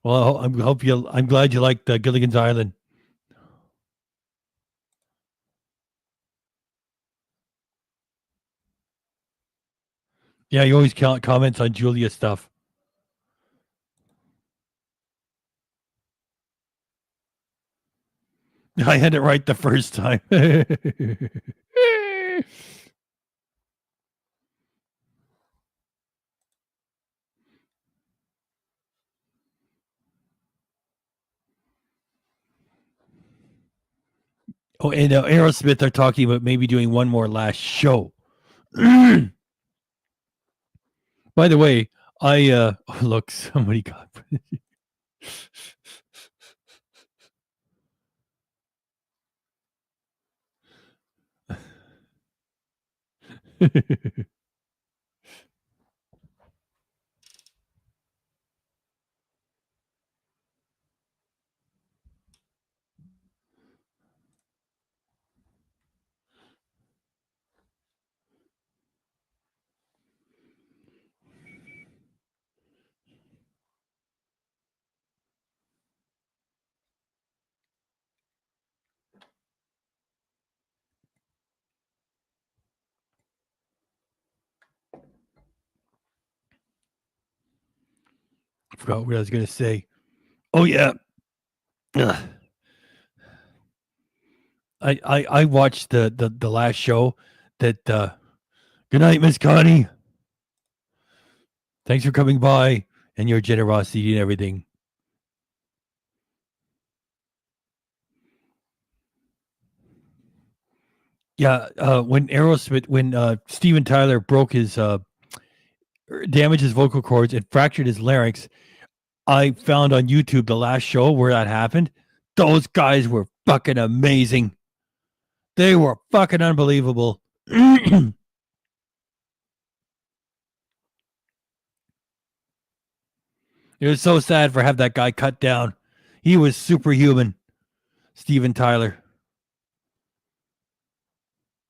Well, I'm glad you liked Gilligan's Island. Yeah, he always comments on Julia stuff. I had it right the first time. Oh, and Aerosmith are talking about maybe doing one more last show. By the way, Look, somebody got. I forgot what I was gonna say. Oh yeah. Ugh. I watched the last show that good night, Miss Connie. Thanks for coming by and your generosity and everything. Yeah, when Steven Tyler broke his damaged his vocal cords and fractured his larynx, I found on YouTube the last show where that happened. Those guys were fucking amazing. They were fucking unbelievable. It was so sad for have that guy cut down. He was superhuman. Steven Tyler.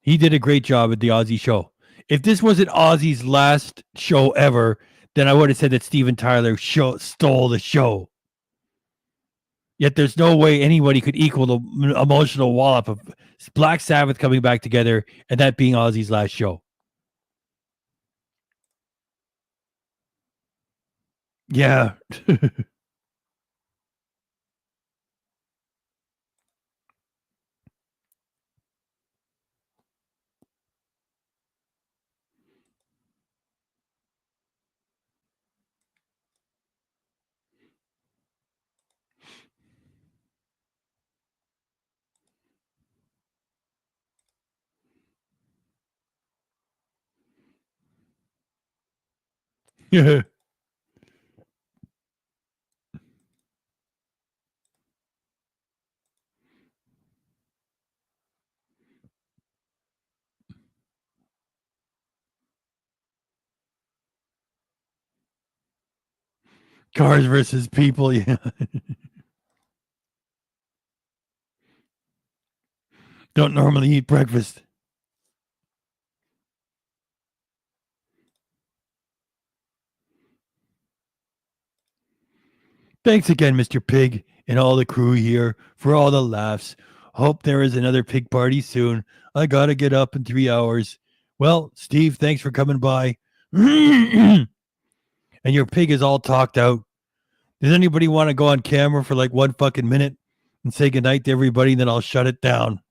He did a great job at the Aussie show. If this wasn't Aussie's last show ever, then I would have said that Steven Tyler stole the show. Yet there's no way anybody could equal the emotional wallop of Black Sabbath coming back together and that being Aussie's last show. Yeah. Cars versus people. Yeah. Don't normally eat breakfast. Thanks again, Mr. Pig, and all the crew here for all the laughs. Hope there is another pig party soon. I gotta get up in 3 hours. Well, Steve, thanks for coming by. And your pig is all talked out. Does anybody want to go on camera for like 1 fucking minute and say goodnight to everybody, and then I'll shut it down?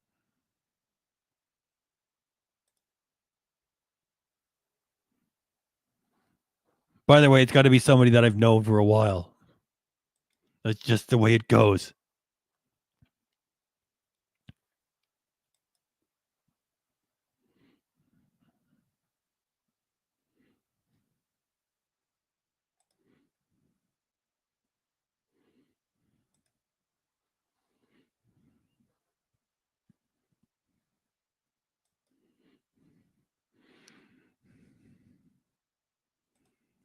By the way, it's got to be somebody that I've known for a while. That's just the way it goes.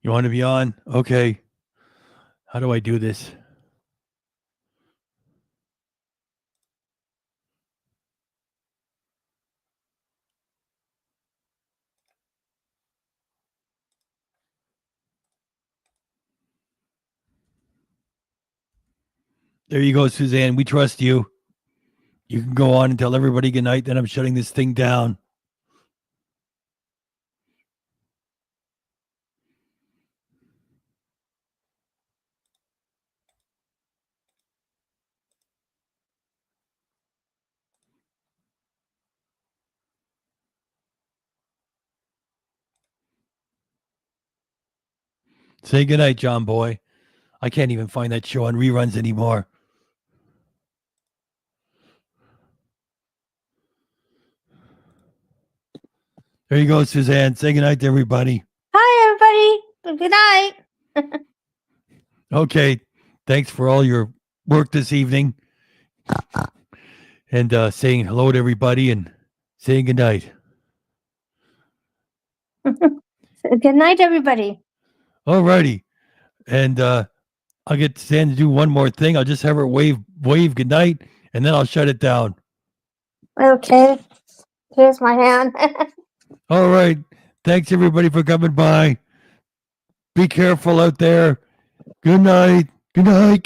You want to be on? Okay. How do I do this? There you go, Suzanne. We trust you. You can go on and tell everybody good night. Then I'm shutting this thing down. Say goodnight, John Boy. I can't even find that show on reruns anymore. There you go, Suzanne. Say goodnight to everybody. Hi, everybody. Good night. Okay. Thanks for all your work this evening. And saying hello to everybody and saying good night. Good night, everybody. Alrighty. And I'll get Stan to do one more thing. I'll just have her wave good night, and then I'll shut it down. Okay. Here's my hand. All right. Thanks everybody for coming by. Be careful out there. Good night. Good night.